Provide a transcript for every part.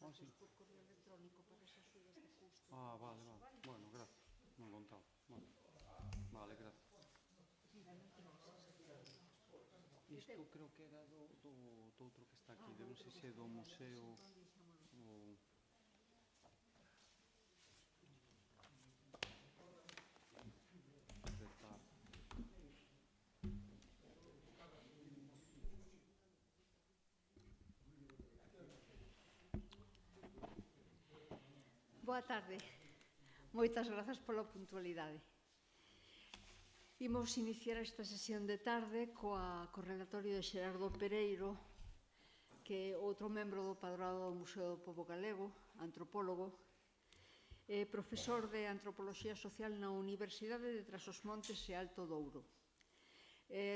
datos por correo electrónico para as axudas de custo. Vale. Bueno, gracias. Non contaba. Vale, gracias. Mira, non temos isto. Isto creo que era do outro que está aquí, non sei se é do museo ou... Boa tarde. Moitas grazas pola puntualidade. Imos iniciar esta sesión de tarde co relatorio de Xerardo Pereiro, que é outro membro do Padroado do Museo do Pobo Galego, antropólogo, profesor de Antropoloxía Social na Universidade de Trás-os-Montes e Alto Douro.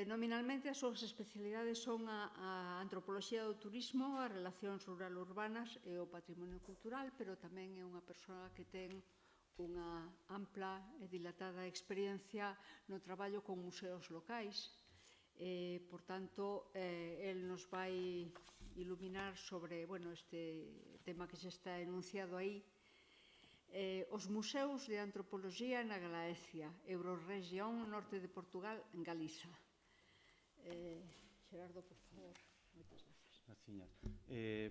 Nominalmente, as súas especialidades son a antropoloxía do turismo, as relacións rural-urbanas e o patrimonio cultural, pero tamén é unha persoa que ten unha ampla e dilatada experiencia no traballo con museos locais. Por tanto, el nos vai iluminar sobre este tema que xa está enunciado aí, os museos de antropoloxía na Galaecia, Eurorregión Norte de Portugal, en Galiza. Xerardo, por favor, moitas grazas. Graciñas.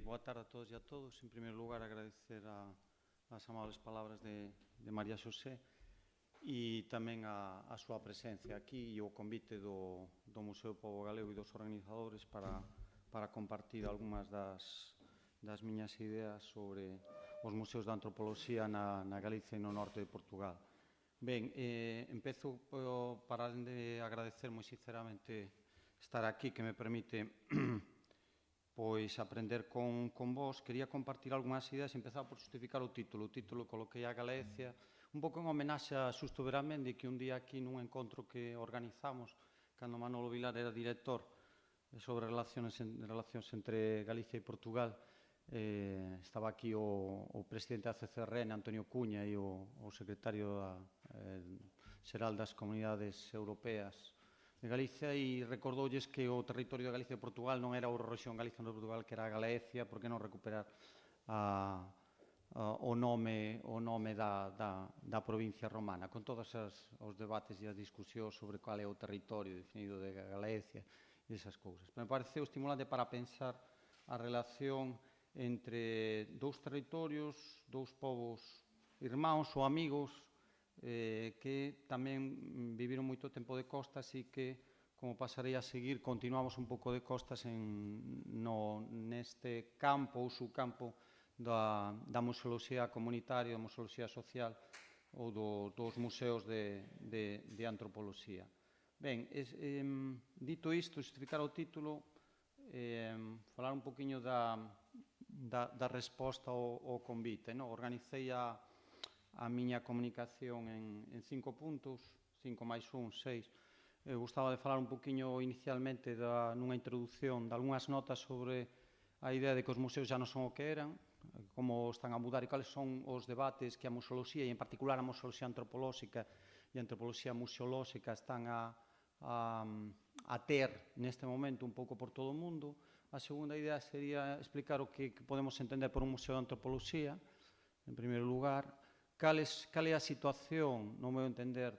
Boa tarde a todos e a todos. En primeiro lugar, agradecer as amables palabras de María Xosé e tamén a súa presencia aquí e o convite do Museo do Pobo Galego e dos organizadores para compartir algunhas das miñas ideas sobre os museos de antropoloxía na Galicia e no norte de Portugal. Ben, empezo para de agradecer moi sinceramente estar aquí, que me permite pois aprender con vos. Quería compartir algunhas ideas e empezar por justificar o título. O título coloquei a Galicia, un pouco en homenaxe a Xusto Veramendi, que un día aquí nun encontro que organizamos, cando Manolo Vilar era director sobre relacións entre Galicia e Portugal, estaba aquí o presidente da CCRN, Antonio Cuña, e o secretario xeral das Comunidades Europeas de Galicia, e recordoulles que o territorio de Galicia e Portugal non era a Eurorrexión Galicia de Portugal, que era a Galaecia, porque non recuperar o nome da provincia romana, con todos os debates e as discusións sobre qual é o territorio definido de Galaecia e esas cousas. Me pareceu estimulante para pensar a relación entre dous territorios, dous povos irmáns ou amigos que tamén viviron moito tempo de costas e que, como pasarei a seguir, continuamos un pouco de costas neste campo ou subcampo da museoloxía comunitaria, da museoloxía social ou dos museos de antropoloxía. Ben, dito isto, justificar o título, falar un poquinho da resposta ao convite. Organicei a miña comunicación en 5 puntos, 5 máis 1, 6. Gustaba de falar un poquinho inicialmente nunha introducción de algunhas notas sobre a idea de que os museos xa non son o que eran, como están a mudar e cales son os debates que a museoloxía, e en particular a museoloxía antropolóxica e a antropoloxía museolóxica, están a ter neste momento un pouco por todo o mundo. A segunda idea sería explicar o que podemos entender por un museo de antropoloxía, en primeiro lugar, cal é a situación, no meu entender,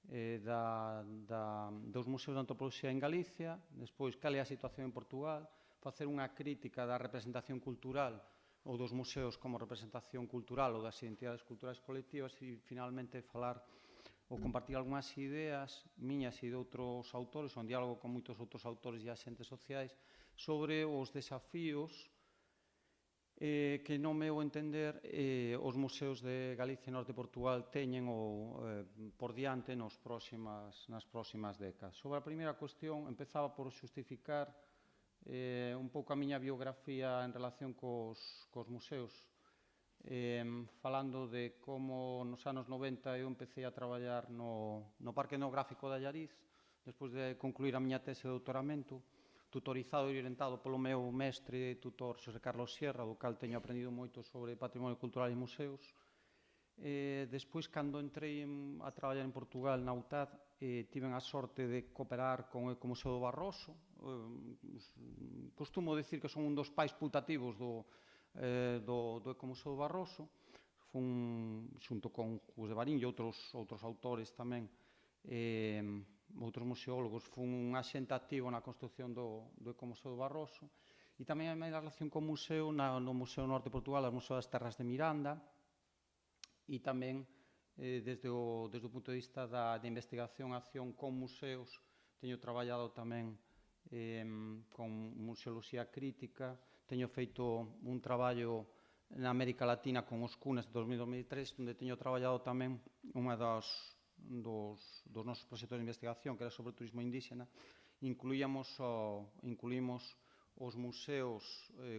dos museos de antropoloxía en Galicia, despois cal é a situación en Portugal, facer unha crítica da representación cultural ou dos museos como representación cultural ou das identidades culturais colectivas e, finalmente, falar ou compartir algunhas ideas miñas e de outros autores, ou en diálogo con moitos outros autores e axentes sociais, sobre os desafíos que, no meu entender, os museos de Galicia e Norte de Portugal teñen por diante nas próximas décadas. Sobre a primeira cuestión, empezaba por xustificar un pouco a miña biografía en relación cos museos, falando de como nos anos 90 eu empecé a traballar no Parque Etnográfico de Allariz, despois de concluir a miña tese de doutoramento, tutorizado e orientado polo meu mestre e tutor Xosé Carlos Sierra, do cal teño aprendido moito sobre patrimonio cultural e museos. Despois, cando entrei a traballar en Portugal, na UTAD, tiven a sorte de cooperar con o Museo do Barroso. Costumo dicir que son un dos pais putativos do Ecomuseo do Barroso, xunto con os de Barín e outros autores tamén, outros museólogos, fun un axente activo na construción do Ecomuseo do Barroso, e tamén a miña relación co museo no Museo Norte de Portugal, o Museo das Terras de Miranda, e tamén desde o punto de vista da investigación e acción con museos, teño traballado tamén con museoloxía crítica, teño feito un traballo na América Latina con os CUNES de 2003, onde teño traballado tamén unha dos nosos proxectos de investigación, que era sobre o turismo indígena. Incluímos os museos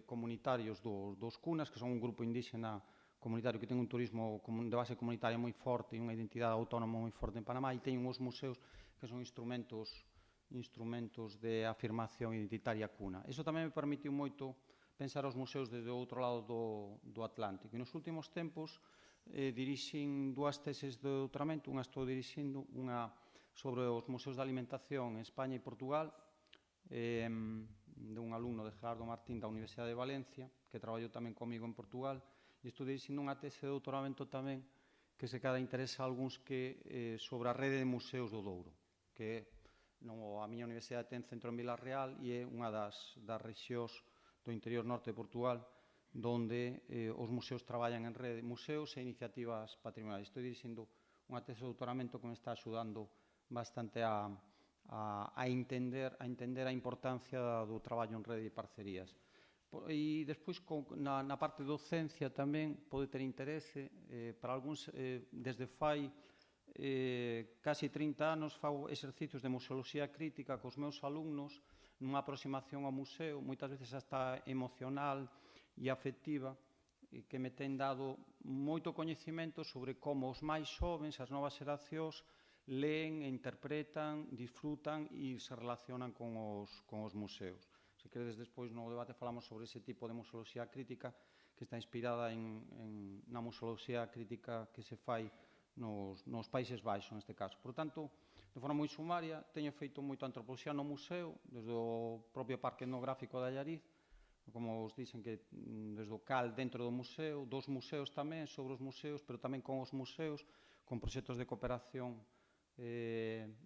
comunitarios dos CUNES, que son un grupo indígena comunitario que ten un turismo de base comunitaria moi forte e unha identidade autónoma moi forte en Panamá, e teñen os museos que son instrumentos de afirmación identitaria cuna. Iso tamén me permitiu moito pensar os museos desde o outro lado do Atlántico. E nos últimos tempos dirixín dúas teses de doutoramento. Unha estou dirixindo, unha sobre os museos de alimentación en España e Portugal, de un alumno de Gerardo Martín da Universidade de Valencia, que traballou tamén comigo en Portugal, e estou dirixindo unha tese de doutoramento tamén que se cada interesa a algúns que sobre a rede de museos do Douro, que a miña universidade ten centro en Vilarreal e é unha das rexións do interior norte de Portugal, donde os museos traballan en rede, museos e iniciativas patrimoniales. Estou dirixindo unha tese de doutoramento que me está axudando bastante a entender a importancia do traballo en rede e parcerías. E despois, na parte de docencia tamén pode ter interese, para algúns, desde fai casi 30 anos fago exercicios de museoloxía crítica cos meus alumnos, nunha aproximación ao museo, moitas veces hasta emocional e afectiva, que me ten dado moito coñecemento sobre como os máis xovens, as novas xeracións, leen, interpretan, disfrutan e se relacionan con os museos. Se queredes, despois no debate falamos sobre ese tipo de museoloxía crítica que está inspirada na museoloxía crítica que se fai nos Países Baixos, neste caso. Por tanto, de forma moi sumaria, teño feito moito antropoloxía no museo, desde o propio Parque Etnográfico de Allariz, como os dicen, que desde o CAL dentro do museo, dos museos tamén, sobre os museos, pero tamén con os museos, con proxectos de cooperación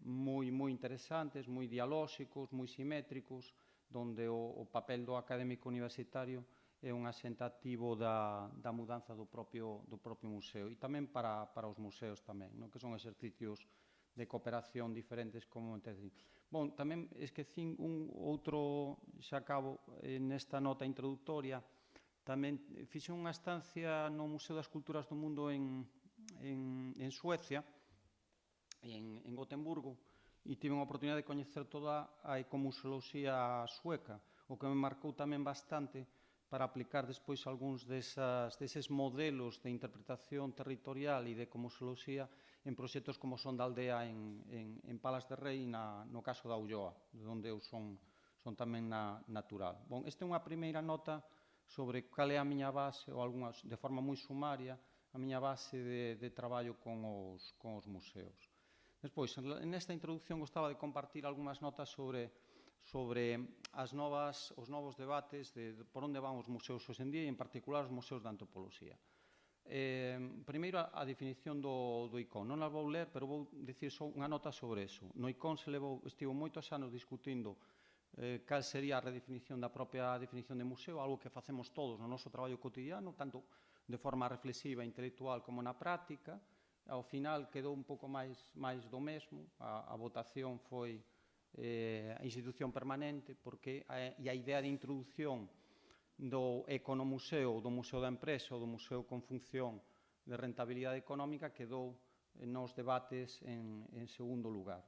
moi interesantes, moi dialóxicos, moi simétricos, donde o papel do académico universitario é un axente activo da mudanza do propio museo, e tamén para os museos tamén, que son exercicios de cooperación diferentes, como entendí. Bon, tamén esquecín un outro, xa acabo, nesta nota introductoria, tamén fixen unha estancia no Museo das Culturas do Mundo en Suecia, en Gotemburgo, e tive unha oportunidade de coñecer toda a ecomuseoloxía sueca, o que me marcou tamén bastante para aplicar despois algúns deses modelos de interpretación territorial e de ecomuseoloxía en proxectos como son da aldea en Palas de Rei, no caso da Ulloa, onde eu son tamén natural. Bon, esta é unha primeira nota sobre cal é a miña base, ou algunhas, de forma moi sumaria, a miña base de traballo con os museos. Despois, nesta introducción, gostaba de compartir algunhas notas sobre os novos debates de por onde van os museos hoxe en día, e en particular os museos de antropoloxía. Primeiro, a definición do ICON. Non a vou ler, pero vou dicir só unha nota sobre eso. No ICON estivo moitos anos discutindo cal sería a redefinición da propia definición de museo, algo que facemos todos no noso traballo cotidiano, tanto de forma reflexiva e intelectual como na práctica. Ao final quedou un pouco máis do mesmo, a votación foi a institución permanente, e a idea de introducción do economuseo, do museo da empresa ou do museo con función de rentabilidade económica quedou nos debates en segundo lugar.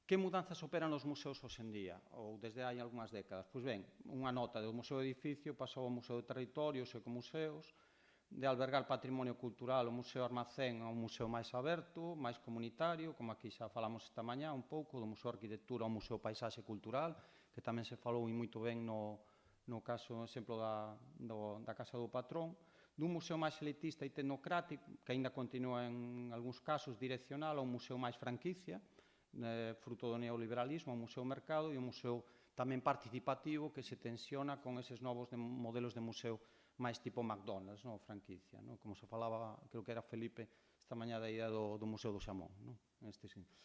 Que mudanzas operan nos museos hoxe en día, ou desde hai algunhas décadas? Pois ben, unha nota do museo de edificio pasou ao museo de territorio, os ecomuseos, de albergar patrimonio cultural, o Museo Armacén a un museo máis aberto, máis comunitario, como aquí xa falamos esta mañá un pouco, do Museo de Arquitectura ao Museo Paisaxe Cultural, que tamén se falou moito ben no caso, no exemplo da Casa do Patrón, dun museo máis elitista e tecnocrático, que aínda continúa en algúns casos direccional, a un museo máis franquicia, fruto do neoliberalismo, un museo mercado, e un museo tamén participativo que se tensiona con eses novos modelos de museo máis tipo McDonald's, non? Franquicia, non? Como se falaba, creo que era Felipe esta mañá da idea do Museo do Xamón, non? Neste sentido.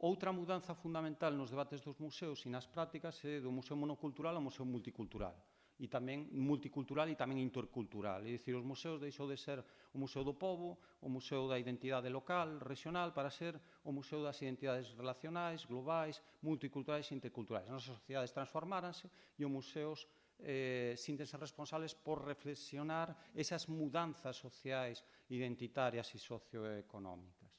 Outra mudanza fundamental nos debates dos museos e nas prácticas é do museo monocultural ao museo multicultural. E tamén multicultural e tamén intercultural. É dicir, os museos deixou de ser o museo do pobo, o museo da identidade local, regional, para ser o museo das identidades relacionais, globais, multiculturais e interculturais. As nosas sociedades transformáranse e os museos síntense responsables por reflexionar esas mudanzas sociais, identitarias e socioeconómicas.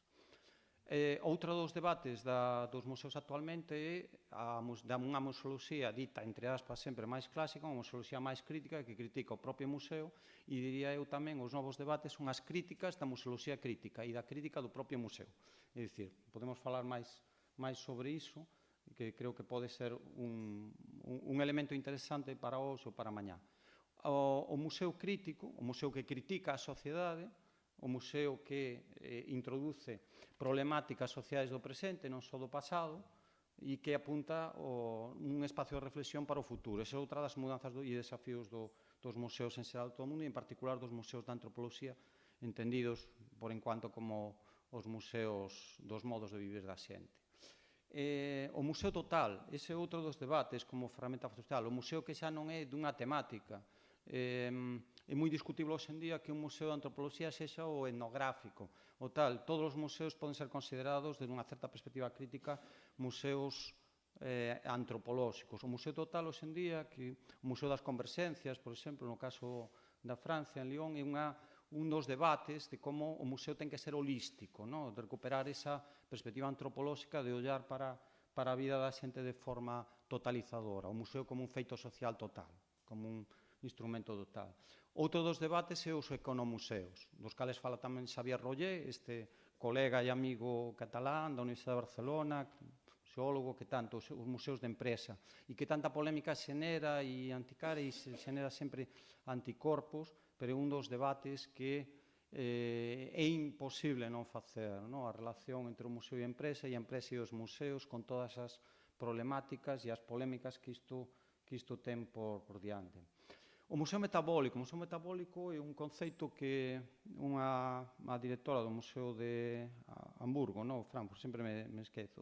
Outro dos debates dos museos actualmente é unha museoloxía dita, entre aspas, sempre máis clásica, unha museoloxía máis crítica que critica o propio museo e, diría eu tamén, os novos debates son as críticas da museoloxía crítica e da crítica do propio museo. É dicir, podemos falar máis sobre iso, que creo que pode ser un elemento interesante para hoxe ou para mañá. O museo crítico, o museo que critica a sociedade, o museo que introduce problemáticas sociais do presente, non só do pasado, e que apunta un espacio de reflexión para o futuro. Esa é outra das mudanzas e desafíos dos museos en xeral todo o mundo, e en particular dos museos da antropoloxía, entendidos por enquanto como os museos dos modos de vivir da xente. O museo total, ese é outro dos debates como ferramenta social. O museo que xa non é dunha temática. É moi discutible hoxe en día que un museo de antropoloxía sexa o etnográfico, o tal. Todos os museos poden ser considerados, desde unha certa perspectiva crítica, museos antropolóxicos. O museo total hoxe en día, o museo das converxencias, por exemplo, no caso da Francia, en Lyon, é un dos debates de como o museo ten que ser holístico, de recuperar esa perspectiva antropolóxica de ollar para a vida da xente de forma totalizadora, o museo como un feito social total, como un instrumento total. Outro dos debates é os economuseos, dos cales fala tamén Xavier Roller, este colega e amigo catalán da Universidade de Barcelona, xeólogo, que tanto os museos de empresa, e que tanta polémica xenera e anticara e xenera sempre anticorpos, pero é un dos debates que é imposible non facer, a relación entre o museo e a empresa e os museos con todas as problemáticas e as polémicas que isto ten por diante. O museo metabólico é un conceito que unha directora do Museo de Hamburgo, Frankfurt, sempre me esquezo,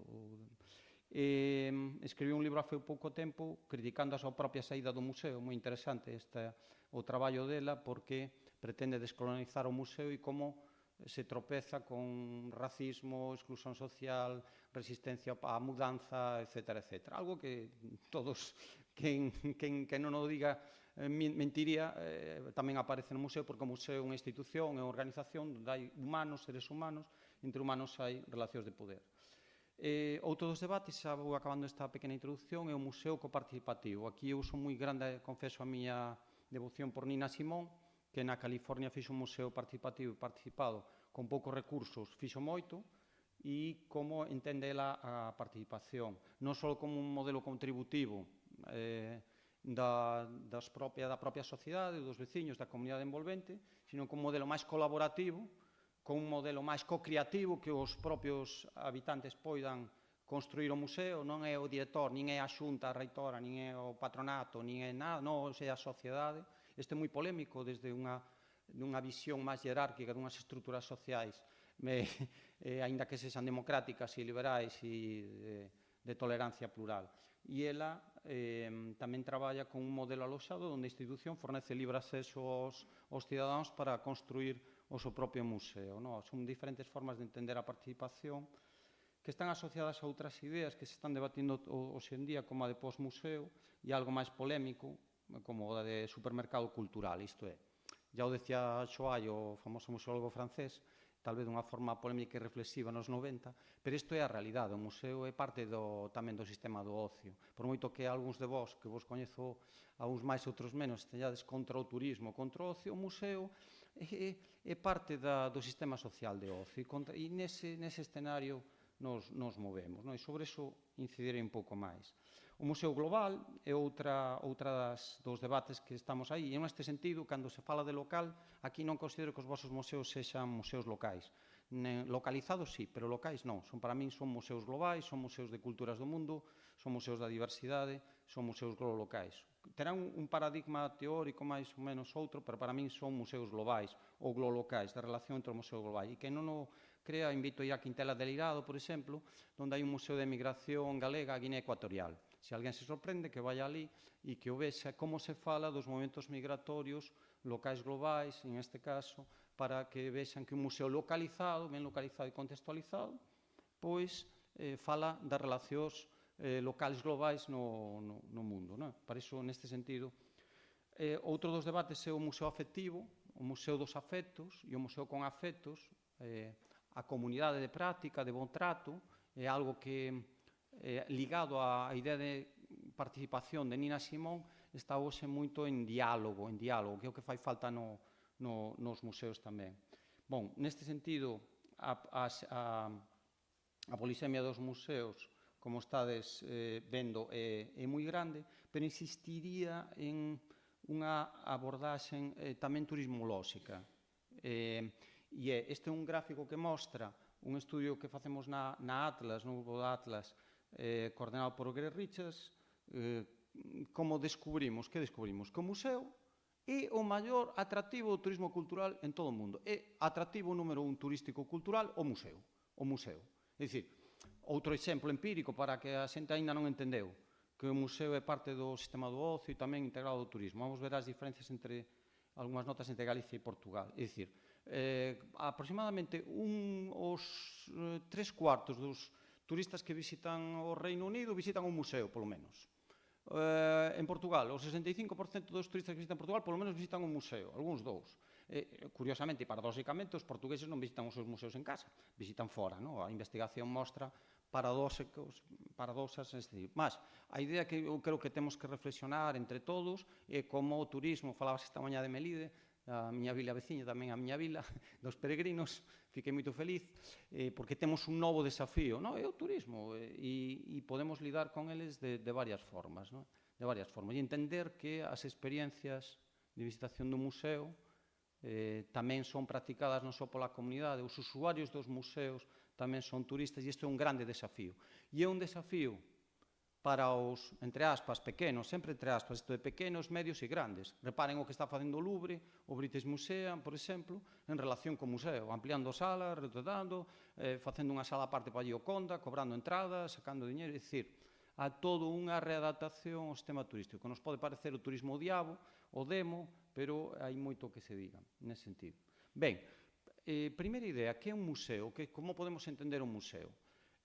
escribiu un libro hai pouco tempo criticando a súa propia saída do museo, moi interesante o traballo dela, porque pretende descolonizar o museo e como se tropeza con racismo, exclusión social, resistencia á mudanza, etc. Algo que todos, quen non o diga, mentiría, tamén aparece no museo, porque o museo é unha institución, é unha organización onde hai humanos, seres humanos, entre humanos hai relacións de poder. Outro dos debates, xa vou acabando esta pequena introducción, é o museo coparticipativo. Aquí eu son moi grande, confeso a miña devoción por Nina Simón, que na California fixo un museo participativo e participado con poucos recursos, fixo moito, e como entende ela a participación, non só como un modelo contributivo da propia sociedade, dos veciños, da comunidade envolvente, sino como un modelo máis colaborativo, con un modelo máis co-creativo, que os propios habitantes poidan construir o museo, non é o director, nin é a xunta, a reitora, nin é o patronato, nin é nada, non é a sociedade. Este é moi polémico desde unha visión máis jerárquica dunhas estruturas sociais, aínda que sexan democráticas e liberais e de tolerancia plural. E ela tamén traballa con un modelo aloxado onde a institución fornece libre acceso aos cidadáns para construir o seu propio museo. Son diferentes formas de entender a participación que están asociadas a outras ideas que se están debatindo hoxe en día, como a de postmuseo, e algo máis polémico, como a de supermercado cultural, isto é. Ya o decía Choai, o famoso museólogo francés, tal vez dunha forma polémica e reflexiva nos 90, pero isto é a realidade. O museo é parte tamén do sistema do ocio. Por moito que algúns de vós, que vos coñezo a uns máis outros menos, teñades contra o turismo, contra o ocio, o museo é parte do sistema social de ocio. E nese escenario nos movemos. E sobre iso incidirei un pouco máis. O museo global é outra dos debates que estamos aí. E neste sentido, cando se fala de local, aquí non considero que os vosos museos sexan museos locais. Localizados, sí, pero locais non. Para min son museos globais, son museos de culturas do mundo, son museos da diversidade, son museos global-locais. terán un paradigma teórico máis ou menos outro, pero para min son museos globais ou glolocais, da relación entre o museo global. E que non o crea, invito a ir a Quintela del Irado, por exemplo, onde hai un museo de migración galega a Guinea Ecuatorial. Se alguén se sorprende, que vaya ali e que o vexa como se fala dos movimentos migratorios locais globais, en este caso, para que vexan que un museo localizado, ben localizado e contextualizado, pois fala das relacións locales globais no mundo. Non? Para iso, neste sentido, outro dos debates é o museo afectivo, o museo dos afectos e o museo con afectos, a comunidade de práctica, de bon trato, é algo que, ligado á idea de participación de Nina Simón, está hoxe moito en diálogo, que é o que fai falta nos museos tamén. Bon, neste sentido, a polisemia dos museos, como estades vendo, é moi grande, pero insistiría en unha abordaxe tamén turismolóxica. Este é un gráfico que mostra un estudio que facemos na Atlas, no grupo da Atlas, coordenado por Greg Richards, como descubrimos, que o museo é o maior atractivo do turismo cultural en todo o mundo. É atractivo número 1 turístico cultural o museo. É dicir, outro exemplo empírico para que a xente aínda non entendeu, que o museo é parte do sistema do ocio e tamén integrado do turismo. Vamos ver as diferencias entre algunhas notas entre Galicia e Portugal. É dicir, aproximadamente os 3/4 dos turistas que visitan o Reino Unido visitan un museo, polo menos. En Portugal, o 65% dos turistas que visitan Portugal polo menos visitan un museo, algúns dous. Curiosamente e paradóxicamente, os portugueses non visitan os seus museos en casa, visitan fora. A investigación mostra paradoxas neste tipo. Mas, a idea que eu creo que temos que reflexionar entre todos é como o turismo, falabas esta mañá de Melide, a miña vila veciña, tamén a miña vila, dos peregrinos, fiquei moito feliz, porque temos un novo desafío, é o turismo, e podemos lidar con eles de varias formas, e entender que as experiencias de visitación do museo tamén son practicadas non só pola comunidade, os usuarios dos museos tamén son turistas, e isto é un grande desafío. E é un desafío para os, entre aspas, pequenos, sempre entre aspas, isto de pequenos, medios e grandes. Reparen o que está facendo o Louvre, o British Museum, por exemplo, en relación co museo, ampliando salas, retratando, facendo unha sala aparte para a Gioconda, cobrando entradas, sacando diñeiro, é dicir, a todo unha readaptación ao sistema turístico. Nos pode parecer o turismo o diabo, o demo, pero hai moito que se diga nesse sentido. Ben, primeira idea, que é un museo? Como podemos entender un museo?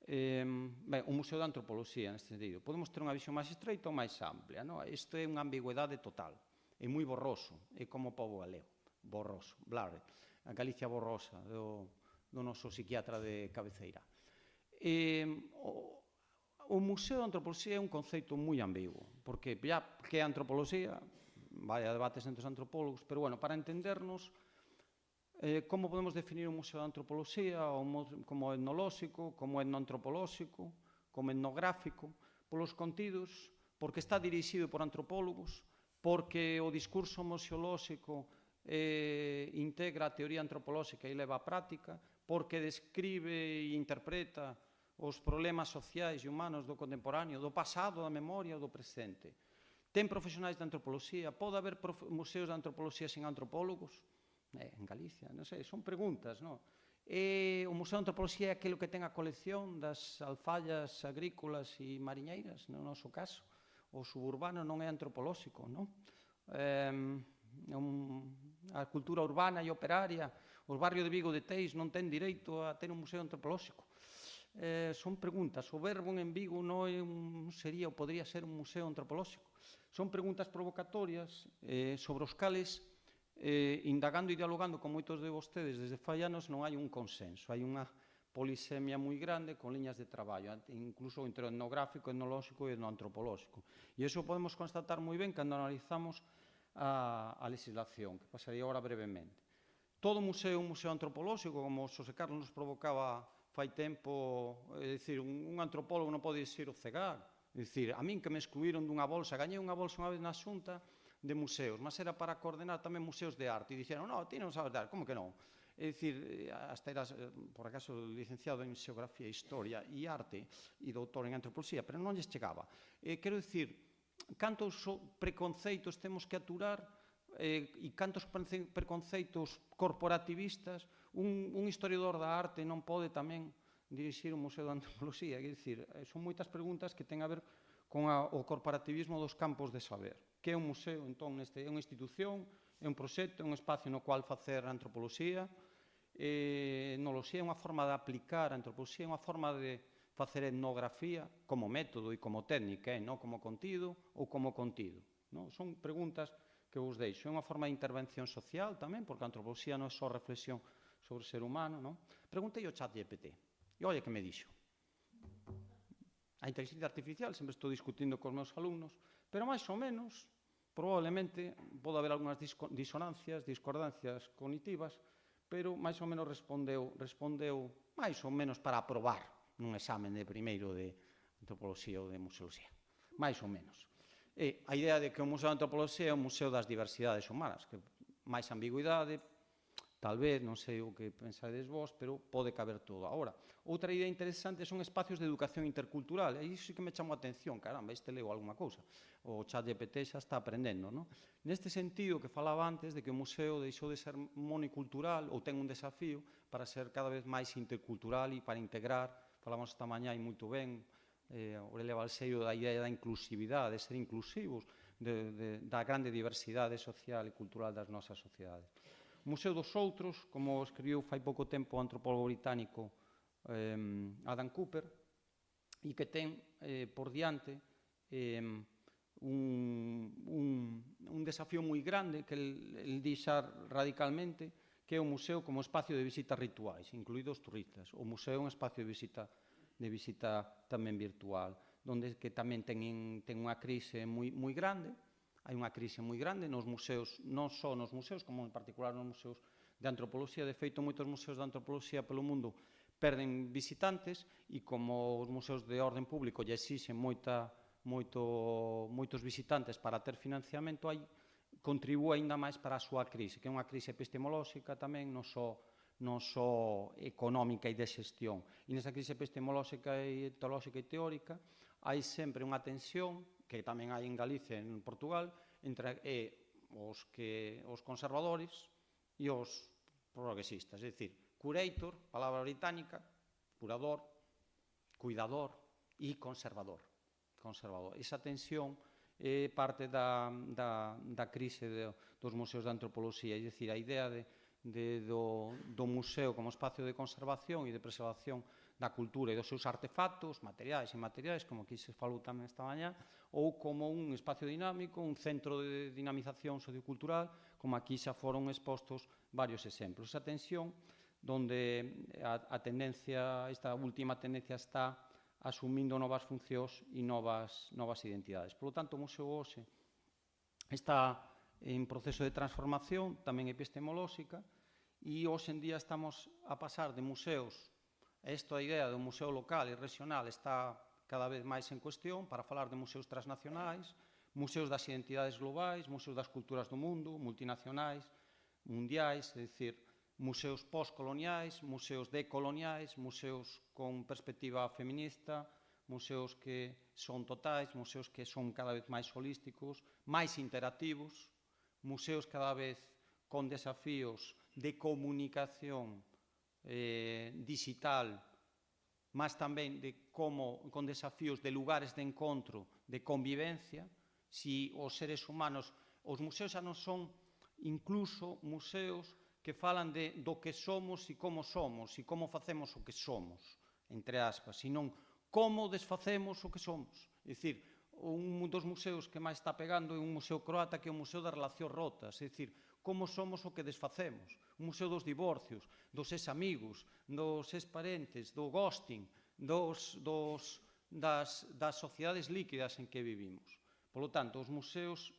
Un museo de antropoloxía, neste sentido. Podemos ter unha visión máis estreita ou máis amplia. Isto é unha ambigüedade total. É moi borroso. É como o povo galego. Borroso. Blare. A Galicia borrosa do noso psiquiatra de cabeceira. O museo de antropoloxía é un conceito moi ambiguo. Porque, ya que é antropoloxía, vai a debates entre os antropólogos, pero, para entendernos, como podemos definir un museo de antropoloxía como etnolóxico, como etnoantropolóxico, como etnográfico, polos contidos, porque está dirixido por antropólogos, porque o discurso museolóxico integra a teoría antropolóxica e leva a práctica, porque describe e interpreta os problemas sociais e humanos do contemporáneo, do pasado, da memoria, do presente. Ten profesionais de antropoloxía? Pode haber museos de antropoloxía sen antropólogos? En Galicia, non sei, son preguntas, non? O Museo de Antropoloxía é aquilo que ten a colección das alfallas agrícolas e mariñeiras, no noso caso. O suburbano non é antropolóxico, non? A cultura urbana e operaria, os barrios de Vigo de Teis non ten direito a ter un museo antropolóxico. Son preguntas. O verbo en Vigo non sería ou podría ser un museo antropolóxico. Son preguntas provocatorias sobre os cales indagando e dialogando con moitos de vostedes desde fai anos non hai un consenso, hai unha polisemia moi grande con liñas de traballo, incluso entre o etnográfico, etnolóxico e etnoantropolóxico. E iso podemos constatar moi ben cando analizamos a legislación, que pasaría agora brevemente. Todo museo é un museo antropolóxico, como o Xosé Carlos nos provocaba fai tempo, é dicir, un antropólogo non pode ser o cegar, é dicir, a min que me excluíron dunha bolsa, gañei unha bolsa unha vez na Xunta de museos, mas era para coordenar tamén museos de arte, e dixeron, ti non sabes de arte, como que non? É dicir, hasta eras, por acaso, licenciado en Xeografía, Historia e Arte, e doutor en Antropoloxía, pero non lles chegaba. Quero dicir, cantos preconceitos temos que aturar e cantos preconceitos corporativistas. Un historiador da arte non pode tamén dirixir un museo de antropoloxía. É dicir, son moitas preguntas que ten a ver con o corporativismo dos campos de saber. Que é un museo, entón, é unha institución, é un proxecto, é un espacio no cual facer antropoloxía. Etnoloxía é unha forma de aplicar a antropoloxía, é unha forma de facer etnografía como método e como técnica, non como contido ou como contido. Son preguntas que vos deixo. É unha forma de intervención social tamén, porque a antropoloxía non é só reflexión sobre o ser humano. Preguntei ao ChatGPT, e olha que me dixo. A inteligencia artificial, sempre estou discutindo cos meus alumnos, pero máis ou menos, probablemente, pode haber algunhas disonancias, discordancias cognitivas, pero máis ou menos respondeu máis ou menos para aprobar nun examen de primeiro de antropoloxía ou de museoloxía. Máis ou menos. E a idea de que o Museo de Antropoloxía é un museo das diversidades humanas, que máis ambigüidade, tal vez, non sei o que pensades vos, pero pode caber todo. Agora, outra idea interesante son espacios de educación intercultural, e iso sí que me chamou a atención, caramba, este leo alguma cousa. O ChatGPT xa está aprendendo, non? Neste sentido que falaba antes de que o museo deixou de ser monocultural ou ten un desafío para ser cada vez máis intercultural e para integrar, falamos esta mañá e moito ben, Aurelia Balseiro, da idea da inclusividade, de ser inclusivos, da grande diversidade social e cultural das nosas sociedades. O Museo dos Outros, como escribiu fai pouco tempo o antropólogo británico Adam Cooper, e que ten por diante un desafío moi grande que el dixa radicalmente, que é o museo como espacio de visitas rituais, incluídos turistas. O museo é un espacio de visita tamén virtual, onde que tamén ten unha crise moi grande. Hai unha crise moi grande nos museos, non só nos museos, como en particular nos museos de antropoloxía. De feito, moitos museos de antropoloxía pelo mundo perden visitantes e como os museos de orden público lle exixen moitos visitantes para ter financiamento, contribúe aínda máis para a súa crise, que é unha crise epistemolóxica tamén, non só económica e de xestión. E nesa crise epistemolóxica e teolóxica e teórica hai sempre unha tensión, que tamén hai en Galicia e en Portugal, entre os conservadores e os progresistas. É dicir, curator, palabra británica, curador, cuidador e conservador. Esa tensión é parte da crise dos museos de antropoloxía. É dicir, a idea do museo como espacio de conservación e de preservación da cultura e dos seus artefactos, materiais e inmateriais, como aquí se falou tamén esta mañá, ou como un espacio dinámico, un centro de dinamización sociocultural, como aquí xa foron expostos varios exemplos. Esa tensión, donde esta última tendencia está asumindo novas funcións e novas identidades. Por lo tanto, o museo hoxe está en proceso de transformación, tamén epistemolóxica, e hoxe en día estamos a pasar de museos. Esta idea do museo local e regional está cada vez máis en cuestión para falar de museos transnacionais, museos das identidades globais, museos das culturas do mundo, multinacionais, mundiais, é dicir, museos postcoloniais, museos decoloniais, museos con perspectiva feminista, museos que son totais, museos que son cada vez máis holísticos, máis interactivos, museos cada vez con desafíos de comunicación digital, mas tamén con desafíos de lugares de encontro, de convivencia. Si os seres humanos, os museos xa non son incluso museos que falan do que somos e como facemos o que somos, entre aspas, senón como desfacemos o que somos. É dicir, un dos museos que máis está pegando é un museo croata que é o Museo das Relacións Rotas, é dicir, como somos o que desfacemos. Un museo dos divorcios, dos ex-amigos, dos ex-parentes, do ghosting, das sociedades líquidas en que vivimos. Por lo tanto, os museos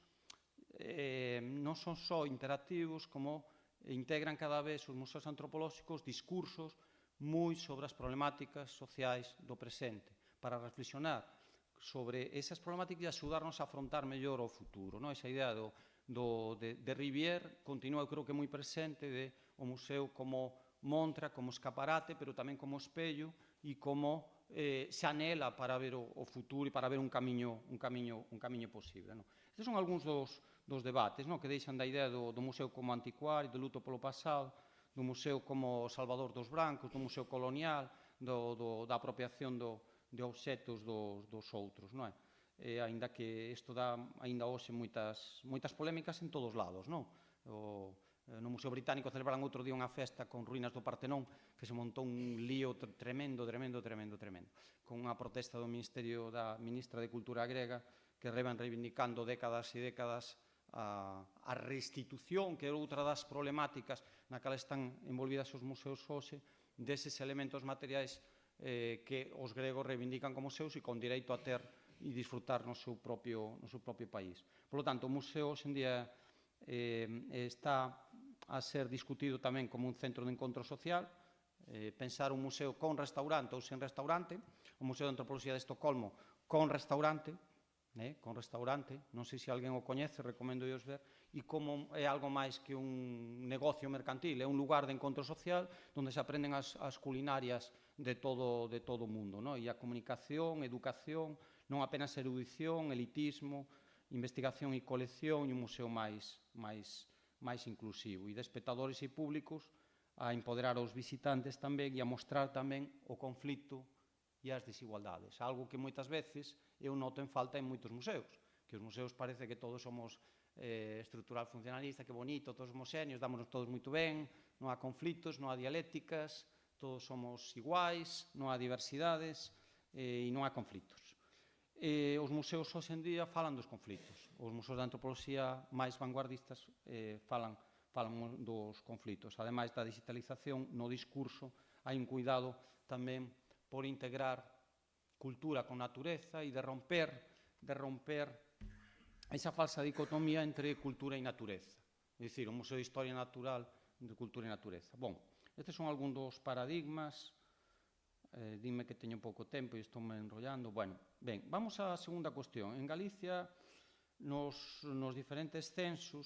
non son só interactivos, como integran cada vez os museos antropolóxicos discursos moi sobre as problemáticas sociais do presente, para reflexionar sobre esas problemáticas e axudarnos a afrontar mellor o futuro. Esa idea de Rivière continúa, eu creo que moi presente, de o museo como montra, como escaparate, pero tamén como espello e como xanela para ver o futuro e para ver un camiño posible. Estes son algúns dos debates que deixan da idea do museo como anticuario, do luto polo pasado, do museo como salvador dos brancos, do museo colonial, da apropiación de obxetos dos outros, non é? Aínda que isto dá aínda hoxe moitas polémicas en todos lados, non? No Museo Británico celebran outro día unha festa con ruínas do Partenón que se montou un lío tremendo, con unha protesta do Ministerio da Ministra de Cultura grega que revan reivindicando décadas e décadas a restitución, que é outra das problemáticas na cal están envolvidas os museos hoxe, deses elementos materiais que os gregos reivindican como seus e con direito a ter e disfrutar no seu propio país. Por lo tanto, o museo hoxe en día está a ser discutido tamén como un centro de encontro social, pensar un museo con restaurante ou sen restaurante, o Museo de Antropoloxía de Estocolmo con restaurante, non sei se alguén o coñece, recomendo os ver, e como é algo máis que un negocio mercantil, é un lugar de encontro social onde se aprenden as culinarias de todo o mundo, e a comunicación, educación, non apenas erudición, elitismo, investigación e colección, e un museo máis inclusivo, e de espectadores e públicos a empoderar os visitantes tamén e a mostrar tamén o conflito e as desigualdades, algo que moitas veces eu noto en falta en moitos museos, que os museos parece que todos somos estrutural funcionalista, que bonito, todos homogéneos, dámonos todos moito ben, non há conflitos, non há dialécticas, todos somos iguais, non há diversidades e non há conflitos. Os museos hoxe en día falan dos conflitos. Os museos de antropoloxía máis vanguardistas falan dos conflitos. Ademais da digitalización, no discurso hai un cuidado tamén por integrar cultura con natureza e de romper esa falsa dicotomía entre cultura e natureza. É dicir, un museo de historia natural, de cultura e natureza. Bon, estes son algúns dos paradigmas. Dime que teño pouco tempo e estou me enrollando. Bueno, ben, vamos á segunda cuestión. En Galicia, nos diferentes censos,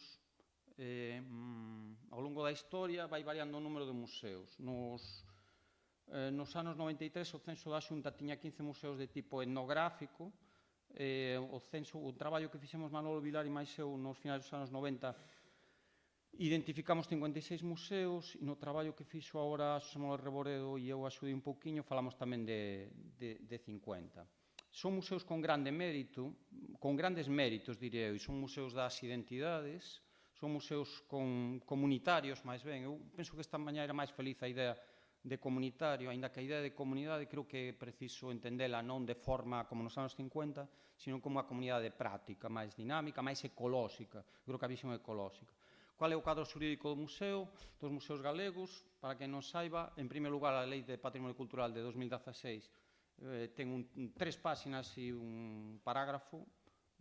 ao longo da historia, vai variando o número de museos. Nos anos 93, o censo da Xunta tiña 15 museos de tipo etnográfico. O traballo que fixemos Manolo Vilar e máis eu nos finais dos anos 90 identificamos 56 museos e no traballo que fixo agora Xosé Manuel Reboredo e eu axudei un pouquiño falamos tamén de 50. Son museos con grande mérito, con grandes méritos, diría eu, e son museos das identidades, son museos comunitarios, máis ben. Eu penso que esta mañá era máis feliz a idea de comunitario, aínda que a idea de comunidade creo que é preciso entendela non de forma como nos anos 50, sino como unha comunidade práctica, máis dinámica, máis ecolóxica. Creo que a visión ecolóxica. Qual é o cadro xurídico do museo, dos museos galegos? Para quen non saiba, en primeiro lugar, a Lei de Patrimonio Cultural de 2016 ten 3 páxinas e un parágrafo,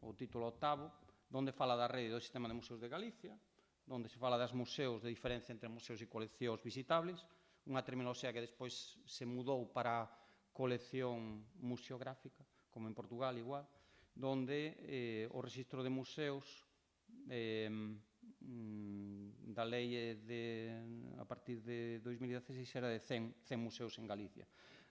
o título 8º, onde fala da rede do Sistema de Museos de Galicia, onde se fala das museos, de diferencia entre museos e coleccións visitables, unha terminoloxía que despois se mudou para colección museográfica, como en Portugal igual, onde o registro de museos da lei a partir de 2016 era de 100 museos en Galicia.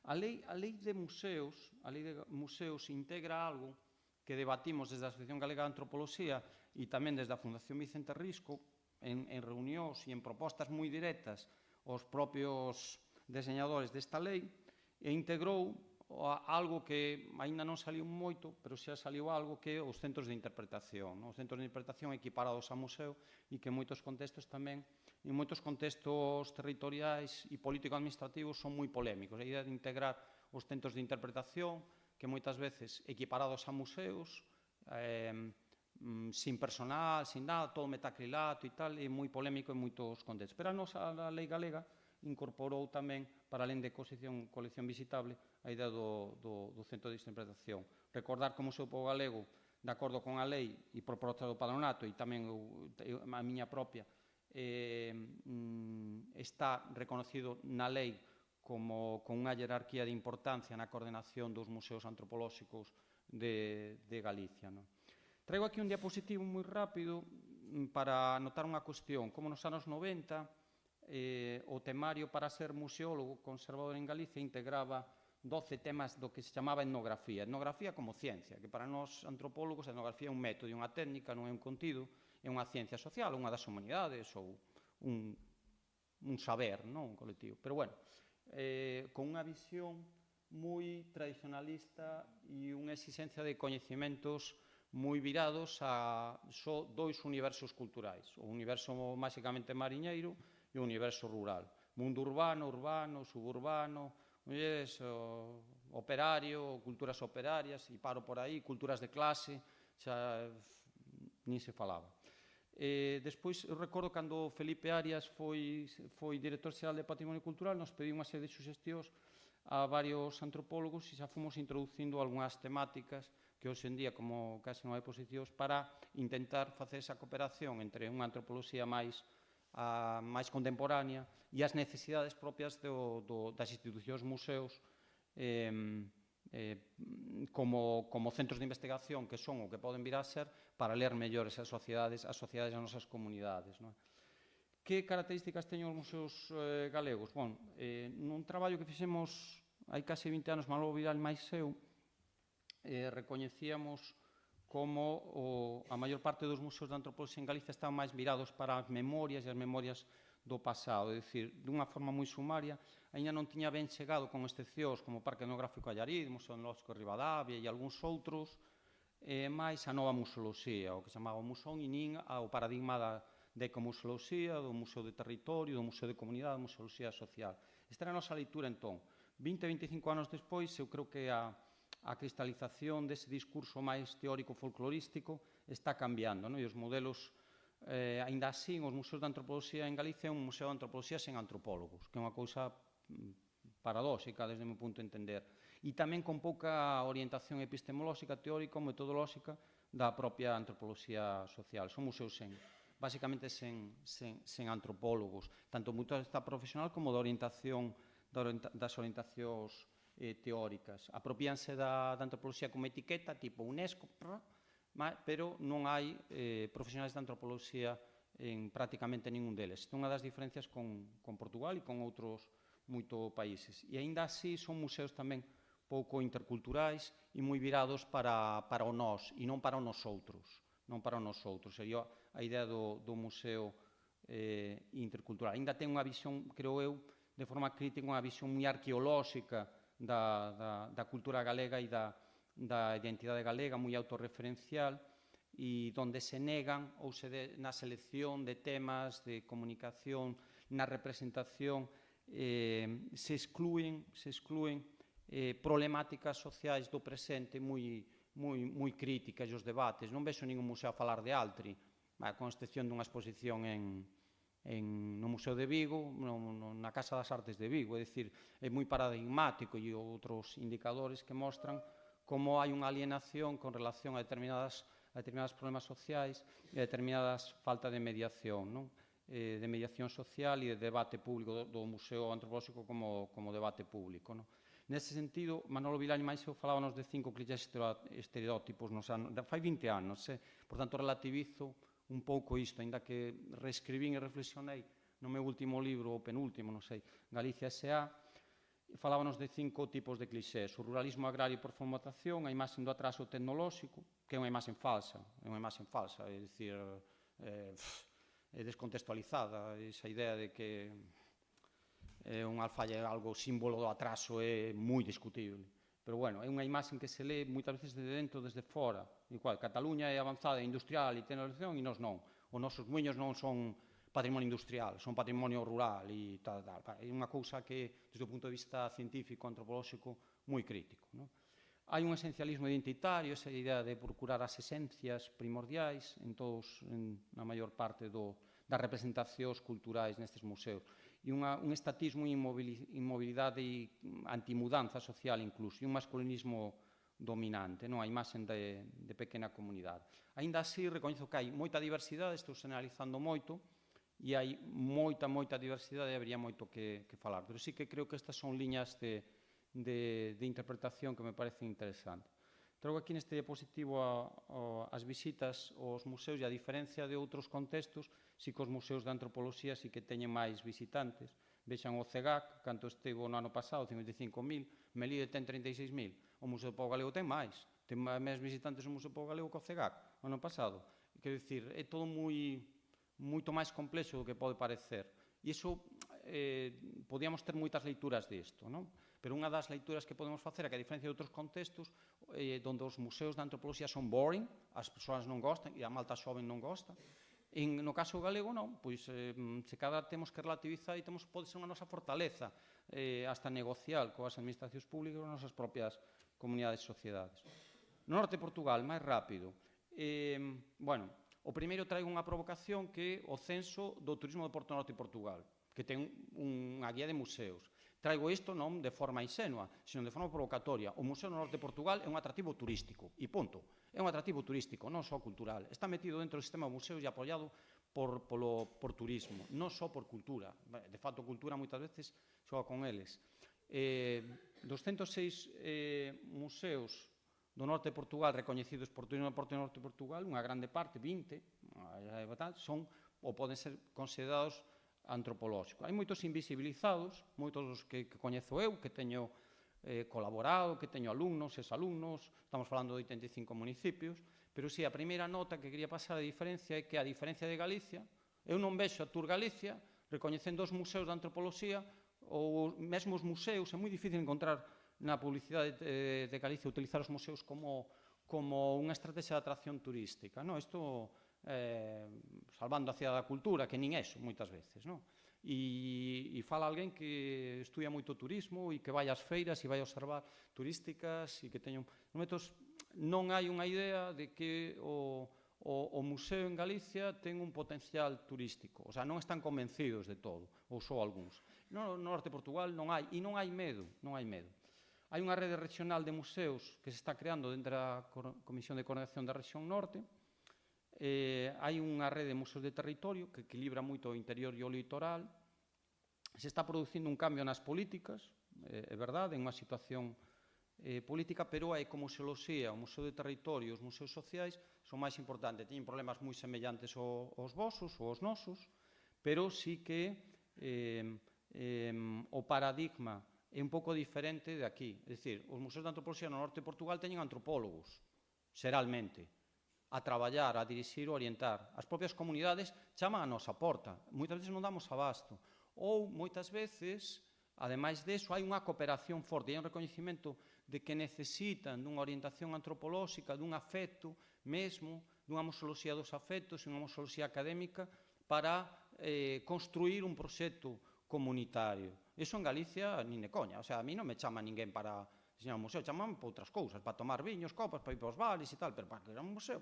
A lei de museos integra algo que debatimos desde a Asociación Galega de Antropoloxía e tamén desde a Fundación Vicente Risco en reunións e en propostas moi directas aos propios deseñadores desta lei e integrou algo que aínda non saliu moito, pero xa saliu algo que os centros de interpretación. Os centros de interpretación equiparados a museo e que en moitos contextos tamén, en moitos contextos territoriais e político-administrativos son moi polémicos. A idea de integrar os centros de interpretación que moitas veces equiparados a museos, sin personal, sin nada, todo metacrilato e tal, é moi polémico en moitos contextos. Pero a nosa lei galega incorporou tamén, para alén de colección visitable, a idea do centro de interpretación. Recordar que o Museo do Pobo Galego, de acordo con a lei e por proposta do Patronato e tamén a miña propia, está reconocido na lei como con unha jerarquía de importancia na coordenación dos museos antropolóxicos de Galicia. Traigo aquí un diapositivo moi rápido para notar unha cuestión. Como nos anos 90 o temario para ser museólogo conservador en Galicia integraba 12 temas do que se chamaba etnografía. Etnografía como ciencia, que para nós antropólogos a etnografía é un método e unha técnica, non é un contido, é unha ciencia social, unha das humanidades ou un saber, non un colectivo. Pero, bueno, con unha visión moi tradicionalista e unha exigencia de coñecementos moi virados a só dois universos culturais, o universo máxicamente mariñeiro e o universo rural. Mundo urbano, urbano, suburbano, operario, culturas operarias, e paro por aí, culturas de clase, xa nin se falaba. Despois, eu recordo cando Felipe Arias foi director xeral de Patrimonio Cultural, nos pediu unha serie de suxestións a varios antropólogos e xa fomos introducindo algunhas temáticas que hoxe en día, como case non hai posicións, para intentar facer esa cooperación entre unha antropoloxía máis contemporánea e as necesidades propias das institucións museos como centros de investigación que son o que poden vir a ser para ler mellor esas sociedades, as sociedades das nosas comunidades. Que características teñen os museos galegos? Bon, nun traballo que fixemos hai case 20 anos, Manolo Vidal máis eu, recoñecíamos como a maior parte dos museos de antropoloxía en Galicia estaban máis mirados para as memorias e as memorias do pasado, é dicir, dunha forma moi sumaria, aínda non tiña ben chegado con excepcións como o Parque Etnográfico Allariz, Museo Etnolóxico de Ribadavia e algúns outros, máis a nova museoloxía, o que chamaba o musón, e nin ao paradigma da ecomuseoloxía, do Museo de Territorio, do Museo de Comunidade, da museoloxía social. Esta era a nosa leitura, entón. 20-25 anos despois, eu creo que a cristalización dese discurso máis teórico folclorístico está cambiando, e os modelos, aínda así, os museos de antropoloxía en Galicia é un museo de antropoloxía sen antropólogos, que é unha cousa paradóxica desde o meu punto de entender, e tamén con pouca orientación epistemolóxica, teórica ou metodolóxica da propia antropoloxía social. Son museos basicamente sen antropólogos, tanto do punto de vista profesional como da orientación das orientacións teóricas. Apropianse da antropoloxía como etiqueta, tipo UNESCO, pero non hai profesionais de antropoloxía en prácticamente ningún deles. Esta é unha das diferencias con Portugal e con outros moitos países. E aínda así son museos tamén pouco interculturais e moi virados para o nós e non para o nosoutros. Non para o nosoutros. Sería a idea do museo intercultural. Aínda ten unha visión, creo eu, de forma crítica, unha visión moi arqueolóxica da cultura galega e da identidade galega, moi autorreferencial, e donde se negan ou na selección de temas, de comunicación, na representación, se excluen problemáticas sociais do presente moi críticas e os debates. Non vexo ningún museo a falar de Altri, con excepción dunha exposición no Museo de Vigo, na Casa das Artes de Vigo, é dicir, é moi paradigmático e outros indicadores que mostran como hai unha alienación con relación a determinadas problemas sociais e a determinadas falta de mediación, de mediación social e de debate público do Museo Antropolóxico como debate público. Nese sentido, Manolo Vilán e máis eu falábamos de 5 clichés estereótipos fai 20 anos, por tanto relativizo un pouco isto, aínda que reescribín e reflexionei no meu último libro, ou penúltimo, non sei, Galicia S.A., falábamos de 5 tipos de clixés. O ruralismo agrario por formatación, a imaxe do atraso tecnolóxico, que é unha imaxe falsa, é dicir, é descontextualizada, esa idea de que unha alfalla é algo símbolo do atraso é moi discutible. Pero, bueno, é unha imaxe que se lee moitas veces desde dentro, desde fora. Igual, Cataluña é avanzada, industrial e tecnologización e nós non. Os nosos muiños non son patrimonio industrial, son patrimonio rural e tal. É unha cousa que, desde o punto de vista científico, antropolóxico, moi crítico. Hai un esencialismo identitario, esa idea de procurar as esencias primordiais na maior parte das representacións culturais nestes museos. E un estatismo e inmobilidade e antimudanza social incluso, e un masculinismo dominante, a imaxe de pequena comunidade. Aínda así, recoñezo que hai moita diversidade, estou analizando moito, e hai moita diversidade e habería moito que falar. Pero sí que creo que estas son liñas de interpretación que me parecen interesantes. Trago aquí neste diapositivo as visitas aos museos e a diferencia de outros contextos, si que os museos de antropoloxía si que teñen máis visitantes. Vexan o CEGAC, canto estivo no ano pasado, 55.000, Melide ten 36.000, o Museo do Pobo Galego ten máis visitantes o Museo do Pobo Galego que o CEGAC, o ano pasado. Quero dicir, é todo moito máis complexo do que pode parecer. E iso, podíamos ter moitas leituras disto, non? Pero unha das leituras que podemos facer é que, a diferencia de outros contextos, onde os museos de antropoloxía son boring, as persoas non gostan, e a malta xoven non gosta, no caso galego non, pois se cada temos que relativizar e pode ser unha nosa fortaleza, hasta negociar coas administracións públicas ou as nosas propias comunidades e sociedades. No norte de Portugal, máis rápido, bueno, o primeiro traigo unha provocación que é o censo do turismo de Porto Norte de Portugal, que ten unha guía de museos. Traigo isto non de forma inxenua, sino de forma provocatoria. O Museo do Norte de Portugal é un atractivo turístico, e punto. É un atractivo turístico, non só cultural. Está metido dentro do sistema de museos e apoiado por turismo, non só por cultura. De facto, cultura moitas veces xoga con eles. 206 museos do norte de Portugal recoñecidos por turismo do norte de Portugal, unha grande parte, 20, son ou poden ser considerados antropolóxicos. Hai moitos invisibilizados, moitos dos que coñezo eu, que teño colaborado, que teño alumnos, exalumnos, estamos falando de 85 municipios, pero si a primeira nota que quería pasar a diferencia é que, a diferencia de Galicia, eu non vexo a Tour Galicia recoñecendo os museos de antropoloxía ou mesmo os museus. É moi difícil encontrar na publicidade de Galicia utilizar os museos como unha estrategia de atracción turística. Isto, salvando a cidade da cultura, que nin eso, moitas veces. E fala alguén que estudia moito turismo e que vai ás feiras e vai observar turísticas e que teña non hai unha idea de que o museo en Galicia ten un potencial turístico. O sea, non están convencidos de todo, ou só algúns. No norte de Portugal non hai, e non hai medo, non hai medo. Hai unha rede regional de museos que se está creando dentro da Comisión de Coordinación da Rexión Norte. Hai unha rede de museos de territorio que equilibra moito o interior e o litoral. Se está producindo un cambio nas políticas, é verdade, en unha situación política, pero é como museoloxía, o museo de territorio e os museos sociais son máis importantes. Teñen problemas moi semellantes aos vosos ou aos nosos, pero sí que o paradigma é un pouco diferente de aquí. É dicir, os museos de antropoloxía no norte de Portugal teñen antropólogos, xeralmente, a traballar, a dirixir ou orientar. As propias comunidades chaman a nosa porta. Moitas veces non damos abasto. Ou, moitas veces, ademais deso, hai unha cooperación forte, hai un recoñecimento de que necesitan dunha orientación antropolóxica, dun afecto, mesmo, dunha museoloxía dos afectos e unha museoloxía académica para construir un proxecto comunitario. Iso en Galicia nin de coña. O sea, a mí non me chama ninguén para diseñar un museo, chaman para outras cousas, para tomar viños, copas, para ir para os bares e tal, pero para crear un museo,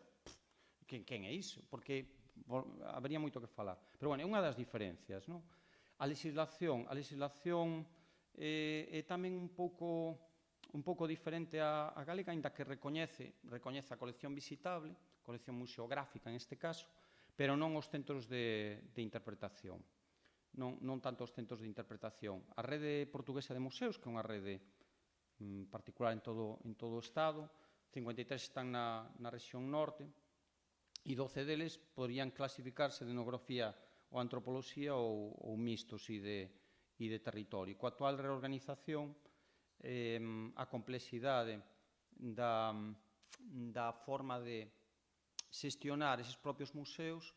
quen é iso? Porque habería moito que falar. Pero, bueno, é unha das diferencias, non? A legislación é tamén un pouco diferente a galega, ainda que recoñece a colección visitable, colección museográfica en este caso, pero non os centros de interpretación. Non tanto os centros de interpretación. A rede portuguesa de museos, que é unha rede particular en todo o Estado, 53 están na rexión norte, e 12 deles poderían clasificarse de etnografía ou antropoloxía ou mixtos e de territorio. Coa actual reorganización, a complexidade da forma de xestionar eses propios museos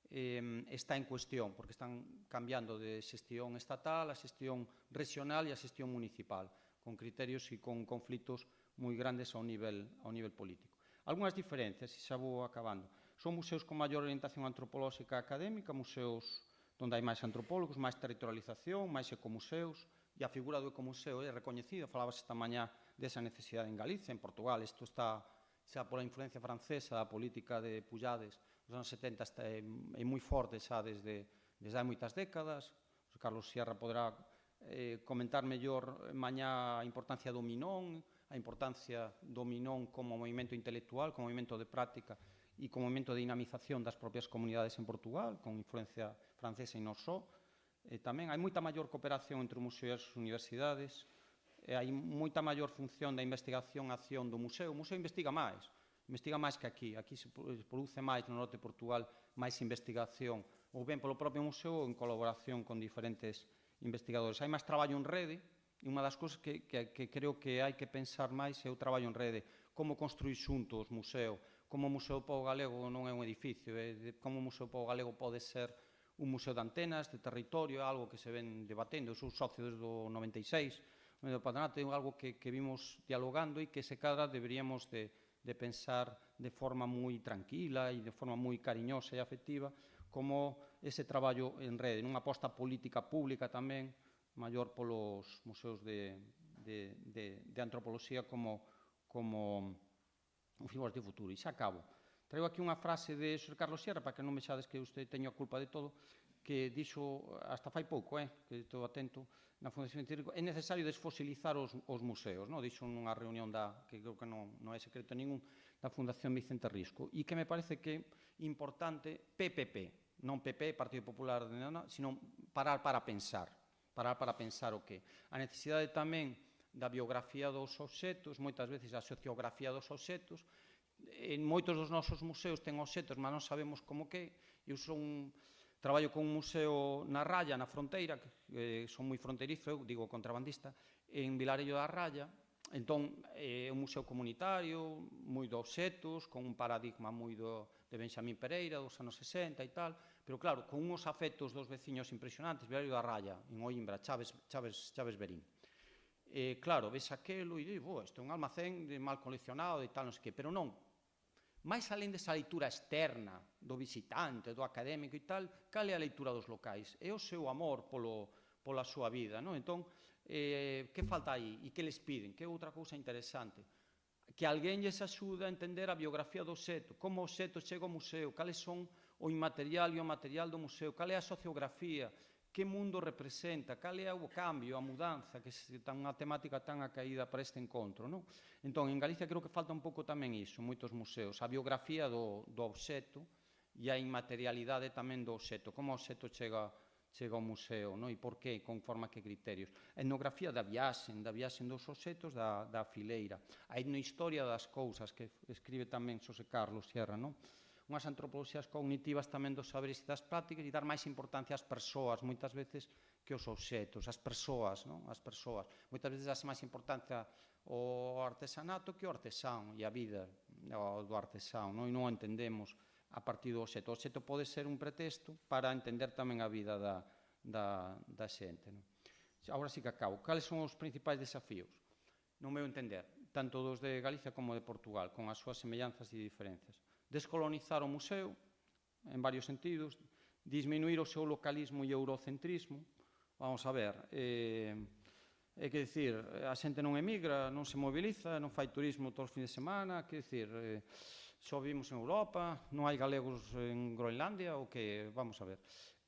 está en cuestión, porque están cambiando de xestión estatal a xestión regional e a xestión municipal, con criterios e con conflitos moi grandes ao nivel político. Algúnas diferencias, e xa vou acabando. Son museos con maior orientación antropolóxica académica, museos onde hai máis antropólogos, máis territorialización, máis ecomuseos, e a figura do ecomuseo é recoñecida. Falábase esta mañá desa necesidade en Galicia, en Portugal. Isto está xa pola influencia francesa da política de Pujades nos anos 70 é moi forte xa desde hai moitas décadas. Carlos Sierra poderá comentar mellor mañá a importancia do Minón, a importancia do Minón como movimento intelectual, como movimento de práctica e como movimento de dinamización das propias comunidades en Portugal, con influencia francesa e non só. Tamén hai moita maior cooperación entre o museo e as universidades, hai moita maior función da investigación e acción do museo. O museo investiga máis que aquí. Aquí se produce máis no norte de Portugal, máis investigación ou ben polo propio museo ou en colaboración con diferentes investigadores. Hai máis traballo en rede, e unha das cousas que creo que hai que pensar máis é o traballo en rede, como construir xuntos museo, como o Museo do Pobo Galego non é un edificio, como o Museo do Pobo Galego pode ser un museo de antenas, de territorio, algo que se ven debatendo. Eu sou socio desde o 96, do patronato, é algo que vimos dialogando e que se cadra deberíamos de pensar de forma moi tranquila e de forma moi cariñosa e afectiva, como ese traballo en rede, nunha aposta política pública tamén, maior polos museos de antropoloxía como figuras de futuro. E xa acabo. Traigo aquí unha frase de Xosé Carlos Sierra, para que non vexades que usted teño a culpa de todo, que dixo hasta fai pouco, que estou atento, na Fundación Científica, é necesario desfosilizar os museos, dixo nunha reunión que creo que non é secreto ningún, da Fundación Vicente Risco, e que me parece que é importante PPP, non PP, Partido Popular, sino parar para pensar o que. A necesidade tamén da biografía dos obxetos, moitas veces a sociografía dos obxetos. En moitos dos nosos museos ten obxetos, mas non sabemos como que. Eu traballo con un museo na Ralla, na fronteira, que son moi fronterizo, eu digo contrabandista, en Vilarello da Ralla. Entón, é un museo comunitario, moi de obxetos, con un paradigma moi de Benxamín Pereira, dos anos 60 e tal, pero claro, con uns afectos dos veciños impresionantes, Vilarello da Ralla, en Oimbra, Chaves Berín. Claro, ves aquelo e digo, isto é un almacén mal coleccionado e tal, non sei que, pero non. Mais alén desa leitura externa do visitante, do académico e tal, cal é a leitura dos locais? É o seu amor pola súa vida, non? Entón, que falta aí? E que les piden? Que é outra cousa interesante? Que alguén lles axude a entender a biografía do obxeto, como o obxeto chega ao museo, cales son o inmaterial e o material do museo, cal é a sociografía, que mundo representa, cal é o cambio, a mudanza, que é unha temática tan acaída para este encontro, non? Entón, en Galicia creo que falta un pouco tamén iso, moitos museos, a biografía do obxeto e a inmaterialidade tamén do obxeto, como o obxeto chega ao museo, non? E por que, conforme a que criterios. A etnografía da viaxe dos obxetos da fileira, a etnohistoria das cousas, que escribe tamén Xosé Carlos Sierra, non? Unhas antropoloxías cognitivas tamén dos saberes e das prácticas e dar máis importancia ás persoas, moitas veces, que aos obxetos, as persoas, non? As persoas. Moitas veces dase máis importancia ao artesanato que ao artesán e a vida do artesán, non? E non o entendemos a partir do obxeto. O obxeto pode ser un pretexto para entender tamén a vida da xente, non? Agora sí que acabo. Cales son os principais desafíos? No meu entender, tanto dos de Galicia como de Portugal, con as súas semellanzas e diferenzas. Descolonizar o museo, en varios sentidos, disminuir o seu localismo e eurocentrismo. Vamos a ver, é que dicir, a xente non emigra, non se moviliza, non fai turismo todos os fins de semana, que dicir, só vivimos en Europa, non hai galegos en Groenlandia, ou que, vamos a ver,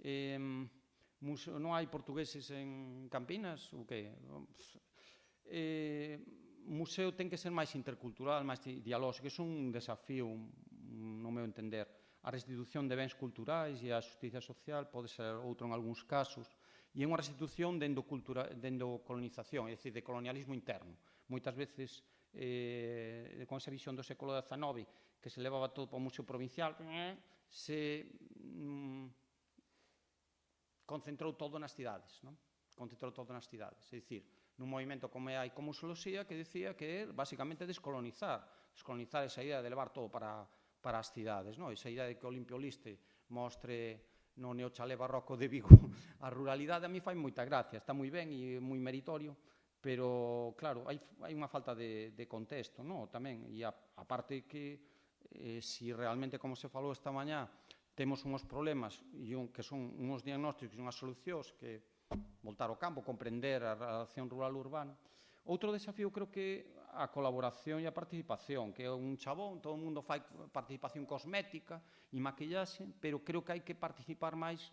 non hai portugueses en Campinas, ou que, museo ten que ser máis intercultural, máis dialóxico, é un desafío, no meu entender. A restitución de bens culturais e a justicia social pode ser outro en algúns casos, e é unha restitución dendo colonización, é dicir, de colonialismo interno. Moitas veces, con esa visión do século XIX, que se levaba todo para o museo provincial, se concentrou todo nas cidades, non? Concentrou todo nas cidades, é dicir, nun movimento como hai como Museoloxía que decía que é basicamente descolonizar esa idea de levar todo para as cidades, non? Esa idea de que o Olimpio Liste mostre no neochalé barroco de Vigo a ruralidade, a mí fai moita gracia, está moi ben e moi meritorio, pero, claro, hai unha falta de contexto, non? Tamén, e a parte que, se realmente, como se falou esta mañá, temos uns problemas que son uns diagnósticos e unhas solucións que voltar ao campo, comprender a relación rural-urbana. Outro desafío creo que a colaboración e a participación, que é un chabón, todo o mundo fai participación cosmética e maquillaxe, pero creo que hai que participar máis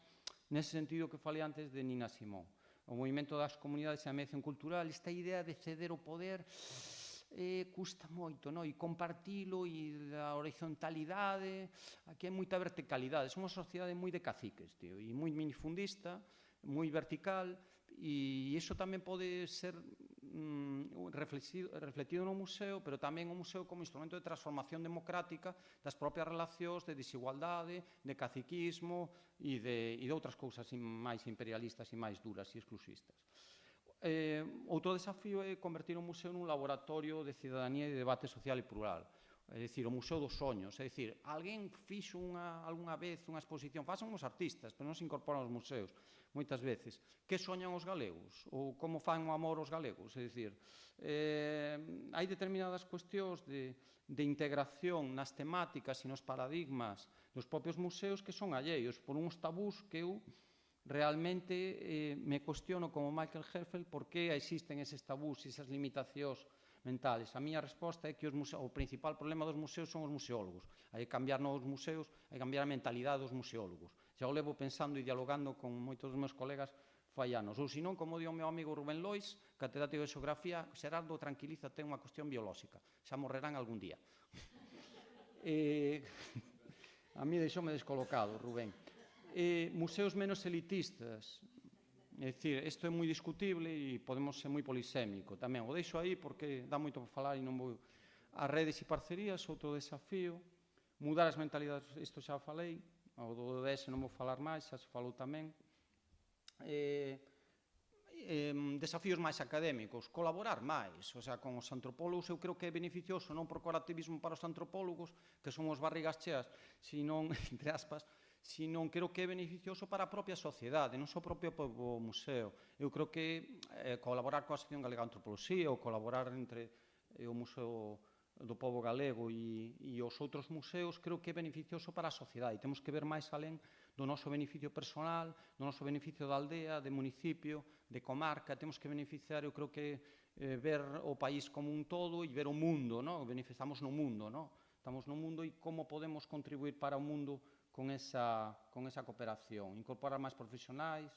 nese sentido que falei antes de Nina Simón. O movimento das comunidades e a mediación cultural, esta idea de ceder o poder custa moito, non? E compartilo e a horizontalidade, aquí hai moita verticalidade, somos unha sociedade moi de caciques, tío, e moi minifundista, moi vertical, e iso tamén pode ser refletido no museo, pero tamén o museo como instrumento de transformación democrática das propias relacións de desigualdade, de caciquismo e de outras cousas máis imperialistas e máis duras e exclusistas. Outro desafío é convertir o museo nun laboratorio de cidadanía e de debate social e plural. É dicir, o Museo dos Soños, é dicir, alguén fixo algunha vez unha exposición, fasan os artistas, pero non se incorporan aos museos, moitas veces. Que soñan os galegos? Ou como fan o amor os galegos? É dicir, hai determinadas cuestións de integración nas temáticas e nos paradigmas dos propios museos que son alleios por uns tabús que eu realmente me cuestiono como Michael Herfeld por que existen eses tabús e esas limitacións mentales. A miña resposta é que o principal problema dos museos son os museólogos. Hai que cambiar novos museos, hai que cambiar a mentalidade dos museólogos. Xa o levo pensando e dialogando con moitos dos meus colegas fai anos. Ou senón, como di o meu amigo Rubén Lois, catedrático de Xeografía, Xerardo, tranquiliza, ten unha cuestión biolóxica. Xa morrerán algún día. A mí deixoume descolocado, Rubén. Museos menos elitistas. É dicir, isto é moi discutible e podemos ser moi polisémico tamén. O deixo aí porque dá moito para falar e non vou... As redes e parcerías, outro desafío. Mudar as mentalidades, isto xa falei. O do ODS non vou falar máis, xa se falou tamén. Desafíos máis académicos. Colaborar máis. O sea, con os antropólogos eu creo que é beneficioso non por corporativismo para os antropólogos, que son os barrigas cheas, senón, entre aspas, sino creo que é beneficioso para a propia sociedade, non só o propio museo. Eu creo que colaborar coa Asociación Galega de Antropoloxía ou colaborar entre o Museo do Pobo Galego e os outros museos, creo que é beneficioso para a sociedade. E temos que ver máis alén do noso beneficio personal, do noso beneficio da aldea, de municipio, de comarca. Temos que beneficiar, eu creo que ver o país como un todo e ver o mundo, non? Estamos no mundo, non? Estamos no mundo e como podemos contribuir para o mundo con esa cooperación, incorporar máis profesionais,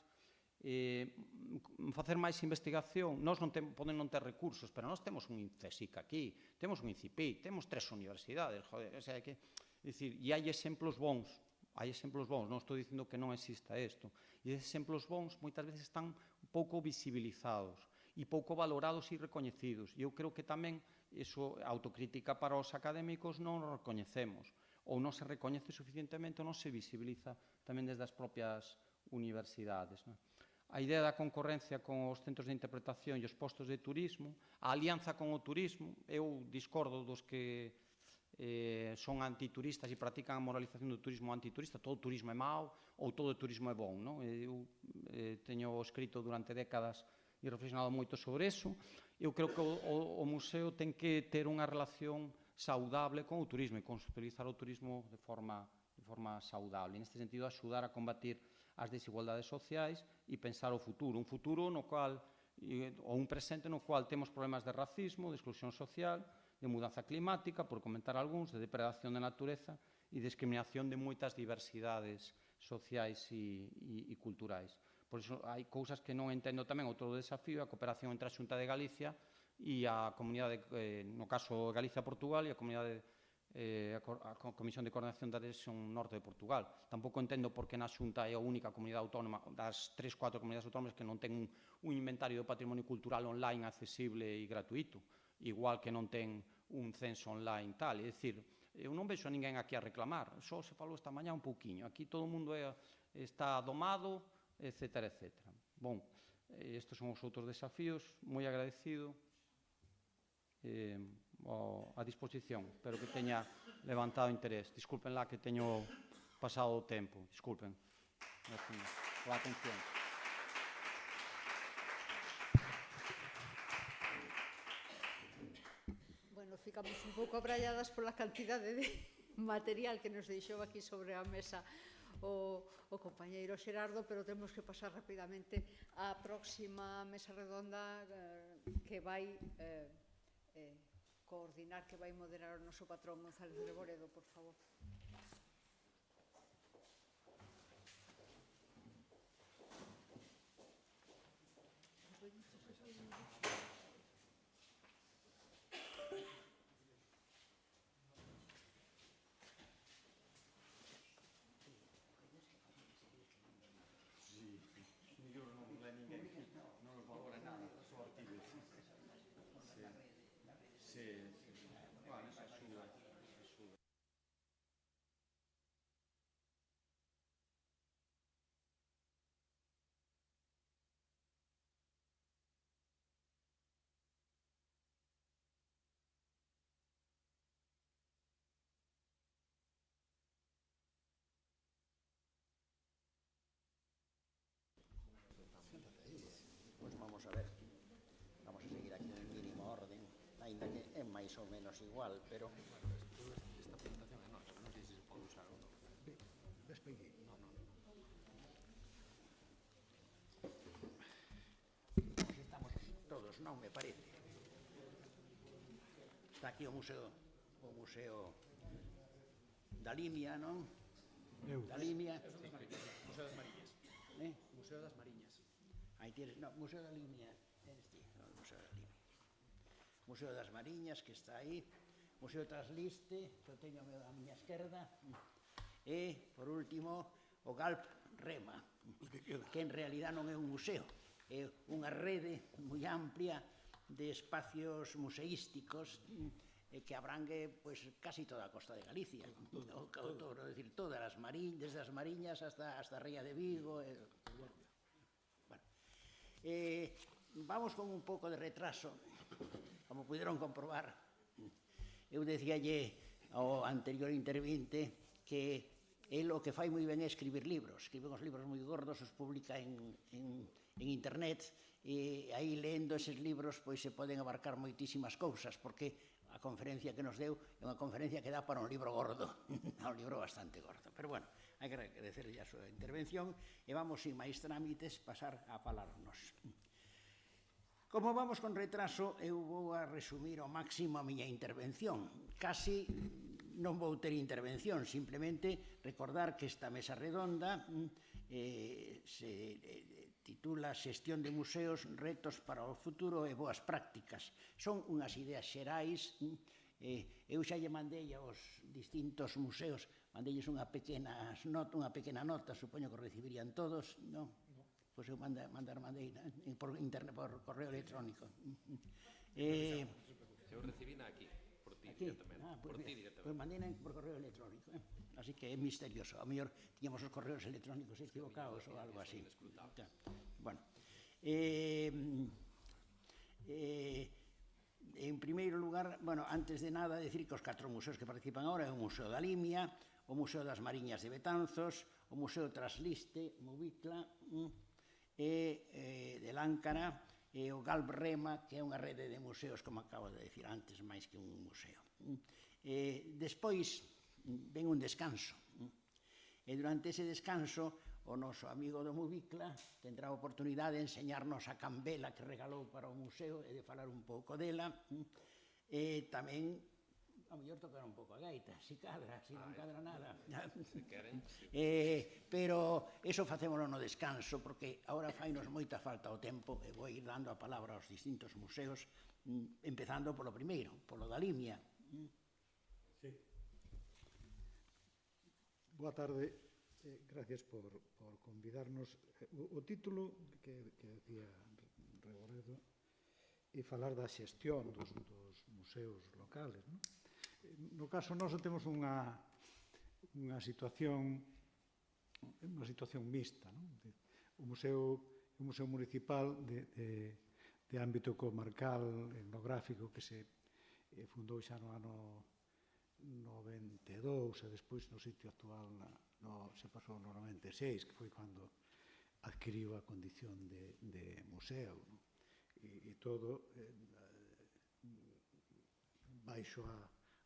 facer máis investigación. Nós podemos non ter recursos, pero nós temos un CSIC aquí, temos un INCIPI, temos 3 universidades, joder, o sea, e hai exemplos bons, non estou dicindo que non exista isto, e esses exemplos bons moitas veces están pouco visibilizados e pouco valorados e recoñecidos, e eu creo que tamén iso autocrítica para os académicos non o recoñecemos, ou non se recoñece suficientemente ou non se visibiliza tamén desde as propias universidades. A idea da concorrencia con os centros de interpretación e os postos de turismo, a alianza con o turismo, eu discordo dos que son antituristas e practican a moralización do turismo antiturista, todo turismo é mau ou todo turismo é bon. Eu teño escrito durante décadas e reflexionado moito sobre eso. Eu creo que o museo ten que ter unha relación saudable con o turismo e conceptualizar o turismo de forma saudable. Neste sentido, axudar a combatir as desigualdades sociais e pensar o futuro. Un futuro no cual, ou un presente no cual temos problemas de racismo, de exclusión social, de mudanza climática, por comentar algúns, de depredación da natureza e discriminación de moitas diversidades sociais e culturais. Por iso, hai cousas que non entendo tamén. Outro desafío é a cooperación entre a Xunta de Galicia e a comunidade, no caso Galicia-Portugal, e a comunidade, a Comisión de Coordinación da Rexión Norte de Portugal. Tampouco entendo por que na Xunta é a única comunidade autónoma das 3-4 comunidades autónomas que non ten un inventario do patrimonio cultural online accesible e gratuito, igual que non ten un censo online tal. É dicir, eu non vexo a ninguén aquí a reclamar, só se falou esta mañá un pouquiño. Aquí todo o mundo está domado, etcétera, etcétera. Bon, estes son os outros desafíos, moi agradecido, a disposición. Espero que teña levantado interés. Disculpen lá que teño pasado o tempo. Disculpen. Pola atención. Bueno, ficamos un pouco abralladas pola cantidade de material que nos deixou aquí sobre a mesa o compañeiro Xerardo, pero temos que pasar rapidamente á próxima mesa redonda que vai coordinar, que vai moderar o noso patrón González Reboredo, por favor. vamos a ver. Vamos a seguir aquí en mínimo orden, ainda que é máis ou menos igual, pero... Esta presentación é nosa, non sei se se pode usar ou non. Despeguei. Estamos todos, non me parece. Está aquí o museo da Limia, non? Da Limia. Museo das Mariñas. Museo das Mariñas. Aí tienes, no, Museo da Limia. No, Museo da Limia. Museo das Mariñas, que está aí. Museo Trasliste, que o teño a miña esquerda. E, por último, o Galp Rema, que en realidad non é un museo, é unha rede moi amplia de espacios museísticos que abrangue pois, casi toda a costa de Galicia. Todo, decir, todas as mariñas, desde as Mariñas hasta a Ría de Vigo. Bueno. Vamos con un pouco de retraso, como puderon comprobar. Eu decíalle ao anterior intervinte que el o que fai moi ben é escribir libros. Escribe uns libros moi gordos, os publica en internet, e aí lendo eses libros pois se poden abarcar moitísimas cousas, porque a conferencia que nos deu é unha conferencia que dá para un libro gordo, un libro bastante gordo. Pero bueno, hai que agradecerle a súa intervención e vamos, sin máis trámites, pasar a falarnos. Como vamos con retraso, eu vou a resumir ao máximo a miña intervención. Casi non vou ter intervención, simplemente recordar que esta mesa redonda se titula Xestión de museos, retos para o futuro e boas prácticas. Son unhas ideas xerais. Eu xa lle mandei aos distintos museos, mandeilles unha pequena nota, supoño que o recibirían todos, non? Pois eu mandei por internet, por correo electrónico. Eu recibina aquí, por ti directamente. Por ti directamente. Pois mandei por correo electrónico. Así que é misterioso. A mellor tiñamos os correos electrónicos equivocados ou algo así. Bueno. En primeiro lugar, bueno, antes de nada, decir que os 4 museos que participan agora é o Museo da Limia, o Museo das Mariñas de Betanzos, o Museo Trasliste, Movicla, e de Láncara, e o Galp Rema, que é unha rede de museos, como acabo de decir antes, máis que un museo. Despois ven un descanso, e durante ese descanso o noso amigo do Movicla tendrá a oportunidade de enseñarnos a cambela que regalou para o museo e de falar un pouco dela, e tamén a mellor tocar un pouco a gaita, si cadra, si non cadra nada. Pero eso facémolo no descanso, porque agora fainos moita falta o tempo e vou ir dando a palabra aos distintos museos, empezando polo primeiro, polo da Limia. Sí. Boa tarde, gracias por convidarnos. O título que decía Reboredo é falar da xestión dos museos locales, non? No caso noso temos unha situación mixta, non? O museo municipal de ámbito comarcal etnográfico que se fundou xa no ano 92 e despois no sitio actual se pasou no 96, que foi cando adquiriu a condición de museo, non? E todo baixo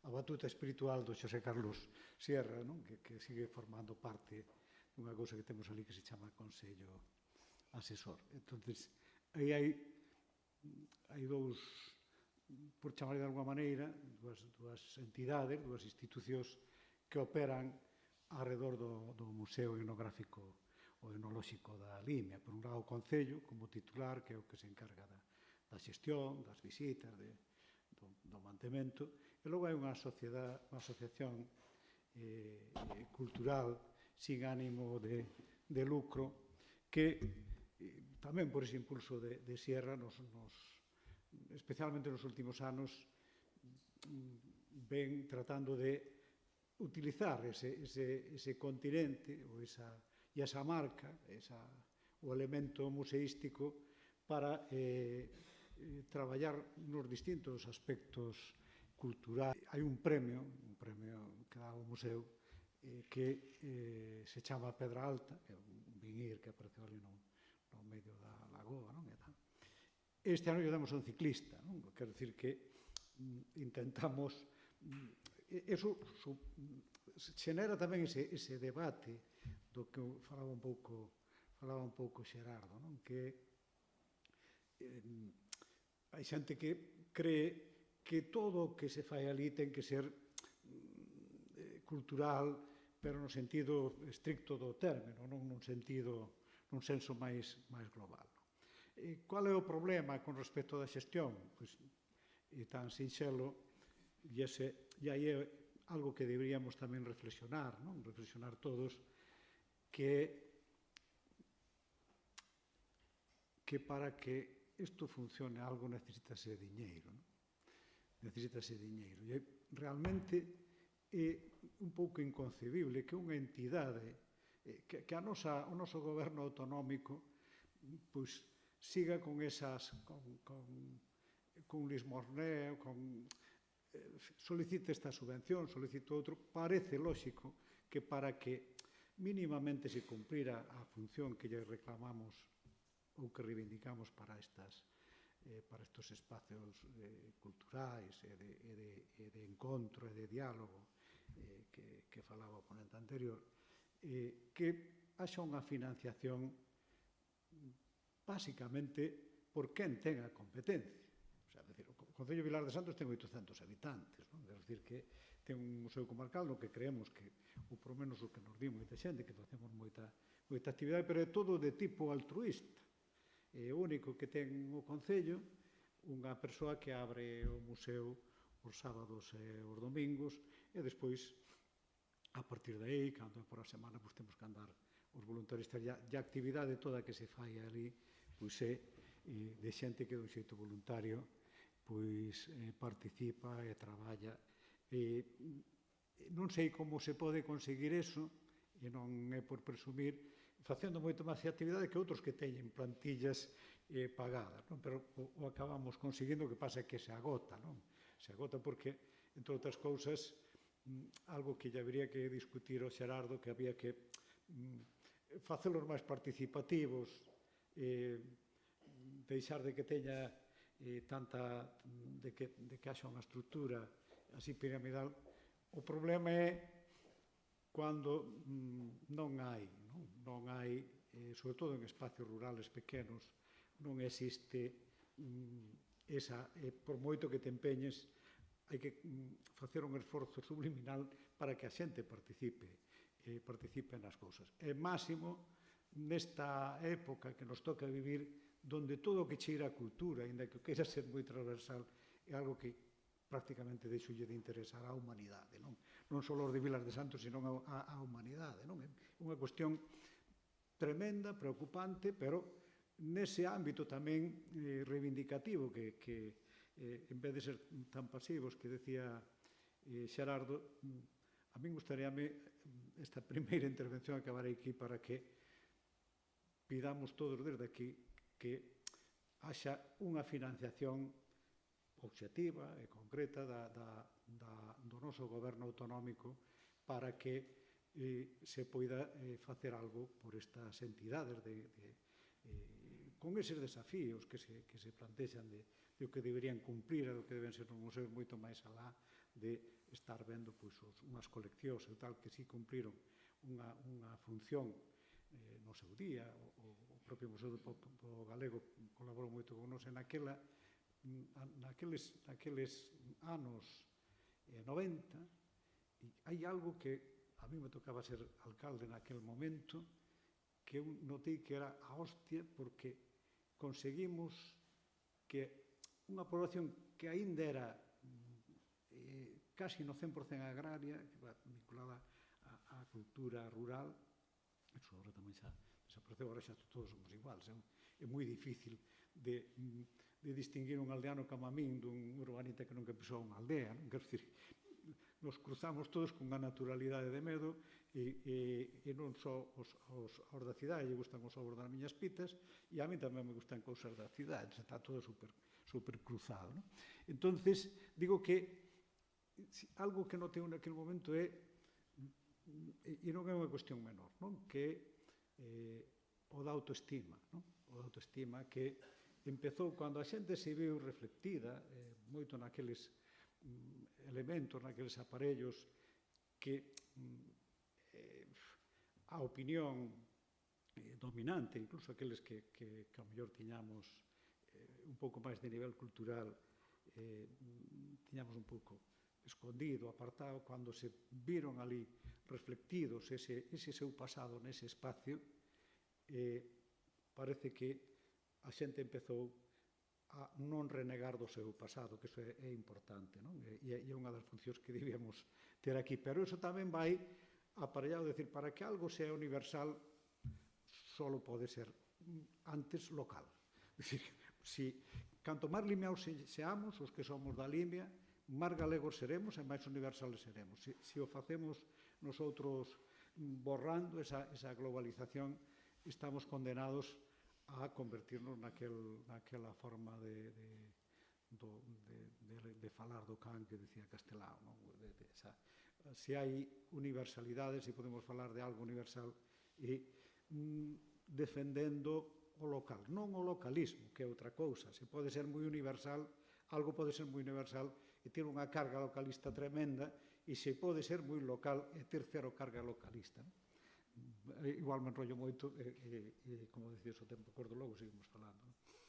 a batuta espiritual do Xosé Carlos Sierra, non? Que sigue formando parte dunha cousa que temos ali que se chama Consello Asesor. Entonces, aí hai dous, por chamar de alguma maneira, dúas entidades, dúas institucións que operan alrededor do Museo Etnográfico ou Etnolóxico da Limia. Por un lado, o Concello, como titular, que é o que se encarga da xestión, das visitas, do mantemento, e logo hai unha asociación cultural sin ánimo de lucro que tamén por ese impulso de Sierra especialmente nos últimos anos ven tratando de utilizar ese continente ou esa marca, o elemento museístico para traballar nos distintos aspectos culturais. Hai un premio que dá o museo que se chama Pedra Alta, que é un vinir que apareceu ali no medio da lagoa, non? este ano lle damos a un ciclista, non? Quero dicir que intentamos eso xenera tamén ese debate do que falaba un pouco Xerardo, non? Que hai xente que cree que todo o que se fai ali ten que ser cultural, pero no sentido estricto do término, non nun senso máis global. Qual é o problema con respecto da xestión? Pois é tan sinxelo, e aí é algo que deberíamos tamén reflexionar, non? Reflexionar todos, que para que isto funcione algo necesitase diñeiro, non? Necesitase diñeiro. E realmente é un pouco inconcebible que unha entidade, que o noso goberno autonómico, pois siga con esas, con lismorneo, solicite esta subvención, solicite outro. Parece lóxico que para que mínimamente se cumprira a función que lle reclamamos ou que reivindicamos para estes espacios culturais e de encontro e de diálogo que falaba o ponente anterior, que haxa unha financiación básicamente por quen ten a competencia. O sea, decir, o Concello de Vilar de Santos ten 800 habitantes, non? É dicir, que ten un museo comarcal no que creemos que, ou por menos o que nos di moita xente, que facemos moita actividade, pero é todo de tipo altruista. É o único que ten o Concello, unha persoa que abre o museo os sábados e os domingos, e despois, a partir de aí, cando é por a semana, pois temos que andar os voluntaristas, e a actividade toda que se fai ali, pois é de xente que dun xeito voluntario pois participa e traballa. Non sei como se pode conseguir eso, e non é por presumir, facendo moito máis actividade que outros que teñen plantillas pagadas, non? Pero o acabamos conseguindo, o que pasa é que se agota, non? Se agota porque, entre outras cousas, algo que lle habería que discutir ao Xerardo, que había que facelos máis participativos, deixar de que teña tanta, de que haxa unha estrutura así piramidal. O problema é cando non hai, sobre todo en espacios rurales pequenos, non existe esa, por moito que te empeñes, hai que facer un esforzo subliminal para que a xente participe nas cousas. E máximo nesta época que nos toca vivir, donde todo o que cheira a cultura, ainda que queira ser moi transversal, é algo que prácticamente deixoulle de interesar á humanidade, non só aos de Vilar de Santos, sino á humanidade, non? É unha cuestión tremenda, preocupante, pero nese ámbito tamén reivindicativo que en vez de ser tan pasivos que decía Xerardo, a min gustaríame esta primeira intervención acabar aquí para que pidamos todos desde aquí que haxa unha financiación obxectiva e concreta do noso goberno autonómico para que se poida facer algo por estas entidades con eses desafíos que se plantexan de o que deberían cumprir e do que deben ser os museos moito máis alá de estar vendo unhas coleccións e tal que si cumpriron unha función no seu día. O propio Museo do Pobo Galego colaborou moito con nos naqueles anos 90, e hai algo que a mí me tocaba ser alcalde naquel momento, que eu notei que era a hostia, porque conseguimos que unha población que aínda era casi no 100% agraria, vinculada á cultura rural, eso agora tamén xa desapareceu, agora xa todos somos iguales, é moi difícil de distinguir un aldeano como a min dun urbanita que nunca pisou unha aldea, non? Quero dicir, nos cruzamos todos cunha naturalidade de medo e non só aos da cidade lle gustan os ovos das miñas pitas, e a mí tamén me gustan cousas da cidade, está todo super cruzado, non? Entonces, digo que algo que notei naquele momento é, e non é unha cuestión menor, non? Que o da autoestima, non? O da autoestima que empezou cando a xente se viu reflectida moito naqueles elementos, naqueles aparellos que a opinión dominante, incluso aqueles que ao mellor tiñamos un pouco máis de nivel cultural, tiñamos un pouco escondido, apartado, cando se viron ali reflectidos ese seu pasado nese espacio, parece que a xente empezou a non renegar do seu pasado, que iso é importante, non? E é unha das funcións que debíamos ter aquí. Pero iso tamén vai aparellado, decir, para que algo sea universal, solo pode ser antes local. Decir, canto máis limiados seamos, os que somos da Limia, máis galegos seremos e máis universales seremos. Se o facemos nosotros borrando esa globalización, estamos condenados a convertirnos naquela forma de falar do can que decía Castelao. Se hai universalidade, se podemos falar de algo universal, e defendendo o local, non o localismo, que é outra cousa. Se pode ser moi universal, algo pode ser moi universal e ter unha carga localista tremenda, e se pode ser moi local e ter cero carga localista. Igual me enrollo moito e, como decías, o tempo corto, logo seguimos falando. Moi ben.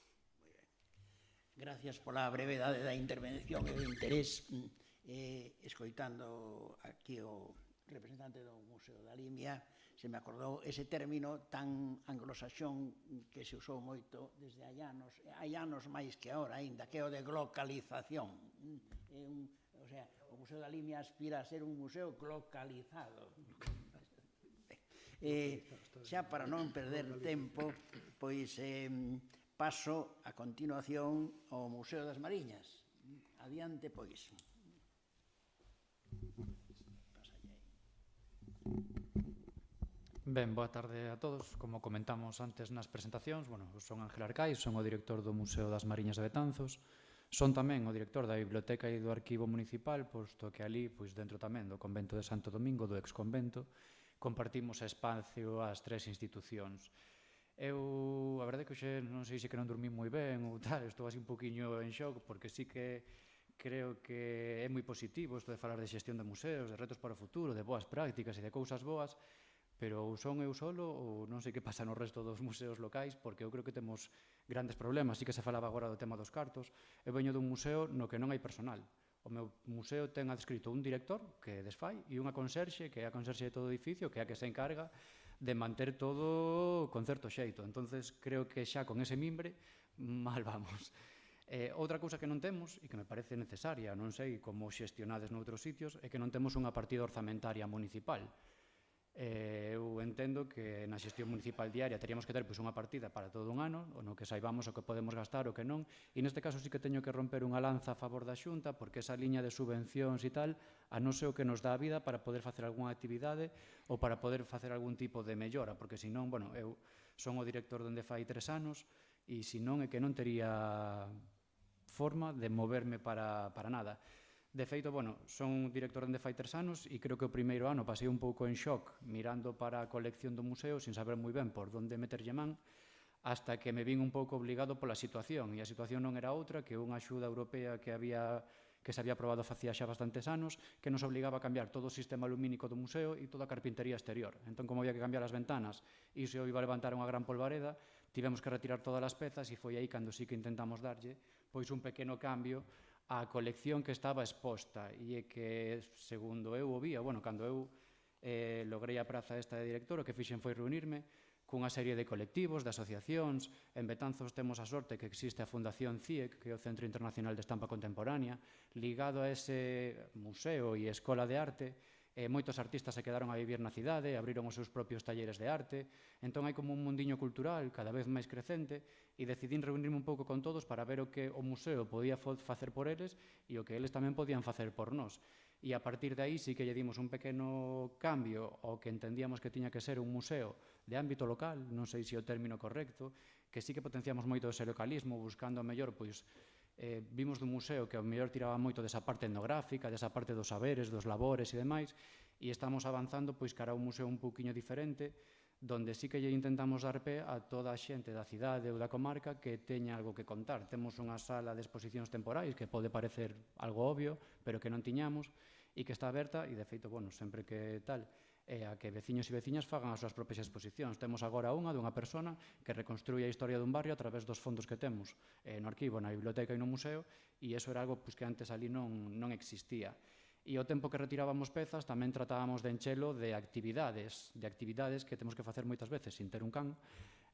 Gracias pola brevedade da intervención e do interés. Escoitando aquí o representante do Museo da Limia, se me acordou ese término tan anglosaxón que se usou moito desde hai anos máis que ahora, aínda, que é o de glocalización. O sea, o Museo da Limia aspira a ser un museo glocalizado. Xa para non perder tempo, pois paso a continuación ao Museo das Mariñas. Adiante, pois. Ben, boa tarde a todos. Como comentamos antes nas presentacións, son Ángel Arcais, son o director do Museo das Mariñas de Betanzos. Son tamén o director da Biblioteca e do Arquivo Municipal, posto que ali, dentro tamén do Convento de Santo Domingo, do exconvento, compartimos espacio ás tres institucións. A verdade é que hoxe non sei se que non dormí moi ben ou tal, estou así un poquinho en shock, porque sí que creo que é moi positivo isto de falar de xestión de museos, de retos para o futuro, de boas prácticas e de cousas boas, pero ou son eu solo ou non sei que pasa no resto dos museos locais, porque eu creo que temos grandes problemas. Sí que se falaba agora do tema dos cartos. Eu veño dun museo no que non hai personal. O meu museo ten adscrito un director, que desfai, e unha conserxe, que é a conserxe de todo o edificio, que é a que se encarga de manter todo con certo xeito. Entonces, creo que xa con ese mimbre, mal vamos. Outra cousa que non temos, e que me parece necesaria, non sei como xestionades noutros sitios, é que non temos unha partida orzamentaria municipal. Eu entendo que na xestión municipal diaria teríamos que ter unha partida para todo un ano, no que saibamos o que podemos gastar o que non, e neste caso sí que teño que romper unha lanza a favor da Xunta, porque esa liña de subvencións e tal, a non ser o que nos dá a vida para poder facer algunha actividade ou para poder facer algún tipo de mellora, porque senón, eu son o director donde fai 3 anos, e senón é que non tería forma de moverme para nada. De feito, son director dende fai 3 anos e creo que o primeiro ano pasei un pouco en shock mirando para a colección do museo sin saber moi ben por onde meterlle man, hasta que me vin un pouco obligado pola situación, e a situación non era outra que unha axuda europea que se había aprobado facía xa bastantes anos, que nos obligaba a cambiar todo o sistema lumínico do museo e toda a carpintería exterior. Entón, como había que cambiar as ventanas e se iba a levantar unha gran polvareda, tivemos que retirar todas as pezas e foi aí cando sí que intentamos darlle un pequeno cambio a colección que estaba exposta, e é que, segundo eu o vía, cando eu logrei a praza esta de director, o que fixen foi reunirme cunha serie de colectivos, de asociacións. En Betanzos temos a sorte que existe a Fundación CIEC, que é o Centro Internacional de Estampa Contemporánea, ligado a ese museo e escola de arte. Moitos artistas se quedaron a vivir na cidade, abriron os seus propios talleres de arte, entón hai como un mundiño cultural cada vez máis crecente, e decidín reunirme un pouco con todos para ver o que o museo podía facer por eles e o que eles tamén podían facer por nós. E a partir de aí sí que lle dimos un pequeno cambio ao que entendíamos que tiña que ser un museo de ámbito local, non sei se é o término correcto, que sí que potenciamos moito ese localismo, buscando a mellor, vimos dun museo que ao mellor tiraba moito desa parte etnográfica, desa parte dos saberes, dos labores e demais, e estamos avanzando cara a un museo un pouquiño diferente, donde sí que lle intentamos dar pé a toda a xente da cidade ou da comarca que teña algo que contar. Temos unha sala de exposicións temporais que pode parecer algo obvio, pero que non tiñamos, e que está aberta, e de feito, bueno, sempre que tal, a que veciños e veciñas fagan as súas propias exposicións. Temos agora unha dunha persona que reconstrúe a historia dun barrio a través dos fondos que temos no arquivo, na biblioteca e no museo, e iso era algo que antes ali non existía. E ao tempo que retirábamos pezas tamén tratábamos de enchelo de actividades que temos que facer moitas veces sin ter un can.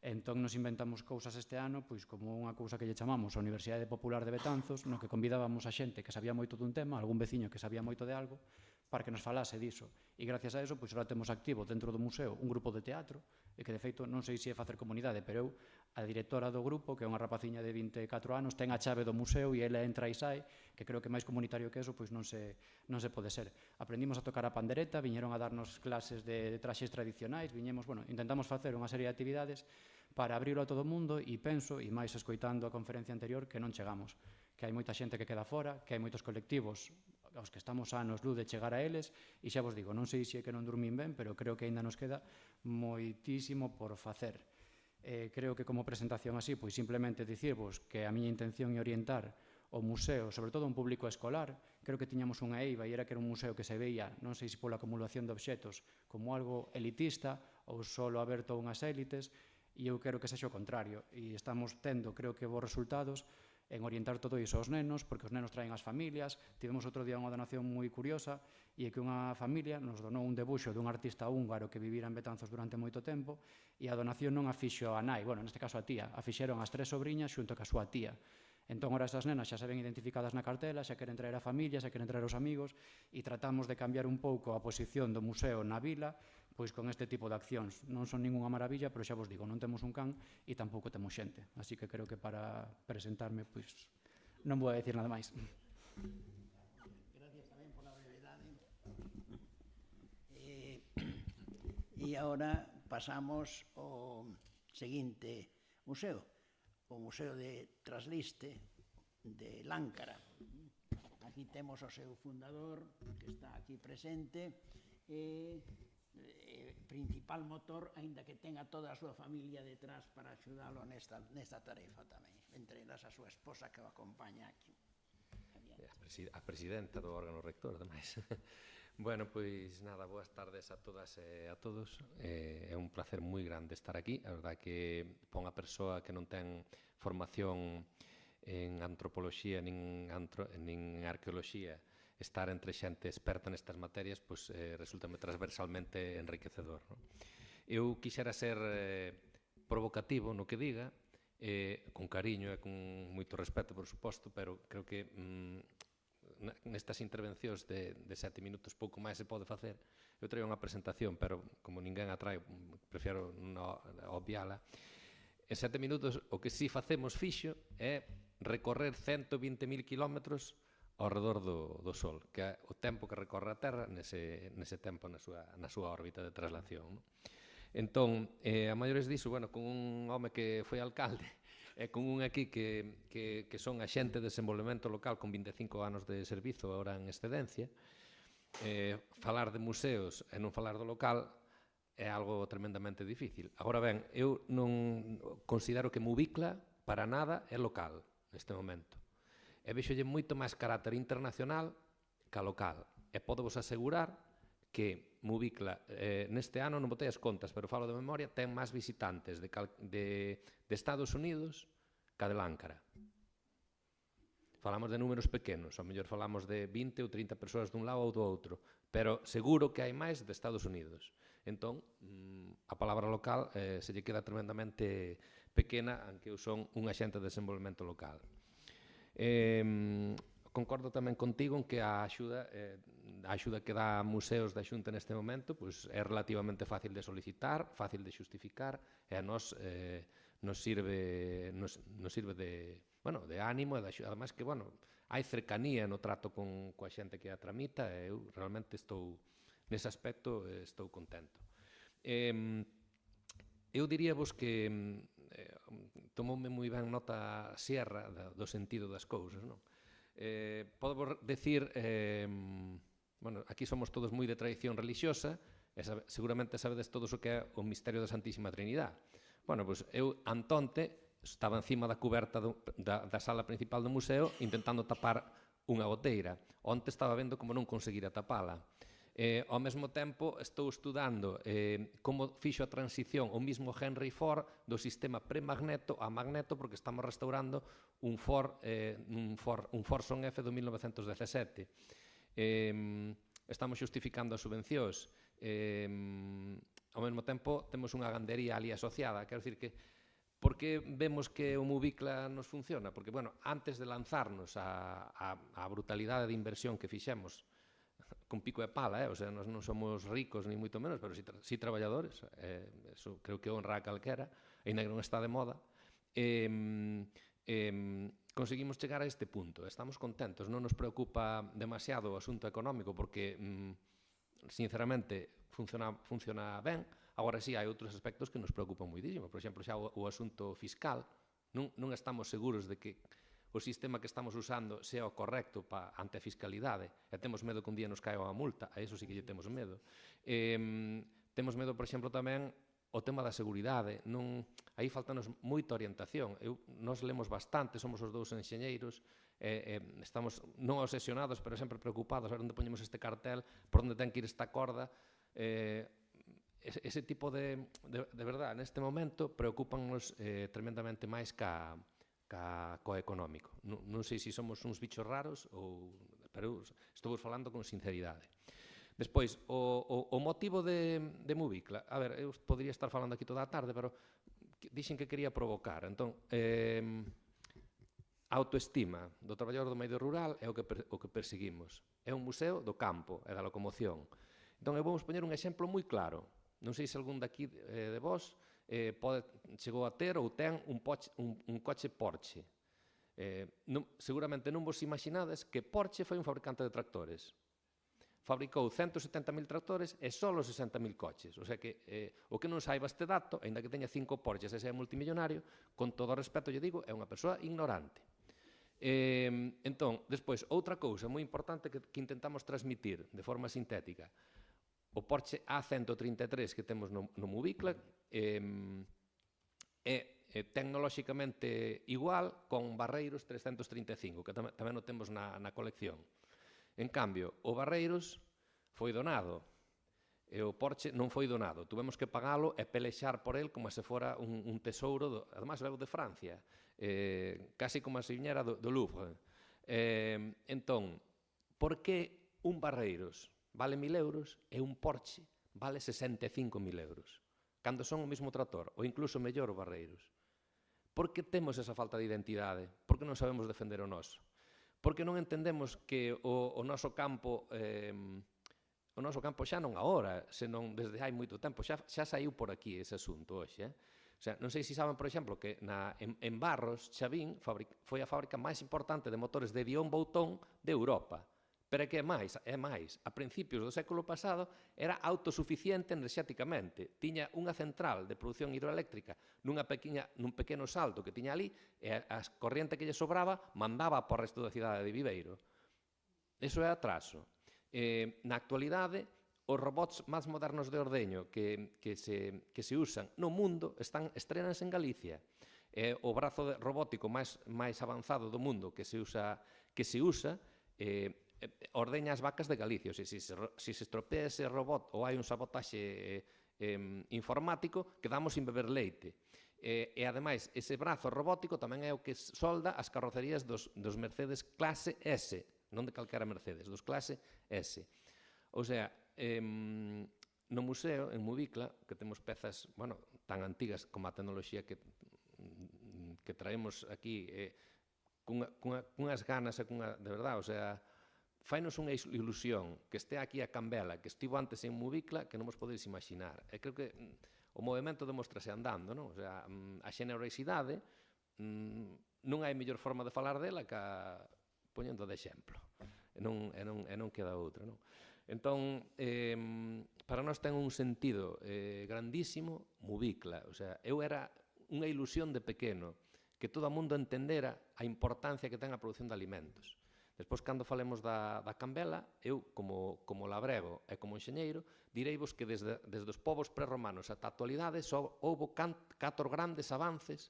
Entón nos inventamos cousas este ano, pois como unha cousa que lle chamamos a Universidade Popular de Betanzos, no que convidábamos a xente que sabía moito dun tema, algún veciño que sabía moito de algo, para que nos falase diso. E gracias a eso, pois agora temos activo dentro do museo un grupo de teatro, e que de feito non sei se é facer comunidade, pero eu, a directora do grupo, que é unha rapaciña de 24 anos, ten a chave do museo e ela entra e sai, que creo que máis comunitario que eso, pois non se pode ser. Aprendimos a tocar a pandereta, viñeron a darnos clases de traxes tradicionais, intentamos facer unha serie de actividades para abrirlo a todo o mundo, e penso, e máis escoitando a conferencia anterior, que non chegamos, que hai moita xente que queda fora, que hai moitos colectivos aos que estamos anos luz de chegar a eles, e xa vos digo, non sei se é que non dormín ben, pero creo que aínda nos queda moitísimo por facer. Creo que como presentación así, pois simplemente dicirvos que a miña intención é orientar o museo, sobre todo un público escolar. Creo que tiñamos unha eiva e era que era un museo que se veía, non sei se pola acumulación de obxetos, como algo elitista ou solo aberto a unhas élites, e eu quero que sexa o contrario, e estamos tendo, creo que, bons resultados en orientar todo iso aos nenos, porque os nenos traen as familias. Tivemos outro día unha donación moi curiosa, e é que unha familia nos donou un debuxo dun artista húngaro que vivira en Betanzos durante moito tempo, e a donación non a fixo a nai, neste caso a tía, a fixeron as 3 sobriñas xunto ca súa tía. Entón, ora esas nenas xa se ven identificadas na cartela, xa queren traer a familia, xa queren traer os amigos, e tratamos de cambiar un pouco a posición do museo na vila, pois con este tipo de accións. Non son ningunha maravilla, pero xa vos digo, non temos un can e tampouco temos xente. Así que creo que para presentarme, pois, non vou a decir nada máis. Gracias tamén pola brevedade. E agora pasamos ao seguinte museo, o Museo de Trasliste de Láncara. Aquí temos o seu fundador, que está aquí presente, principal motor, aínda que tenga toda a súa familia detrás para axudalo nesta tarefa tamén, entre elas a súa esposa que o acompaña aquí. A presidenta do órgano rector, ademais. Bueno, pois nada, boas tardes a todas e a todos. É un placer moi grande estar aquí. A verdade que pon a persoa que non ten formación en antropoloxía nin arqueoloxía, estar entre xente experta nestas materias, pois resultame transversalmente enriquecedor. Eu quixera ser provocativo no que diga, con cariño e con moito respeto, por suposto, pero creo que nestas intervencións de 7 minutos pouco máis se pode facer. Eu traio unha presentación, pero como ninguén a trae, prefiero obviala. En 7 minutos o que si facemos fixo é recorrer 120.000 kilómetros ao redor do Sol, que é o tempo que recorre a Terra nese tempo na súa órbita de traslación. Entón, a maiores diso, con un home que foi alcalde, e con un aquí que son axente de desenvolvemento local con 25 anos de servizo agora en excedencia, falar de museos e non falar do local é algo tremendamente difícil. Agora ben, eu non considero que Mubicla para nada é local neste momento. E vexolle moito máis carácter internacional ca local. E podevos asegurar que Mubicla neste ano, non botei as contas, pero falo de memoria, ten máis visitantes de Estados Unidos ca de Láncara. Falamos de números pequenos, ao mellor falamos de 20 ou 30 persoas dun lado ou do outro, pero seguro que hai máis de Estados Unidos. Entón, a palabra local se lle queda tremendamente pequena, aunque eu son un axente de desenvolvemento local. Concordo tamén contigo en que a axuda que dá a museos da Xunta neste momento é relativamente fácil de solicitar, fácil de xustificar, e a nós nos sirve de ánimo e de axuda. Ademais que, hai cercanía no trato coa xente que a tramita, e eu realmente nese aspecto estou contento. Eu diríavos que tomoume moi ben nota Sierra do sentido das cousas, non? Podo decir, aquí somos todos moi de tradición religiosa, Seguramente sabedes todos o que é o misterio da Santísima Trinidade. Bueno, pois eu, antonte, estaba encima da cuberta da sala principal do museo intentando tapar unha goteira. Onte estaba vendo como non conseguira tapala. Ao mesmo tempo, estou estudando como fixo a transición o mismo Henry Ford do sistema premagneto a magneto, porque estamos restaurando un Ford Son F do 1917. Estamos xustificando as subvencións. Ao mesmo tempo, temos unha gandería ali asociada. Quero dicir que por que vemos que o Mubicla nos funciona? Porque, bueno, antes de lanzarnos a brutalidade de inversión que fixemos con pico e pala, o sea, nós non somos ricos ni moito menos, pero si traballadores, eso creo que honra a calquera, ainda que non está de moda, conseguimos chegar a este punto, estamos contentos, non nos preocupa demasiado o asunto económico, porque, sinceramente, funciona ben. Agora sí, hai outros aspectos que nos preocupan moitísimo, por exemplo, xa o asunto fiscal, non estamos seguros de que o sistema que estamos usando sea o correcto ante a fiscalidade, e temos medo que un día nos caia unha multa, a iso sí que lle temos medo. Temos medo, por exemplo, tamén o tema da seguridade, aí faltanos moita orientación. Nós lemos bastante, somos os dous enxeñeiros, estamos non obsesionados, pero sempre preocupados a ver onde poñemos este cartel, por onde ten que ir esta corda. Ese tipo de verdade, neste momento, preocupannos tremendamente máis co económico. Non sei se somos uns bichos raros, pero estou falando con sinceridade. Despois, o motivo de Mubicla, a ver, eu podría estar falando aquí toda a tarde, pero dixen que quería provocar. Entón, a autoestima do traballador do medio rural é o que perseguimos. É un museo do campo e da locomoción. Entón, eu vamos poñer un exemplo moi claro. Non sei se algún daqui de vos chegou a ter ou ten un coche Porsche. Seguramente non vos imaginades que Porsche foi un fabricante de tractores. Fabricou 170.000 tractores e só 60.000 coches. O sea que o que non saiba este dato, ainda que teña 5 Porsches e sea multimillonario, con todo o respeto lle digo, é unha persoa ignorante. Entón, despois, outra cousa moi importante que intentamos transmitir de forma sintética. O Porsche A133 que temos no Mubicla é tecnolóxicamente igual con Barreiros 335, que tamén o temos na colección. En cambio, o Barreiros foi donado, e o Porsche non foi donado. Tuvemos que pagalo e pelexar por el como se fora un tesouro, además veu de Francia, casi como se viñera do Louvre. Entón, por que un Barreiros vale 1.000 euros e un Porsche vale 65.000 euros, cando son o mesmo trator, ou incluso mellor o Barreiros? Por que temos esa falta de identidade? Por que non sabemos defender o noso? Por que non entendemos que o noso campo xa non agora, senón desde hai moito tempo, xa saiu por aquí ese asunto hoxe, O sea, non sei se saben, por exemplo, que en Barros, Chavín foi a fábrica máis importante de motores de Dion Bouton de Europa. Pero que é máis, a principios do século pasado era autosuficiente enerxéticamente. Tiña unha central de produción hidroeléctrica nun pequeno salto que tiña ali e a corriente que lle sobraba mandaba por resto da cidade de Viveiro. Iso é atraso. Na actualidade, os robots máis modernos de ordeño que se usan no mundo estrenanse en Galicia. O brazo robótico máis avanzado do mundo que se usa ordeña as vacas de Galicia. Se se estropea ese robot ou hai un sabotaxe informático, quedamos sin beber leite. E, ademais, ese brazo robótico tamén é o que solda as carrocerías dos Mercedes clase S, non de calquera Mercedes, dos clase S. O sea, no museo, en Mubicla, que temos pezas, tan antigas como a tecnoloxía que traemos aquí, cunhas ganas e de verdade, o sea, fainos unha ilusión que este aquí a Cambela, que estivo antes en Mubicla, que non vos podedes imaginar. E creo que o movimento demostrase andando, non? O sea, a xenerosidade non hai mellor forma de falar dela que poñendo de exemplo. E non queda outra, non? Entón, para nós ten un sentido grandísimo Mubicla. O sea, eu era unha ilusión de pequeno, que todo o mundo entendera a importancia que ten a produción de alimentos. Despois, cando falemos da Cambela, eu, como labrego e como enxeñeiro, direivos que desde os povos prerromanos ata a actualidade só houbo 4 grandes avances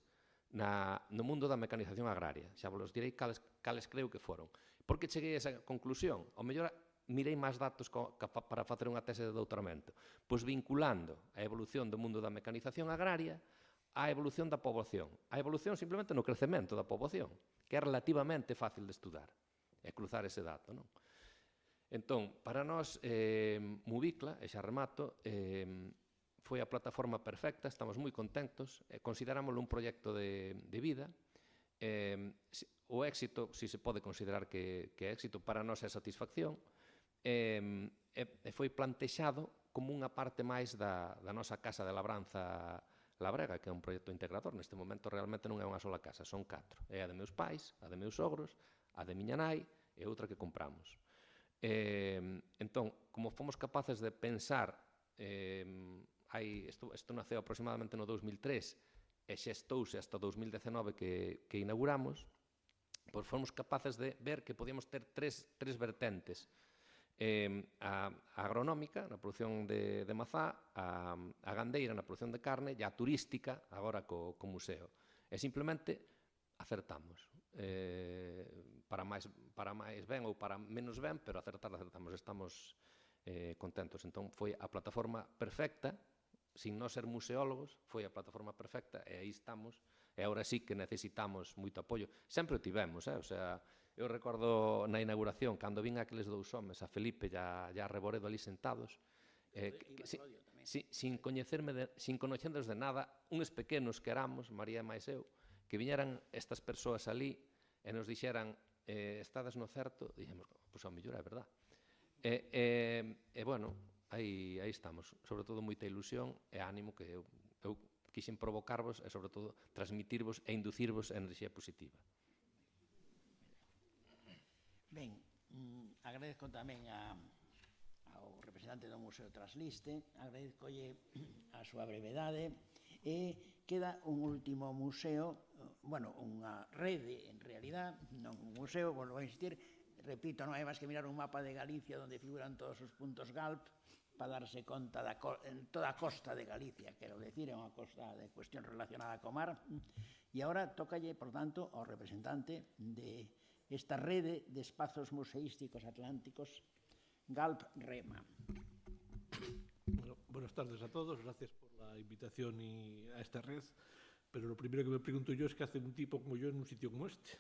no mundo da mecanización agraria. Xa vos direi cales creo que foron. Por que cheguei a esa conclusión? Ao mellor mirei máis datos para facer unha tese de doutoramento. Pois vinculando a evolución do mundo da mecanización agraria á evolución da poboación. A evolución simplemente no crecemento da poboación, que é relativamente fácil de estudar e cruzar ese dato, non? Entón, para nós, Mubicla, e xa remato, foi a plataforma perfecta, estamos moi contentos, considerámoslo un proxecto de vida. O éxito, si se pode considerar que é éxito, para nós é satisfacción, foi plantexado como unha parte máis da nosa casa de labranza labrega, que é un proxecto integrador. Neste momento realmente non é unha sola casa, son 4. É a de meus pais, a de meus sogros, a de miña nai e outra que compramos. Entón, como fomos capaces de pensar, isto naceu aproximadamente no 2003 e xestouse hasta 2019 que inauguramos, pois fomos capaces de ver que podíamos ter tres vertentes. A agronómica, na produción de mazá, a gandeira na produción de carne e a turística, agora co museo. E simplemente acertamos. Para máis ben ou para menos ben, pero acertamos, estamos contentos. Entón foi a plataforma perfecta, sin non ser museólogos, foi a plataforma perfecta e aí estamos. E agora sí que necesitamos moito apoio. Sempre o tivemos, o sea, eu recordo na inauguración, cando vin aqueles dous homes, a Felipe e a Reboredo ali sentados, sin coñecernos de nada, uns pequenos que éramos, María e máis eu, que viñeran estas persoas ali e nos dixeran estades no certo, dixemos, pois ao mellor é verdad. E bueno, aí estamos, sobre todo moita ilusión e ánimo que eu quixen provocarvos e sobre todo transmitirvos e inducirvos a enerxía positiva. Ben, agradezco tamén ao representante do Museo Trasliste, agradezcolle a súa brevedade e queda un último museo, bueno, unha rede en realidad, non un museo, volvo a insistir, repito, non hai máis que mirar un mapa de Galicia onde figuran todos os puntos GALP para darse conta en toda a costa de Galicia, quero decir, é unha costa de cuestión relacionada co mar. E agora tócalle, por tanto, ao representante de esta rede de espazos museísticos atlánticos, GALP Rema. Bueno, buenas tardes a todos, gracias por la invitación a esta red, pero lo primero que me pregunto yo es qué hace un tipo como yo en un sitio como este.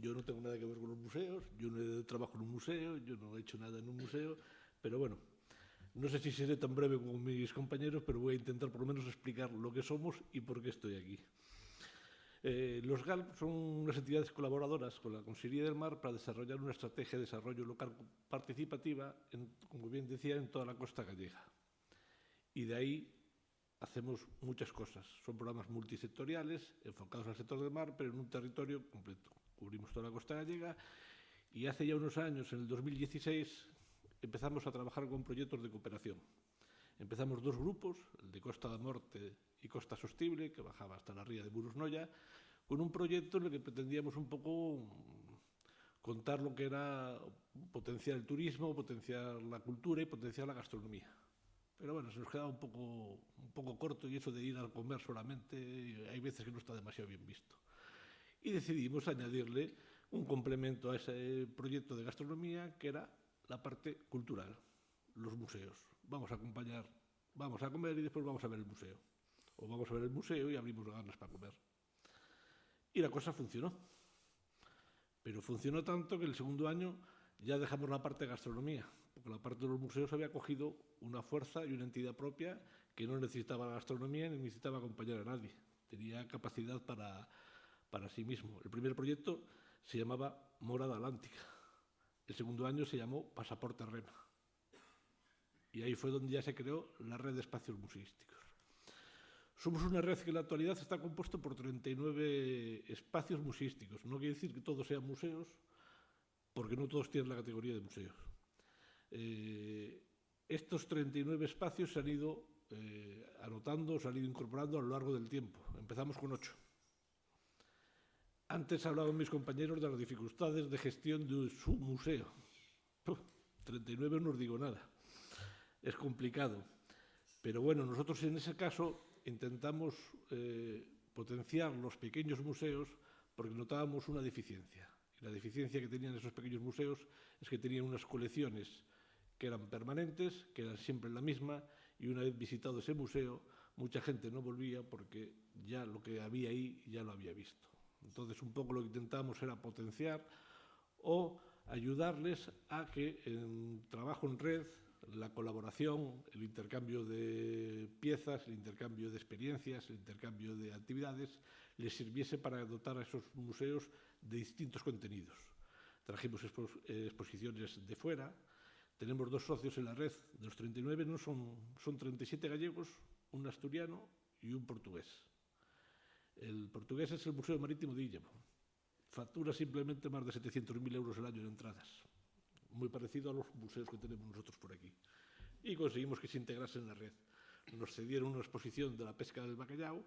Yo no tengo nada que ver con los museos, yo no trabajo en un museo, yo no he hecho nada en un museo, pero bueno, no sé si seré tan breve como mis compañeros, pero voy a intentar por lo menos explicar lo que somos y por qué estoy aquí. Los GALP son unas entidades colaboradoras con la Consejería del Mar para desarrollar una estrategia de desarrollo local participativa, como bien decía, en toda la costa gallega. Y de ahí hacemos muchas cosas. Son programas multisectoriales, enfocados al sector del mar, pero en un territorio completo. Cubrimos toda la costa gallega y hace ya unos años, en el 2016, empezamos a trabajar con proyectos de cooperación. Empezamos 2 grupos, el de Costa da Morte y Costa Sostible, que bajaba hasta la ría de Burusnoia, con un proyecto en el que pretendíamos un poco contar lo que era potenciar el turismo, potenciar la cultura y potenciar la gastronomía. Pero bueno, se nos quedaba un poco corto y eso de ir a comer solamente, hay veces que no está demasiado bien visto. Y decidimos añadirle un complemento a ese proyecto de gastronomía, que era la parte cultural, los museos. Vamos a acompañar, vamos a comer y después vamos a ver el museo. O vamos a ver el museo y abrimos ganas para comer. Y la cosa funcionó. Pero funcionó tanto que el segundo año ya dejamos la parte de gastronomía, porque la parte de los museos había cogido una fuerza y una entidad propia que no necesitaba la gastronomía ni necesitaba acompañar a nadie. Tenía capacidad para sí mismo. El primer proyecto se llamaba Morada Atlántica. El segundo año se llamó Pasaporte Rema. Y ahí fue donde ya se creó la red de espacios museísticos. Somos una red que en la actualidad está compuesta por 39 espacios museísticos. No quiere decir que todos sean museos, porque no todos tienen la categoría de museos. Estos 39 espacios se han ido anotando, se han ido incorporando a lo largo del tiempo. Empezamos con 8. Antes hablaban mis compañeros de las dificultades de gestión de su museo. 39 no os digo nada. Es complicado. Pero bueno, nosotros en ese caso intentamos potenciar los pequeños museos porque notábamos una deficiencia. Y la deficiencia que tenían esos pequeños museos es que tenían unas colecciones que eran permanentes, que eran siempre la misma, y una vez visitado ese museo, mucha gente no volvía porque ya lo que había ahí ya lo había visto. Entonces, un poco lo que intentamos era potenciar o ayudarles a que en trabajo en red, la colaboración, el intercambio de piezas, el intercambio de experiencias, el intercambio de actividades, les sirviese para dotar a esos museos de distintos contenidos. Trajimos exposiciones de fuera. Tenemos 2 socios en la red, de los 39 no son 37 gallegos, un asturiano y un portugués. El portugués es el Museo Marítimo de Illamo. Factura simplemente más de 700.000 euros al año en entradas. Muy parecido a los museos que tenemos nosotros por aquí. Y conseguimos que se integrase en la red. Nos cedieron una exposición de la pesca del bacalao.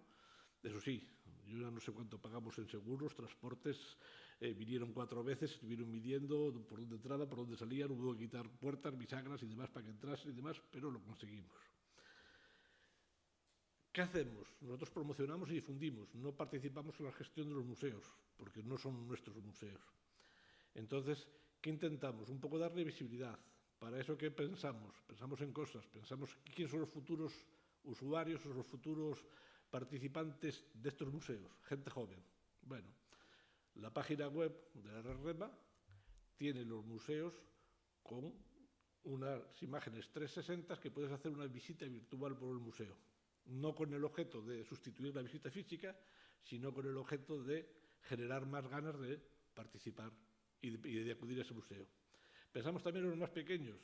Eso sí, yo ya no sé cuánto pagamos en seguros, transportes. Vinieron 4 veces, estuvieron midiendo por dónde entraba, por dónde salían. Hubo que quitar puertas, bisagras y demás para que entrase y demás, pero lo conseguimos. ¿Qué hacemos? Nosotros promocionamos y difundimos. No participamos en la gestión de los museos, porque no son nuestros museos. Entonces, ¿qué intentamos? Un poco darle visibilidad. Para eso, ¿qué pensamos? Pensamos en cosas. Pensamos quiénes son los futuros usuarios o los futuros participantes de estos museos. Gente joven. Bueno, la página web de la REREMA tiene los museos con unas imágenes 360 que puedes hacer una visita virtual por el museo. No con el objeto de sustituir la visita física, sino con el objeto de generar más ganas de participar y de acudir a ese museo. Pensamos también en los más pequeños,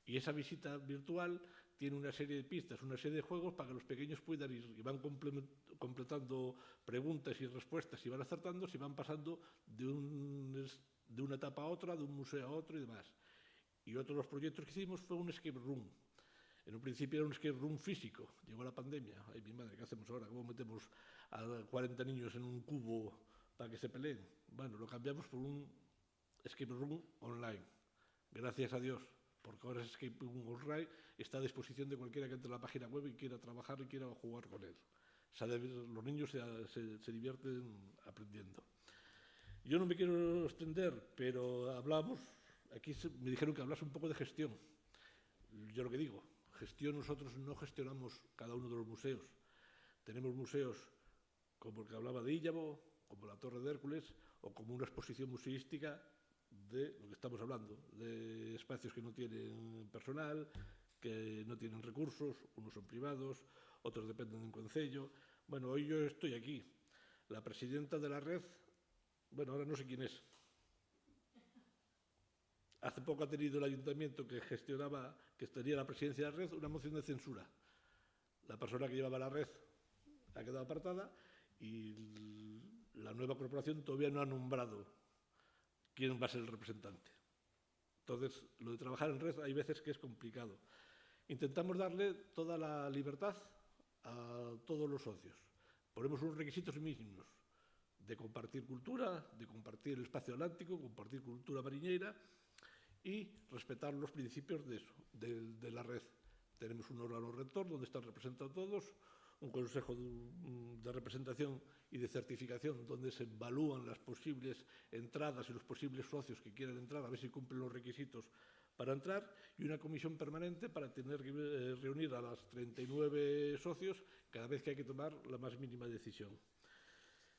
y esa visita virtual tiene una serie de pistas, una serie de juegos para que los pequeños puedan ir y van completando preguntas y respuestas y van acertando, si van pasando de una etapa a otra, de un museo a otro y demás. Y otro de los proyectos que hicimos fue un escape room. En un principio era un escape room físico, llegó la pandemia. Ay, mi madre, ¿qué hacemos ahora? ¿Cómo metemos a 40 niños en un cubo para que se peleen? Bueno, lo cambiamos por un escape room online. Gracias a Dios, porque ahora ese escape room online está a disposición de cualquiera que entre a la página web y quiera trabajar y quiera jugar con él. Los niños se divierten aprendiendo. Yo no me quiero extender, pero hablamos, aquí me dijeron que hablase un poco de gestión. Yo lo que digo, gestión, nosotros no gestionamos cada uno de los museos. Tenemos museos como el que hablaba de Illamo, como la Torre de Hércules, o como una exposición museística de lo que estamos hablando, de espacios que no tienen personal, que no tienen recursos, unos son privados, otros dependen de un concello. Bueno, hoy yo estoy aquí. La presidenta de la red, bueno, ahora no sé quién es. Hace poco ha tenido el ayuntamiento que gestionaba, que tenía la presidencia de la red, una moción de censura. La persona que llevaba la red ha quedado apartada y la nueva corporación todavía no ha nombrado quién va a ser el representante. Entonces, lo de trabajar en red hay veces que es complicado. Intentamos darle toda la libertad a todos los socios. Ponemos unos requisitos mínimos de compartir cultura, de compartir el espacio atlántico, compartir cultura mariñeira y respetar los principios de eso, de la red. Tenemos un órgano rector donde están representados todos, un consejo de representación y de certificación donde se evalúan las posibles entradas y los posibles socios que quieran entrar, a ver si cumplen los requisitos para entrar, y una comisión permanente para tener que reunir a los 39 socios cada vez que hay que tomar la más mínima decisión.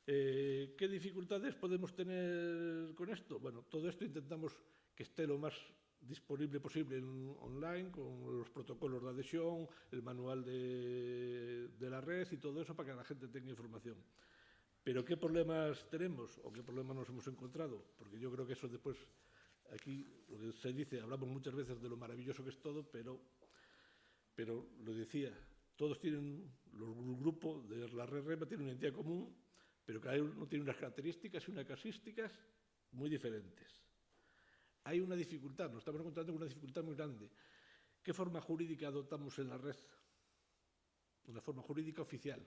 ¿Qué dificultades podemos tener con esto? Bueno, todo esto intentamos que esté lo más disponible posible online, con los protocolos de adhesión, el manual de la red y todo eso para que la gente tenga información. Pero ¿qué problemas tenemos o qué problemas nos hemos encontrado? Porque yo creo que eso después, aquí lo que se dice, hablamos muchas veces de lo maravilloso que es todo, pero lo decía, todos tienen, los grupos de la red REMA tienen una entidad común, pero cada uno tiene unas características y unas casuísticas muy diferentes. Hay una dificultad, nos estamos encontrando con una dificultad muy grande. ¿Qué forma jurídica adoptamos en la red? Una forma jurídica oficial,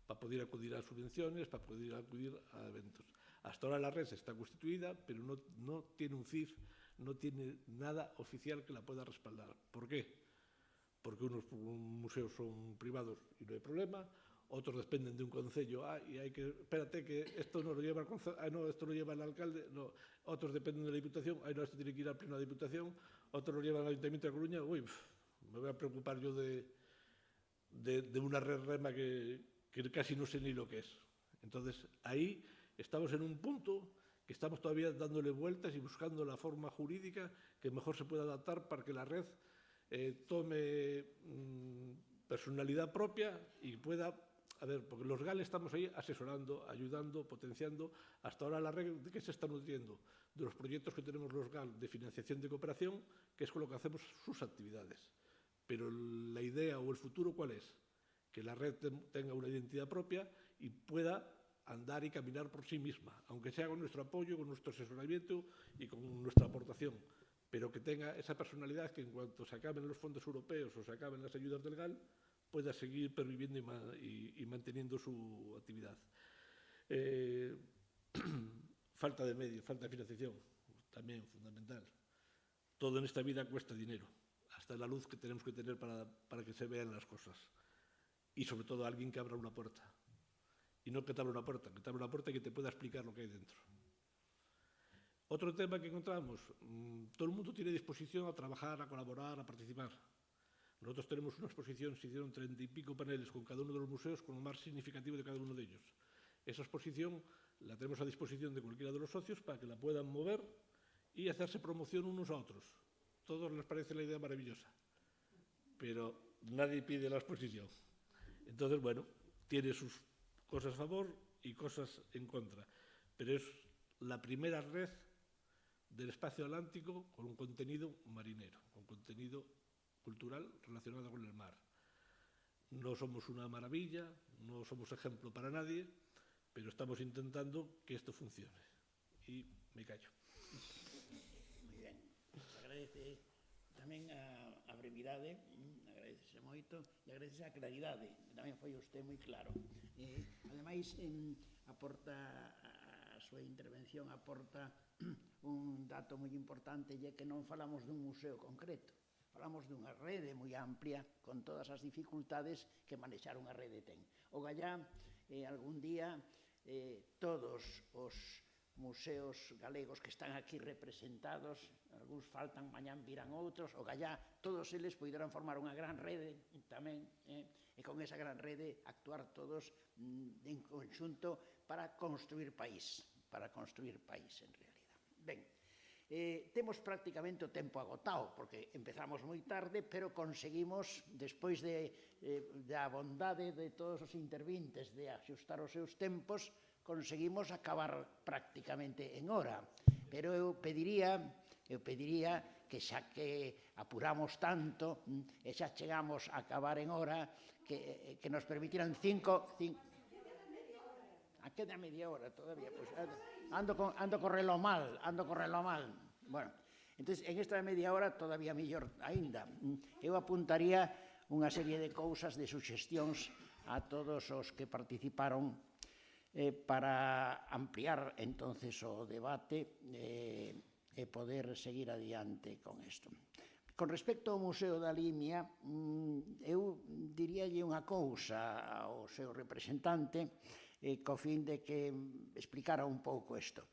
para poder acudir a subvenciones, para poder acudir a eventos. Hasta ahora la red está constituida, pero no tiene un CIF, no tiene nada oficial que la pueda respaldar. ¿Por qué? Porque unos museos son privados y no hay problema, otros dependen de un concello, y hay que, espérate que esto no lo lleva el concello, no, esto lo lleva el alcalde, no, otros dependen de la Diputación, no, esto tiene que ir al pleno de la Diputación, otros lo llevan al Ayuntamiento de Coruña, me voy a preocupar yo de una red rema que casi no sé ni lo que es. Entonces, ahí estamos en un punto que estamos todavía dándole vueltas y buscando la forma jurídica que mejor se pueda adaptar para que la red tome personalidad propia y pueda... A ver, porque los GAL estamos ahí asesorando, ayudando, potenciando. Hasta ahora la red, ¿de qué se está nutriendo? De los proyectos que tenemos los GAL de financiación de cooperación, que es con lo que hacemos sus actividades. Pero la idea o el futuro, ¿cuál es? Que la red tenga una identidad propia y pueda andar y caminar por sí misma, aunque sea con nuestro apoyo, con nuestro asesoramiento y con nuestra aportación, pero que tenga esa personalidad que en cuanto se acaben los fondos europeos o se acaben las ayudas del GAL, pueda seguir perviviendo y manteniendo su actividad. Falta de medios, falta de financiación, también fundamental. Todo en esta vida cuesta dinero, hasta la luz que tenemos que tener para que se vean las cosas. Y sobre todo alguien que abra una puerta. Y no que te abra una puerta, que te abra una puerta y que te pueda explicar lo que hay dentro. Otro tema que encontramos, todo el mundo tiene disposición a trabajar, a colaborar, a participar. Nosotros tenemos una exposición, se hicieron 30 y pico paneles con cada uno de los museos, con lo más significativo de cada uno de ellos. Esa exposición la tenemos a disposición de cualquiera de los socios para que la puedan mover y hacerse promoción unos a otros. Todos les parece la idea maravillosa, pero nadie pide la exposición. Entonces, bueno, tiene sus cosas a favor y cosas en contra, pero es la primera red del espacio atlántico con un contenido marinero, con contenido cultural relacionado con el mar. No somos una maravilla, no somos ejemplo para nadie, pero estamos intentando que esto funcione. Y me callo. Moi ben. Agradece tamén a brevidade, agradece moito, e agradece a claridade, que tamén foi usted moi claro. Ademais, aporta a súa intervención, aporta un dato moi importante, e que non falamos dun museo concreto, falamos dunha rede moi amplia con todas as dificultades que manexar unha rede ten. O Gallá, algún día, todos os museos galegos que están aquí representados, algúns faltan, mañán virán outros, o Gallá, todos eles poderán formar unha gran rede tamén, e con esa gran rede actuar todos en conxunto para construir país en realidad. Ben, temos prácticamente o tempo agotado, porque empezamos moi tarde, pero conseguimos, despois da bondade de todos os intervintes de axustar os seus tempos, conseguimos acabar prácticamente en hora. Pero eu pediría que xa que apuramos tanto e xa chegamos a acabar en hora, que nos permitiran queda media hora todavía, pues ando co reloj mal. Bueno, entonces, en esta media hora todavía mellor aínda. Eu apuntaría unha serie de cousas, de suxestións a todos os que participaron para ampliar entonces o debate e poder seguir adiante con isto. Con respecto ao Museo da Limia, eu diríalle unha cousa ao seu representante, co fin de que explicara un pouco isto.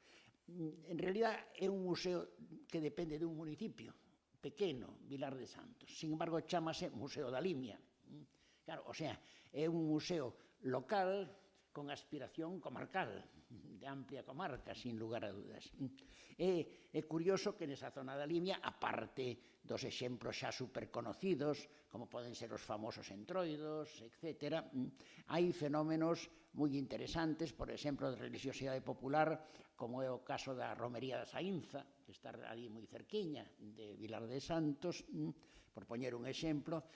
En realidad é un museo que depende dun municipio pequeno, Vilar de Santos. Sin embargo, chámase Museo da Limia. Claro, o sea, é un museo local con aspiración comarcal, de amplia comarca, sin lugar a dudas. É curioso que nesa zona da Limia, aparte dos exemplos xa superconocidos, como poden ser os famosos entroidos, etc., hai fenómenos moi interesantes, por exemplo, de religiosidade popular, como é o caso da Romería da Saínza, que está ali moi cerquiña de Vilar de Santos, por poñer un exemplo,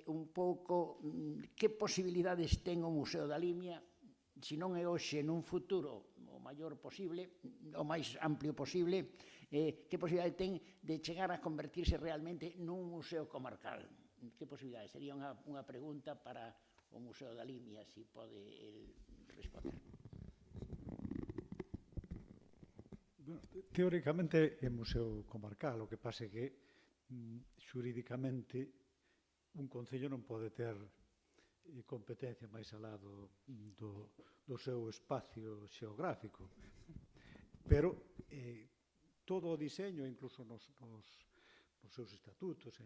un pouco que posibilidades ten o Museo da Limia, se non é hoxe, nun futuro o maior posible, o máis amplio posible, que posibilidade ten de chegar a convertirse realmente nun museo comarcal. Que posibilidade? Sería unha pregunta para o Museo da Limia, se pode responder. Bueno, teóricamente é museo comarcal, o que pasa é que xurídicamente un concello non pode ter competencia máis alá do seu espacio xeográfico. Pero todo o diseño, incluso nos seus estatutos e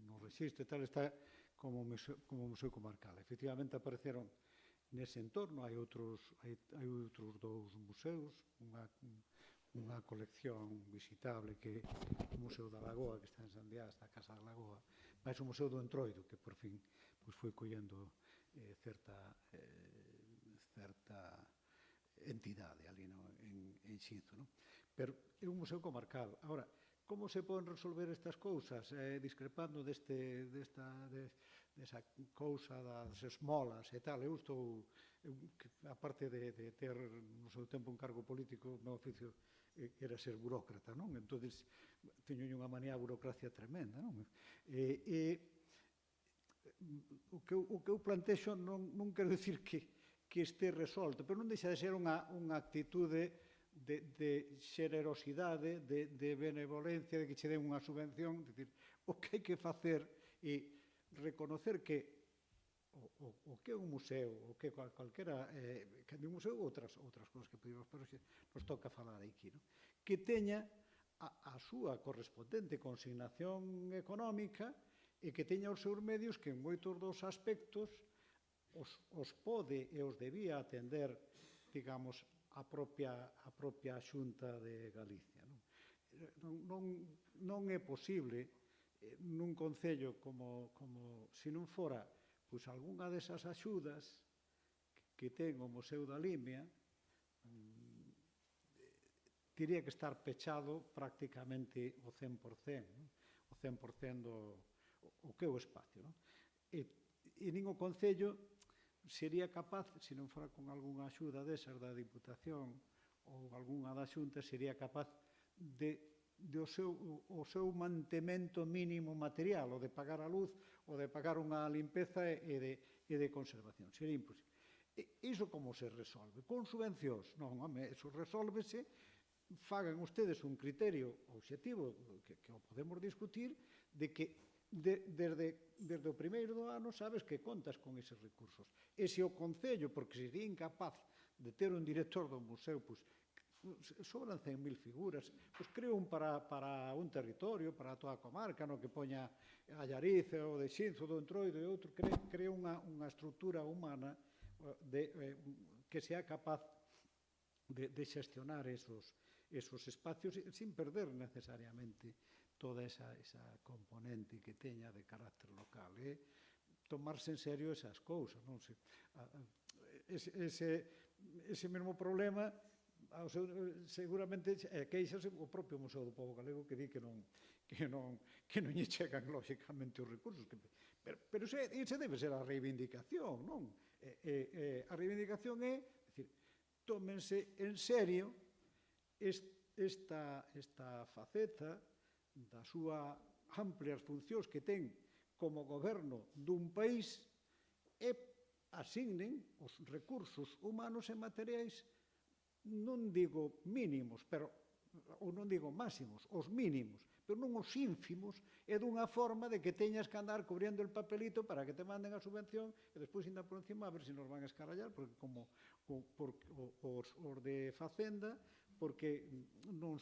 no rexistro e tal, está como museo comarcal. Efectivamente apareceron nese entorno, hai outros dous museus, unha colección visitable que é o Museo da Lagoa, que está en Sandiás, está a Casa da Lagoa, máis o Museo do Entroido, que por fin foi collendo certa entidade ali en Xizo. Pero é un museo comarcal. Agora, como se poden resolver estas cousas? Discrepando desa cousa das esmolas e tal. Eu estou, aparte de ter no seu tempo un cargo político, o meu oficio era ser burócrata, non? Entón, teño unha manía a burocracia tremenda, non? O que eu plantexo non quero dicir que este resolto, pero non deixa de ser unha actitude de xenerosidade, de benevolencia, de que che den unha subvención, dicir, o que hai que facer e reconocer que o que é un museo, o que calquera, que é un museu, outras cousas que podemos, pero nos toca falar aquí, que teña a súa correspondente consignación económica e que teña os seus medios que en moitos dos aspectos os pode e os debía atender, digamos, a propia Xunta de Galicia. Non é posible nun concello como se non fora pois algunha desas axudas que ten o Museo da Limia, teria que estar pechado prácticamente o 100%, o 100% do que é o espacio. E nin o concello sería capaz, se non fora con algunha axuda desas da Diputación ou algunha da Xunta, sería capaz o seu mantemento mínimo material, o de pagar a luz, o de pagar unha limpeza e de conservación. Sería imposible. Iso como se resolve? Con subvencións? Non, home, iso resolvese, fagan ustedes un criterio obxectivo, que o podemos discutir, de que desde o primeiro do ano sabes que contas con eses recursos. E se o concello, porque sería incapaz de ter un director do museo, sobran 100.000 figuras, creo un para un territorio, para toda a comarca, no que poña a Llariz, o de Xinzo, do Entroido e outro, creo unha estrutura humana que sea capaz de xestionar esos espacios sin perder necesariamente toda esa componente que teña de carácter local. Tomarse en serio esas cousas. Ese mesmo problema seguramente queixase o propio Museo do Pobo Galego, que di que non lle chegan lóxicamente os recursos. Pero esa debe ser a reivindicación, non? A reivindicación é, tómense en serio esta faceta das súas amplias funcións que ten como goberno dun país e asignen os recursos humanos e materiais, non digo mínimos, ou non digo máximos, os mínimos, pero non os ínfimos, e dunha forma de que teñas que andar cubriendo el papelito para que te manden a subvención e despois ainda por encima a ver se nos van a escarallar, porque como os de Facenda, porque non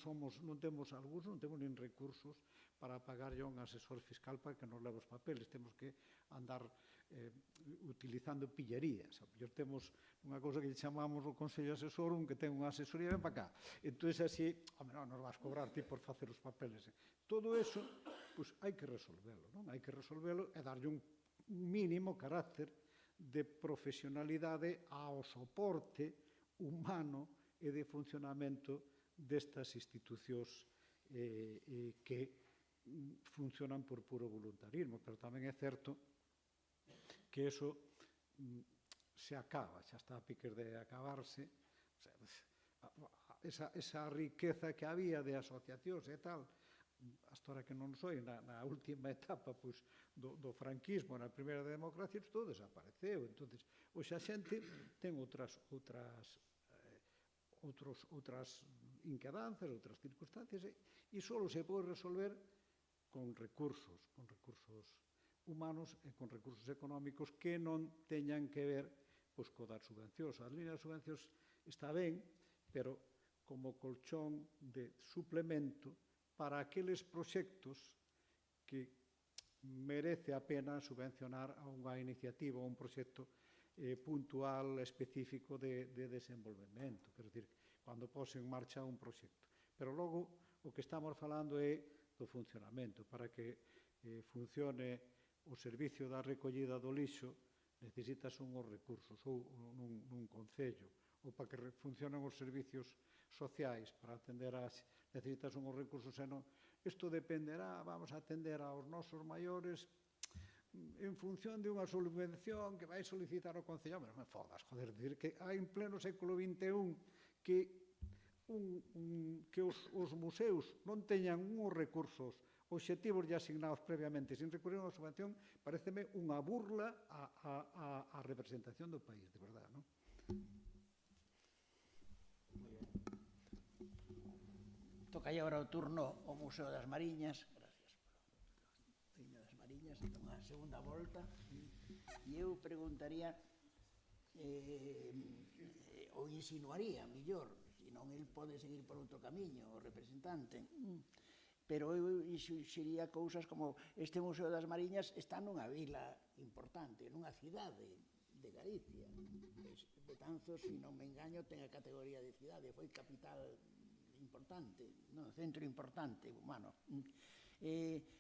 temos algúns, non temos nin recursos para pagar a un asesor fiscal para que nos leve os papeles, temos que andar utilizando pillerías. Temos unha cousa que chamamos o Consello Asesor, un que ten unha asesoría, ven para cá. Entón, así, non nos vas cobrar ti por facer os papeles. Todo eso, hai que resolvelo, non? Hai que resolvelo e darlle un mínimo carácter de profesionalidade ao soporte humano e de funcionamento destas institucións que funcionan por puro voluntarismo, pero tamén é certo que eso se acaba, xa está a piques de acabarse, esa riqueza que había de asociacións e tal, hasta ahora que non soy, na última etapa do franquismo, na primeira democracia, todo desapareceu. Entón, hoxe a xente ten outras inquedanzas, outras circunstancias, e só se pode resolver con recursos humanos e con recursos económicos que non teñan que ver pois, co dar subvencións. A línea de subvencións está ben, pero como colchón de suplemento para aqueles proxectos que merece a pena subvencionar a unha iniciativa ou un proxecto puntual, específico de desenvolvemento. Quero dicir, cando pose en marcha un proxecto. Pero logo o que estamos falando é do funcionamento. Para que funcione o servicio da recollida do lixo necesitas unhos recursos ou nun concello, ou para que funcionen os servicios sociais para atender necesitas unhos recursos, senón isto dependerá, vamos a atender aos nosos maiores en función de unha subvención que vai solicitar o Concello. Pero me fodas, joder, decir que hai en pleno século XXI que os museus non teñan uns recursos obxectivos ya asignados previamente sin recurrir a unha subvención, pareceme unha burla á representación do país, de verdade, non? Toca aí agora o turno ao Museo das Mariñas. Gracias polo Museo das Mariñas, unha segunda volta. E eu preguntaría, ou insinuaría, millor, senón el pode seguir por outro camiño, o representante. Pero eu insuxiría cousas como este Museo das Mariñas está nunha vila importante, nunha cidade de Galicia. Betanzos, se non me engaño, ten a categoría de cidade, foi capital importante, centro importante humano.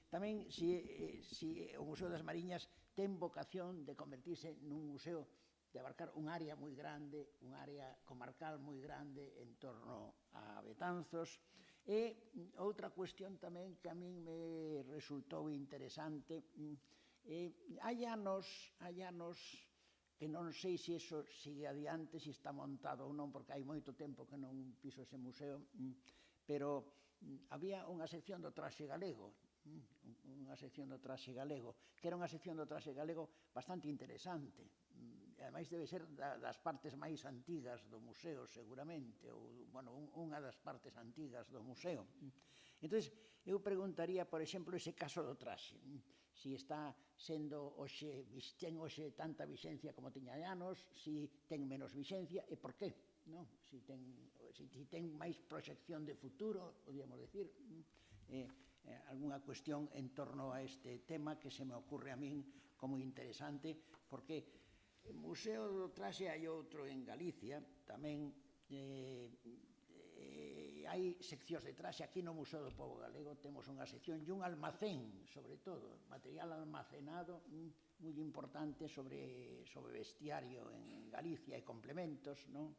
Tamén, se o Museo das Mariñas ten vocación de convertirse nun museo de abarcar un área moi grande, un área comarcal moi grande en torno a Betanzos. E outra cuestión tamén que a min me resultou interesante, hai anos que non sei se iso sigue adiante, se está montado ou non, porque hai moito tempo que non piso ese museo, pero había unha sección do traxe galego, que era unha sección do traxe galego bastante interesante. Ademais debe ser das partes máis antigas do museo, seguramente, ou, bueno, unha das partes antigas do museo. Entón, eu preguntaría, por exemplo, ese caso do traxe, si está sendo hoxe, ten hoxe tanta vixencia como tiña anos, si ten menos vixencia, e por qué? Si ten máis proxección de futuro, podríamos decir, algunha cuestión en torno a este tema que se me ocurre a min como interesante, porque Museo do Traxe hai outro en Galicia, tamén hai seccións de traxe. Aquí no Museo do Pobo Galego temos unha sección e un almacén, sobre todo, material almacenado moi importante sobre vestiario en Galicia e complementos, non?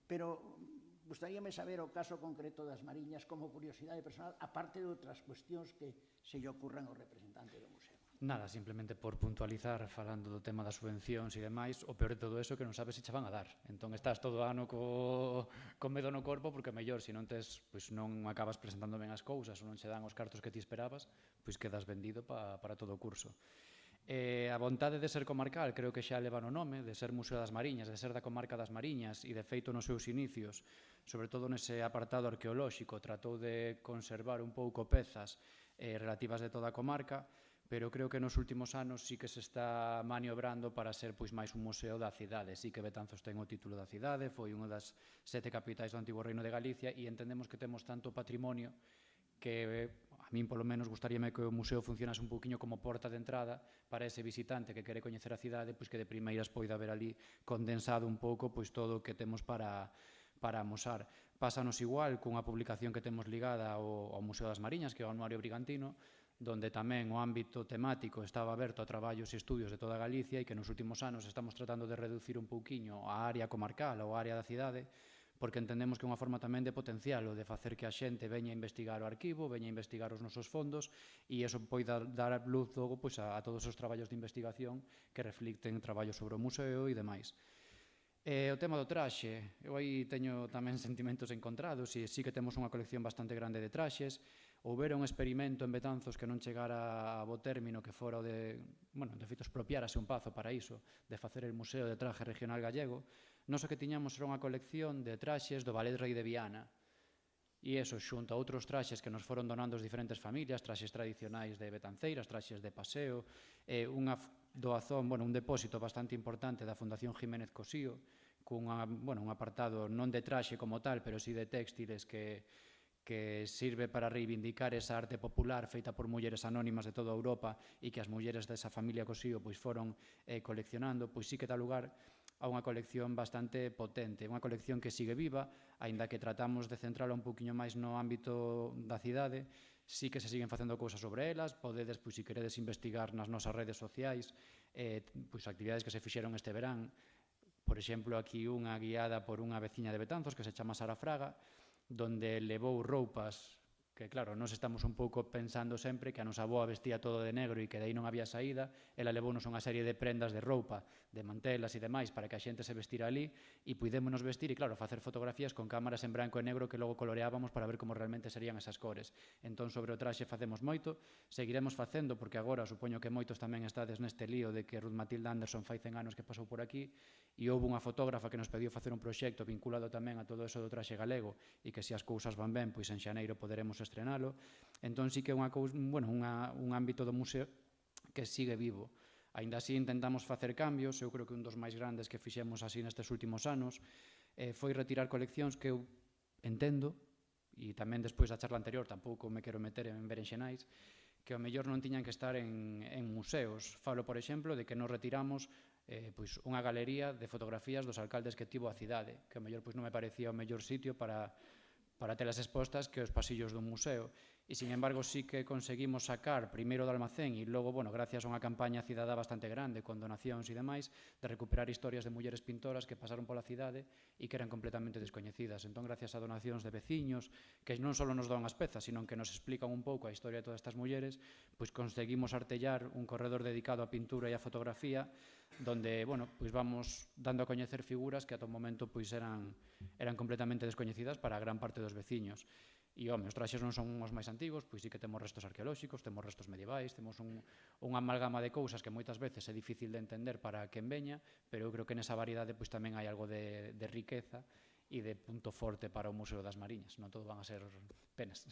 Pero gustaríame saber o caso concreto das Mariñas como curiosidade personal, aparte de outras cuestións que se lle ocurran ao representante do museo. Nada, simplemente por puntualizar, falando do tema das subvencións e demais, o peor de todo eso é que non sabes se che van a dar. Entón estás todo ano con medo no corpo, porque mellor, se non tes, pois non acabas presentando ben as cousas ou non che dan os cartos que ti esperabas, pois quedas vendido para todo o curso. A vontade de ser comarcal creo que xa leva no nome, de ser Museo das Mariñas, de ser da comarca das Mariñas, e de feito nos seus inicios, sobre todo nese apartado arqueolóxico, tratou de conservar un pouco pezas relativas de toda a comarca, pero creo que nos últimos anos sí que se está maniobrando para ser pois máis un museo da cidade. Sí que Betanzos ten o título da cidade, foi unha das 7 capitais do antigo Reino de Galicia e entendemos que temos tanto patrimonio que a min polo menos gustaríame que o museo funcionase un pouquiño como porta de entrada para ese visitante que quere coñecer a cidade, pois que de primeiras poida ver ali condensado un pouco pois todo o que temos para amosar. Pásanos igual cunha publicación que temos ligada ao Museo das Mariñas, que é o Anuario Brigantino, donde tamén o ámbito temático estaba aberto a traballos e estudios de toda Galicia e que nos últimos anos estamos tratando de reducir un pouquiño a área comarcal ou a área da cidade, porque entendemos que é unha forma tamén de potencial o de facer que a xente veña a investigar o arquivo, veña a investigar os nosos fondos e iso poida dar luz logo pois, a todos os traballos de investigación que reflicten traballos sobre o museo e demais. O tema do traxe, eu aí teño tamén sentimentos encontrados e sí que temos unha colección bastante grande de traxes. Houbera un experimento en Betanzos que non chegara a bo término, que fora o de, bueno, de feito expropiárase un pazo para iso, de facer el Museo de Traje Regional Gallego. Nos o que tiñamos era unha colección de traxes do Ballet Rei de Viana, E iso, xunto a outros traxes que nos foron donando as diferentes familias, traxes tradicionais de Betanceiras, traxes de paseo, unha doazón, un depósito bastante importante da Fundación Jiménez Cosío, cun apartado non de traxe como tal, pero sí de textiles que sirve para reivindicar esa arte popular feita por mulleres anónimas de toda Europa e que as mulleres desa familia Cosío foron coleccionando, sí que dá lugar a unha colección bastante potente, unha colección que sigue viva, aínda que tratamos de centrala un poquinho máis no ámbito da cidade, sí que se siguen facendo cousas sobre elas, podedes, se queredes investigar nas nosas redes sociais, actividades que se fixeron este verán, por exemplo, aquí unha guiada por unha veciña de Betanzos que se chama Sara Fraga, donde levou roupas que, claro, nos estamos un pouco pensando sempre que a nosa avoa vestía todo de negro e que de aí non había saída, ela levounos unha serie de prendas de roupa, de mantelas e demais para que a xente se vestira ali e puidémonos vestir e, claro, facer fotografías con cámaras en branco e negro que logo coloreábamos para ver como realmente serían esas cores. Entón, sobre o traxe facemos moito, seguiremos facendo, porque agora supoño que moitos tamén estades neste lío de que Ruth Matilda Anderson fai 100 anos que pasou por aquí e houve unha fotógrafa que nos pediu facer un proxecto vinculado tamén a todo eso do traxe galego e que se as cousas van ben, pois en xaneiro poderemos estrenalo. Entón, sí que é un ámbito do museo que sigue vivo. Aínda así, intentamos facer cambios. Eu creo que un dos máis grandes que fixemos así nestes últimos anos foi retirar coleccións que eu entendo, e tamén despois da charla anterior tampouco me quero meter en berenxenais, que ao mellor non tiñan que estar en museos. Falo, por exemplo, de que nos retiramos unha galería de fotografías dos alcaldes que tivo a cidade, que ao mellor non me parecía o mellor sitio para telas expostas que os pasillos dun museo. E, sin embargo, sí que conseguimos sacar primeiro do almacén e logo, gracias a unha campaña cidadá bastante grande con donacións e demais, de recuperar historias de mulleres pintoras que pasaron pola cidade e que eran completamente descoñecidas. Entón, gracias a donacións de veciños, que non só nos dan as pezas, sino que nos explican un pouco a historia de todas estas mulleres, pois conseguimos artellar un corredor dedicado á pintura e á fotografía, donde, vamos dando a coñecer figuras que ata o momento eran completamente descoñecidas para a gran parte dos veciños. E, os traxes non son os máis antigos, pois sí que temos restos arqueolóxicos, temos restos medievais, temos unha amalgama de cousas que moitas veces é difícil de entender para quen veña, pero eu creo que nesa variedade tamén hai algo de riqueza e de punto forte para o Museo das Mariñas. Non todo van a ser penas.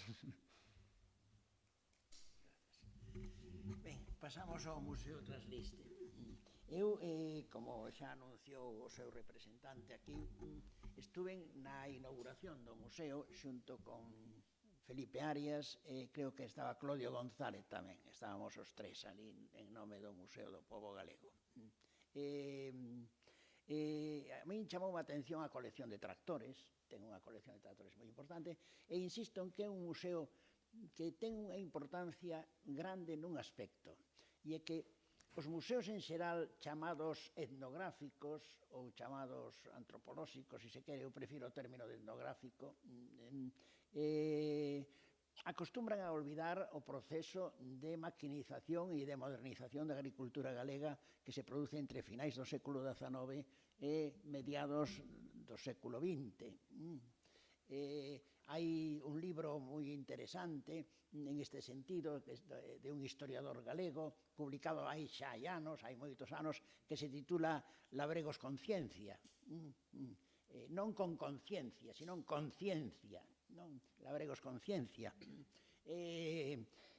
Ben, pasamos ao Museo Trasliste. Eu, como xa anunciou o seu representante aquí, estuve na inauguración do museo xunto con Felipe Arias e creo que estaba Claudio González tamén. Estábamos os tres ali en nome do Museo do Pobo Galego. A min chamou a atención a colección de tractores, ten unha colección de tractores moi importante, e insisto en que é un museo que ten unha importancia grande nun aspecto, e é que os museos en xeral chamados etnográficos ou chamados antropolóxicos, se quere, eu prefiro o término de etnográfico, acostumbran a olvidar o proceso de maquinización e de modernización da agricultura galega que se produce entre finais do século XIX e mediados do século XX. Hai un libro moi interesante en este sentido de un historiador galego publicado hai xa anos, hai moitos anos, que se titula Labregos con ciencia, non con conciencia, sino con ciencia, Labregos con ciencia.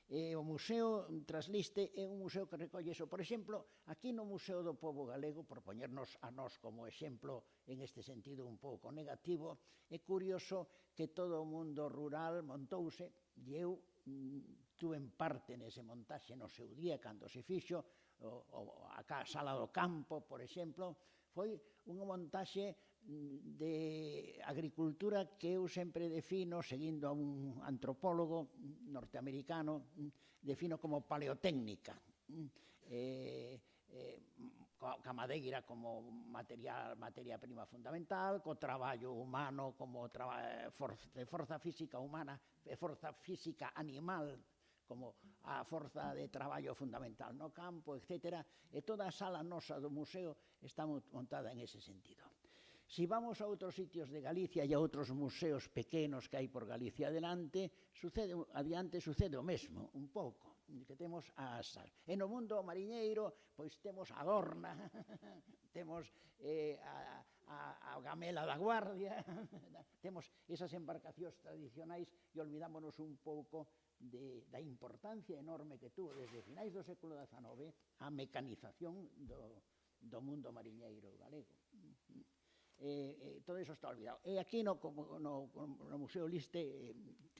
O Museo Trasliste é un museo que recolle iso. Por exemplo, aquí no Museo do Pobo Galego, por poñernos a nós como exemplo en este sentido un pouco negativo, é curioso que todo o mundo rural montouse, e eu tuve en parte nese montaxe no seu día, cando se fixo, a Sala do Campo, por exemplo, foi unha montaxe de agricultura que eu sempre defino, seguindo a un antropólogo norteamericano, defino como paleotécnica. Ca madeira como materia prima fundamental, co traballo humano como forza física humana e forza física animal como a forza de traballo fundamental no campo, etc. E toda a sala nosa do museo está montada en ese sentido. Si vamos a outros sitios de Galicia e a outros museos pequenos que hai por Galicia adiante sucede o mesmo, un pouco, que temos a sal. E no mundo mariñeiro, pois temos a Dorna, temos a gamela da Guardia, temos esas embarcacións tradicionais e olvidámonos un pouco da importancia enorme que tuvo desde finais do século XIX a mecanización do mundo mariñeiro galego. Todo eso está olvidado. E aquí no Museo Liste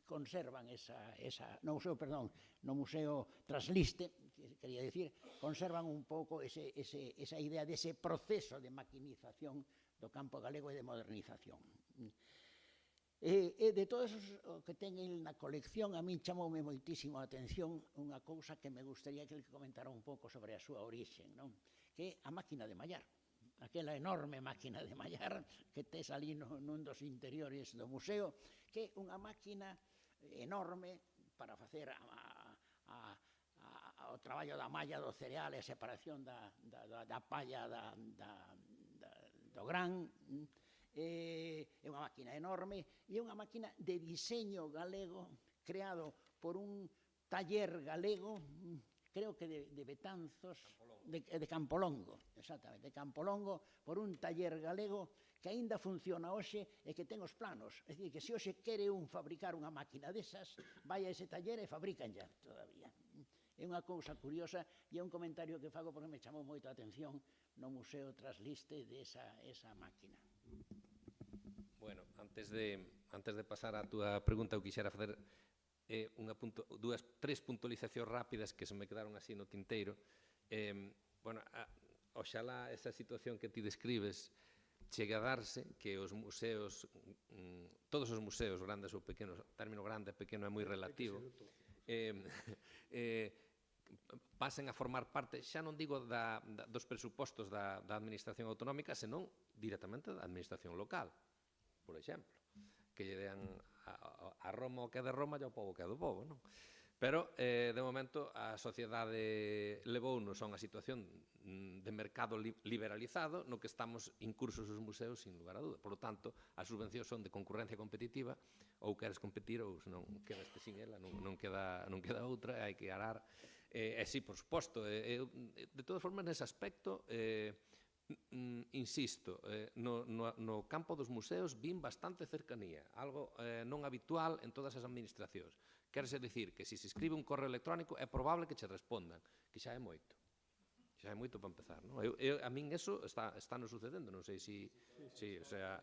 conservan no Museo Trasliste, quería decir, conservan un pouco esa idea dese proceso de maquinización do campo galego e de modernización. De todos os que ten na colección, a min chamoume moitísimo a atención unha cousa que me gustaría que comentara un pouco sobre a súa orixe, que é a máquina de mallar. Aquela enorme máquina de mallar que tes ali nun dos interiores do museo, que é unha máquina enorme para facer o traballo da malla do cereal e a separación da palla do gran. É unha máquina enorme e é unha máquina de diseño galego creado por un taller galego, creo que de Betanzos, de Campolongo, exactamente, de Campolongo, por un taller galego que aínda funciona hoxe e que ten os planos. É dicir, que se hoxe quere fabricar unha máquina desas, vai a ese taller e fabrican ya todavía. É unha cousa curiosa e é un comentario que fago porque me chamou moito a atención no Museo Trasliste desa máquina. Bueno, antes de pasar á túa pregunta, eu quixera facer tres puntualizacións rápidas que se me quedaron así no tinteiro. Bueno, oxalá esa situación que ti describes chegue a darse, que os museos, todos os museos, grandes ou pequenos, o término grande e pequeno é moi relativo, pasen a formar parte, xa non digo dos presupostos da administración autonómica, senón directamente da administración local, por exemplo, que lle dean a Roma o que é de Roma e ao pobo o que é do pobo, non? Pero, de momento, a sociedade levounos a unha situación de mercado liberalizado no que estamos incursos os museos, sin lugar a dúda. Por lo tanto, as subvencións son de concurrencia competitiva, ou queres competir ou senón quedaste sin ela, non queda outra, hai que arar. E sí, por suposto, de todas formas, nese aspecto, insisto, no campo dos museos vin bastante cercanía, algo non habitual en todas as administracións. Querese dicir que se escribe un correo electrónico é probable que che respondan, que xa é moito. Xa é moito para empezar, non? A min eso está nos sucedendo, non sei se, o sea,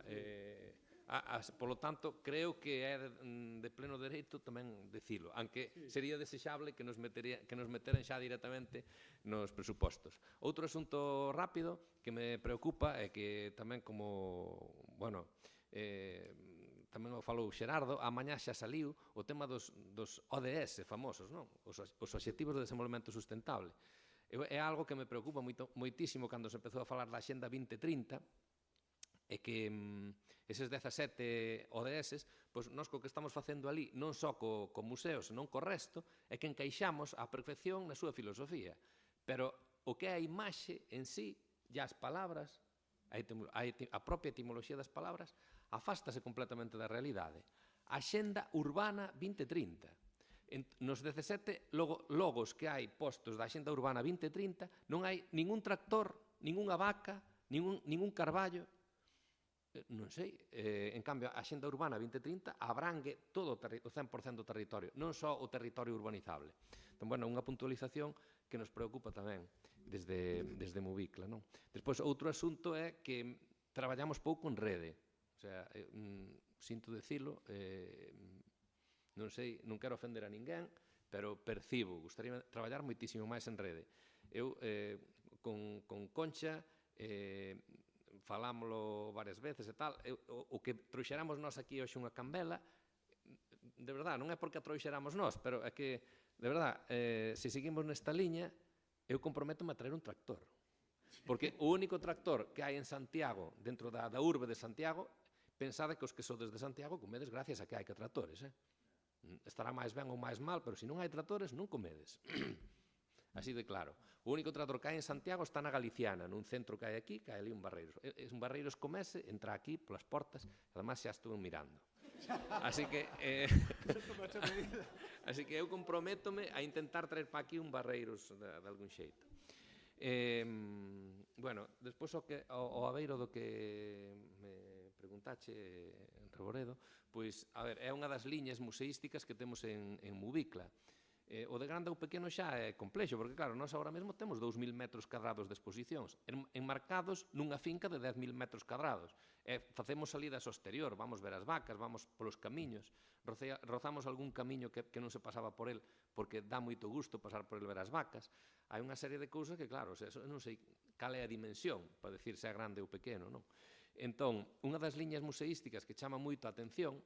polo tanto, creo que é de pleno dereito tamén dicilo, aunque sería desexable que nos meteran xa directamente nos presupostos. Outro asunto rápido que me preocupa é que tamén como, bueno, tamén o falou Xerardo, a mañá xa saliu o tema dos ODS famosos, non? Os Obxectivos de Desenvolvemento Sustentable. É algo que me preocupa moitísimo cando se empezou a falar da Axenda 2030, é que eses 17 ODS, pois nós co que estamos facendo ali, non só co museo, senón co resto, é que encaixamos a perfección na súa filosofía. Pero o que é a imaxe en sí, e as palabras, a propia etimoloxía das palabras, afástase completamente da realidade. Axenda Urbana 2030. Nos 17 logos que hai postos da Axenda Urbana 2030 non hai ningún tractor, ningunha vaca, ningún carballo. Non sei, en cambio, a Axenda Urbana 2030 abrangue todo o 100% do territorio, non só o territorio urbanizable. Entón, bueno, unha puntualización que nos preocupa tamén desde Movicla, non? Despois, outro asunto é que traballamos pouco en rede. O sea, sinto dicilo, non sei, non quero ofender a ninguén, pero percibo, gustaría traballar moitísimo máis en rede. Eu, con Concha, falámoslo varias veces e tal, o que trouxeramos nós aquí hoxe unha cambela, de verdad, non é porque a trouxeramos nós, pero é que, de verdad, se seguimos nesta liña, eu comprométome a traer un tractor. Porque o único tractor que hai en Santiago, dentro da urbe de Santiago, pensade que os que sodes de Santiago comedes gracias a que hai que tractores, estará máis ben ou máis mal, pero se non hai tractores, non comedes. Así de claro. O único tractor que hai en Santiago está na Galiciana, nun centro que hai aquí, que hai ali un Barreiros. Un Barreiros comese, entra aquí polas portas, e además xa estuve mirando. Así que eu comprométome a intentar traer para aquí un Barreiros de algún xeito. Bueno, despois ao abeiro do que me preguntache, Reboredo, pois, a ver, é unha das liñas museísticas que temos en Mubicla. O de grande ou pequeno xa é complexo, porque claro, nós agora mesmo temos 2.000 metros cadrados de exposicións, enmarcados nunha finca de 10.000 metros cadrados. Facemos salidas ao exterior, vamos ver as vacas, vamos polos camiños, rozamos algún camiño que non se pasaba por el, porque dá moito gusto pasar por el ver as vacas. Hai unha serie de cousas que, claro, non sei cal é a dimensión para decir se é grande ou pequeno, non? Entón, unha das liñas museísticas que chama moito a atención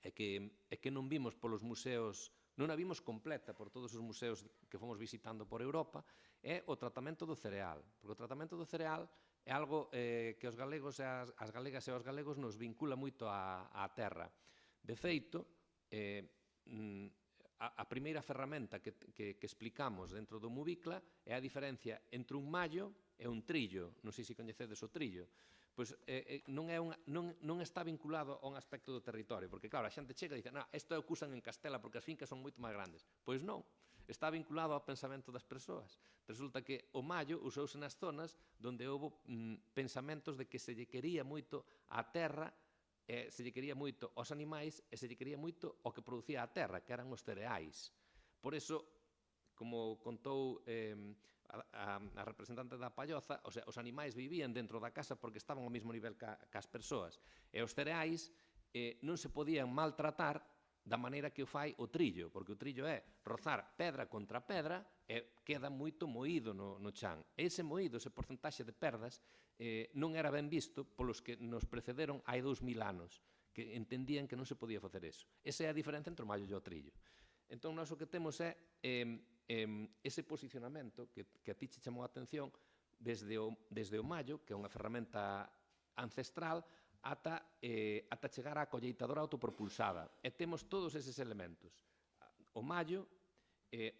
é que non vimos polos museos, non a vimos completa por todos os museos que fomos visitando por Europa, é o tratamento do cereal. Porque o tratamento do cereal é algo que os galegos e as galegas e os galegos nos vincula moito á terra. De feito, a primeira ferramenta que explicamos dentro do Mubicla é a diferencia entre un mallo e un trillo. Non sei se coñecedes o trillo. Pois non está vinculado a un aspecto do territorio, porque claro, a xente chega e dice, isto é o que usan en Castela porque as fincas son moito máis grandes. Pois non, está vinculado ao pensamento das persoas. Resulta que o mallo usouse nas zonas onde houve pensamentos de que se lle quería moito a terra, se lle quería moito aos animais e se lle quería moito o que producía a terra, que eran os cereais. Por iso, como contou a representante da Palloza, os animais vivían dentro da casa porque estaban ao mesmo nivel que as persoas. E os cereais non se podían maltratar da maneira que o fai o trillo, porque o trillo é rozar pedra contra pedra e queda moito moído no chan. E ese moído, ese porcentaxe de perdas, non era ben visto polos que nos precederon hai 2.000 anos, que entendían que non se podía facer eso. Esa é a diferencia entre o mallo e o trillo. Entón, nós o que temos é ese posicionamento que a ti che chamou a atención desde o mallo, que é unha ferramenta ancestral, ata chegar á colleitadora autopropulsada. E temos todos eses elementos. O mallo,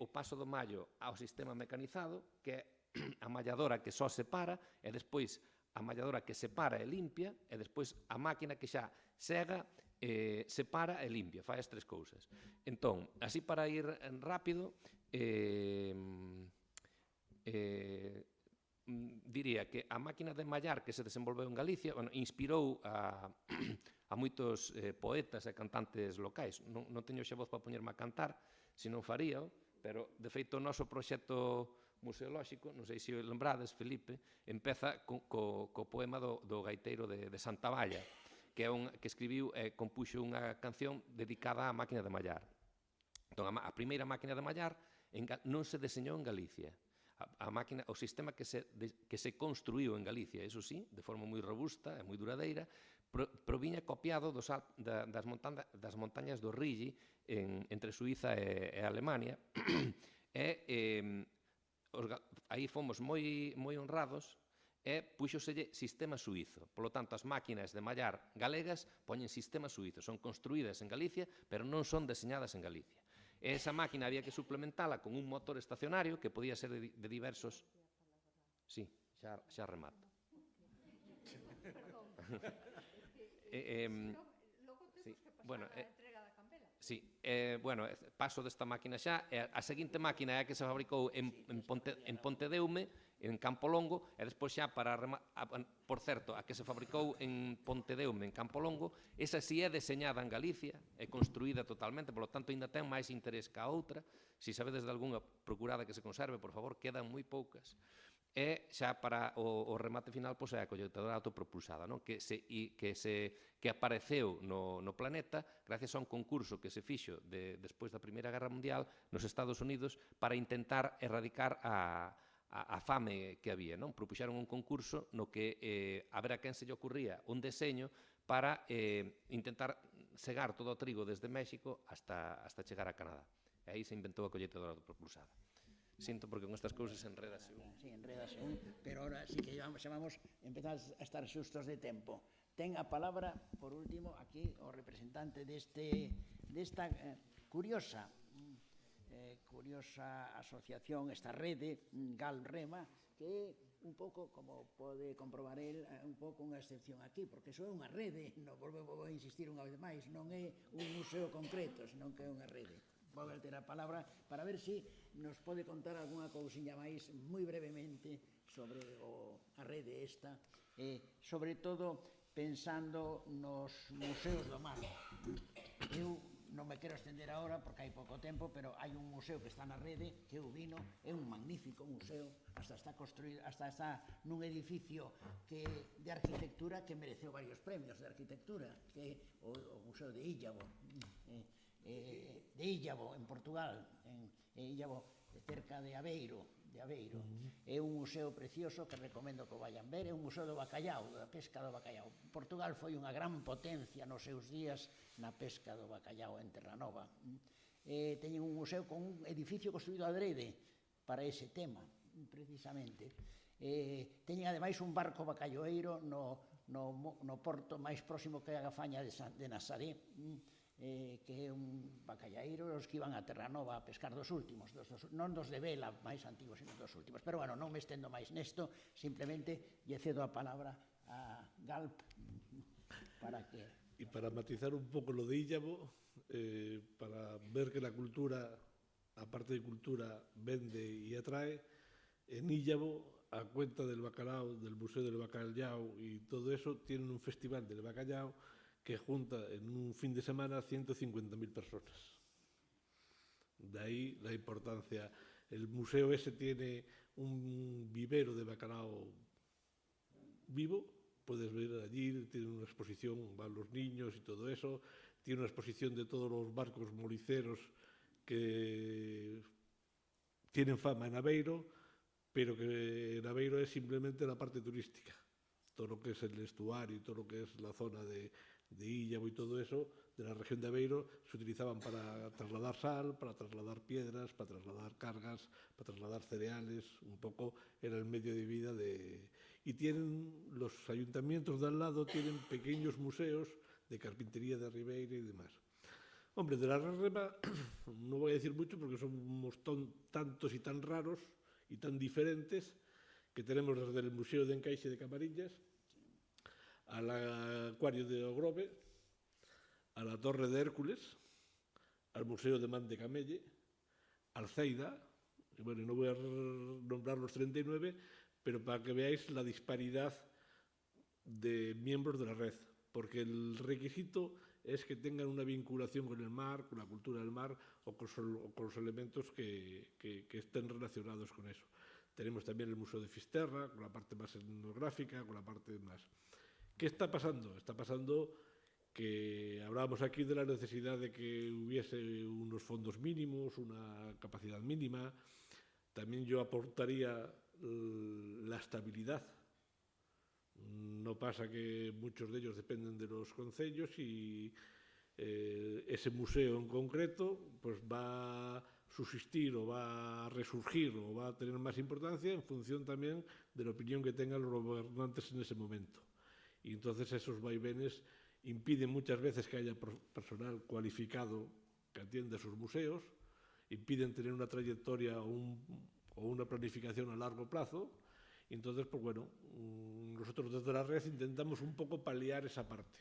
o paso do mallo ao sistema mecanizado, que é a malladora que só separa, e despois a malladora que separa e limpia, e despois a máquina que xa sega, separa e limpia, fai as tres cousas. Entón, así para ir rápido, diría que a máquina de mallar que se desenvolveu en Galicia inspirou a moitos poetas e cantantes locais. Non teño xa voz para poñerme a cantar, se non faríao, pero de feito o noso proxecto museolóxico, non sei se o lembrades, Felipe, empeza co poema do gaiteiro de Santa Valla, que escribiu e compuxo unha canción dedicada á máquina de mallar. Entón, a primeira máquina de mallar non se deseñou en Galicia. O sistema que se construiu en Galicia, eso sí, de forma moi robusta e moi duradeira, proviña copiado das montañas do Rigi entre Suíza e Alemania, e aí fomos moi honrados e puxoselle sistema suízo. Por lo tanto, as máquinas de mallar galegas poñen sistema suízo, son construídas en Galicia, pero non son deseñadas en Galicia. E esa máquina había que suplementala con un motor estacionario que podía ser de diversos... Sí, xa remato. Logo temos que pasar a entrega da campela. Sí, bueno, paso desta máquina xa. A seguinte máquina é a que se fabricou en Pontedeume, en Campolongo, e despois xa por certo, a que se fabricou en Pontedeume, en Campolongo, esa si é deseñada en Galicia, é construída totalmente, por lo tanto, ainda ten máis interés que a outra. Se sabedes de algunha procurada que se conserve, por favor, quedan moi poucas. E xa para o remate final, pois é a colleitadora autopropulsada, que apareceu no planeta gracias a un concurso que se fixo despois da Primeira Guerra Mundial nos Estados Unidos para intentar erradicar a fame que había. Propuxeron un concurso no que a ver a quen se lle ocurría un deseño para intentar segar todo o trigo desde México hasta chegar a Canadá. E aí se inventou a colleitadora autopropulsada. Sinto porque con estas cousas enredase un. Sí, enredase un, pero ahora sí que vamos empezar a estar xustos de tempo. Ten a palabra, por último, aquí o representante desta curiosa asociación, esta rede, Galrema, que é un pouco, como pode comprobar el, un pouco unha excepción aquí, porque iso é unha rede, non volvo a insistir unha vez máis, non é un museo concreto, senón que é unha rede. vou a ter a palabra para ver se nos pode contar algunha cousiña máis moi brevemente sobre a rede esta, sobre todo pensando nos museos do mar. Eu non me quero estender agora porque hai pouco tempo, pero hai un museo que está na rede, que eu vino, é un magnífico museo, hasta está construído, hasta está nun edificio de arquitectura que mereceu varios premios de arquitectura, que é o Museo de Illavo, en Portugal, en Illavo, cerca de Aveiro. É un museo precioso que recomendo que o vayan ver, é un museo do bacallau, da pesca do bacallau. Portugal foi unha gran potencia nos seus días na pesca do bacallau en Terranova. Teñen un museo con un edificio construído adrede para ese tema, precisamente. Teñen ademais un barco bacalloeiro no porto máis próximo que a Gafaña de Nazaré, que é un bacalleiro os que iban a Terranova a pescar dos últimos, non dos de vela máis antigos, sino dos últimos. Pero bueno, non me estendo máis nesto, simplemente lle cedo a palabra a Galp para que... Y para matizar un pouco lo de Illavo, para ver que la cultura, aparte de cultura, vende y atrae, en Illavo, a cuenta del bacalao, del Museo del Bacallau y todo eso, tienen un festival del bacallau que junta en un fin de semana 150.000 personas. De ahí la importancia. El museo ese tiene un vivero de bacalao vivo, puedes ver allí, tiene una exposición, van los niños y todo eso, tiene una exposición de todos los barcos moliceros que tienen fama en Aveiro, pero que en Aveiro es simplemente la parte turística. Todo lo que es el estuario y todo lo que es la zona de Illavo y todo eso, de la región de Aveiro, se utilizaban para trasladar sal, para trasladar piedras, para trasladar cargas, para trasladar cereales, un poco era el medio de vida de... Y tienen, los ayuntamientos de al lado tienen pequeños museos de carpintería de Ribeira y demás. Hombre, de la Rema no voy a decir mucho porque somos tantos y tan raros y tan diferentes que tenemos desde el Museo de Encaixe de Camarillas al Acuario de Ogrove, a la Torre de Hércules, al Museo de Man de Camelle, al Ceida, y bueno, no voy a nombrar los 39, pero para que veáis la disparidad de miembros de la red, porque el requisito es que tengan una vinculación con el mar, con la cultura del mar o con los elementos que estén relacionados con eso. Tenemos también el Museo de Fisterra, con la parte más etnográfica, con la parte más... ¿Qué está pasando? Está pasando que hablábamos aquí de la necesidad de que hubiese unos fondos mínimos, una capacidad mínima. También yo aportaría la estabilidad. No pasa que muchos de ellos dependen de los concellos y ese museo en concreto pues va a subsistir o va a resurgir o va a tener más importancia en función también de la opinión que tengan los gobernantes en ese momento. Y entonces esos vaivenes impiden muchas veces que haya personal cualificado que atienda sus museos, impiden tener una trayectoria o una planificación a largo plazo. Y entonces, pues bueno, nosotros desde la red intentamos un poco paliar esa parte,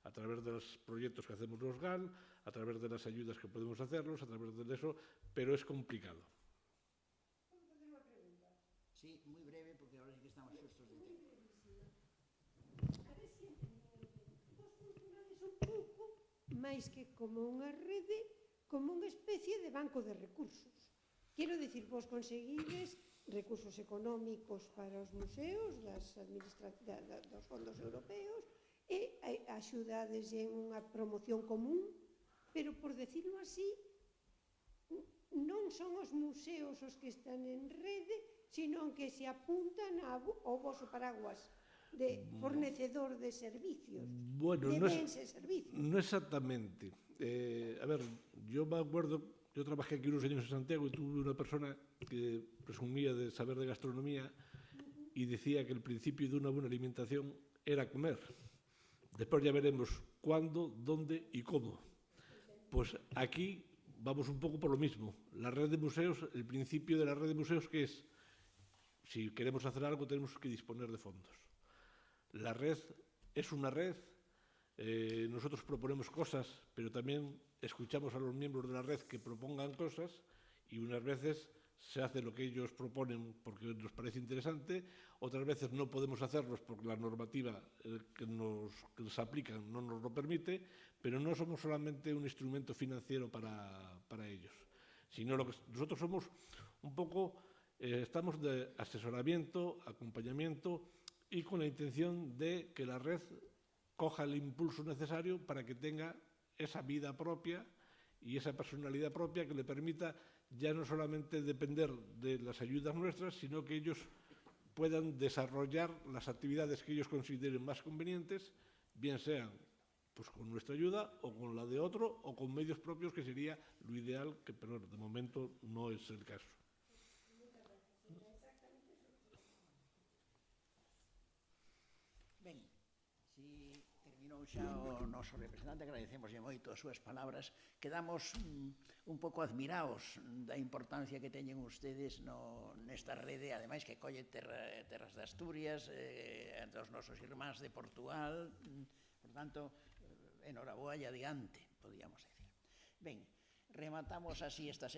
a través de los proyectos que hacemos los GAN, a través de las ayudas que podemos hacerlos, a través de eso, pero es complicado. Sí, moi breve, porque ahora sí que estamos xustos de tempo. Vos funcionades un pouco máis que como unha rede, como unha especie de banco de recursos. Quero dicir, vos conseguides recursos económicos para os museos dos fondos europeos e axudades en unha promoción común, pero, por decirlo así, non son os museos os que están en rede, sino que se apuntan ao vosso paraguas de fornecedor de servicios, bueno, de bens e servicios. No exactamente. A ver, yo me acuerdo, yo trabajé aquí unos años en Santiago y tuve una persona que presumía de saber de gastronomía y decía que el principio de una buena alimentación era comer. Después ya veremos cuándo, dónde y cómo. Pues aquí vamos un poco por lo mismo. La red de museos, el principio de la red de museos, ¿qué es? Si queremos hacer algo tenemos que disponer de fondos. La red es una red, nosotros proponemos cosas, pero también escuchamos a los miembros de la red que propongan cosas y unas veces se hace lo que ellos proponen porque nos parece interesante, otras veces no podemos hacerlos porque la normativa que nos aplican no nos lo permite, pero no somos solamente un instrumento financiero para ellos, sino lo que nosotros somos un poco, estamos de asesoramiento, acompañamiento y con la intención de que la red coja el impulso necesario para que tenga esa vida propia y esa personalidad propia que le permita ya no solamente depender de las ayudas nuestras, sino que ellos puedan desarrollar las actividades que ellos consideren más convenientes, bien sean pues con nuestra ayuda o con la de otro o con medios propios, que sería lo ideal, que pero de momento no es el caso. Ben, si terminou xa o noso representante, agradecemoslle moito as súas palabras. Quedamos un pouco admirados da importancia que teñen ustedes nesta rede, ademais que colle terras de Asturias, dos nosos irmáns de Portugal, por tanto, enhoraboa e adiante, podíamos decir. Ben, rematamos así esta sesión.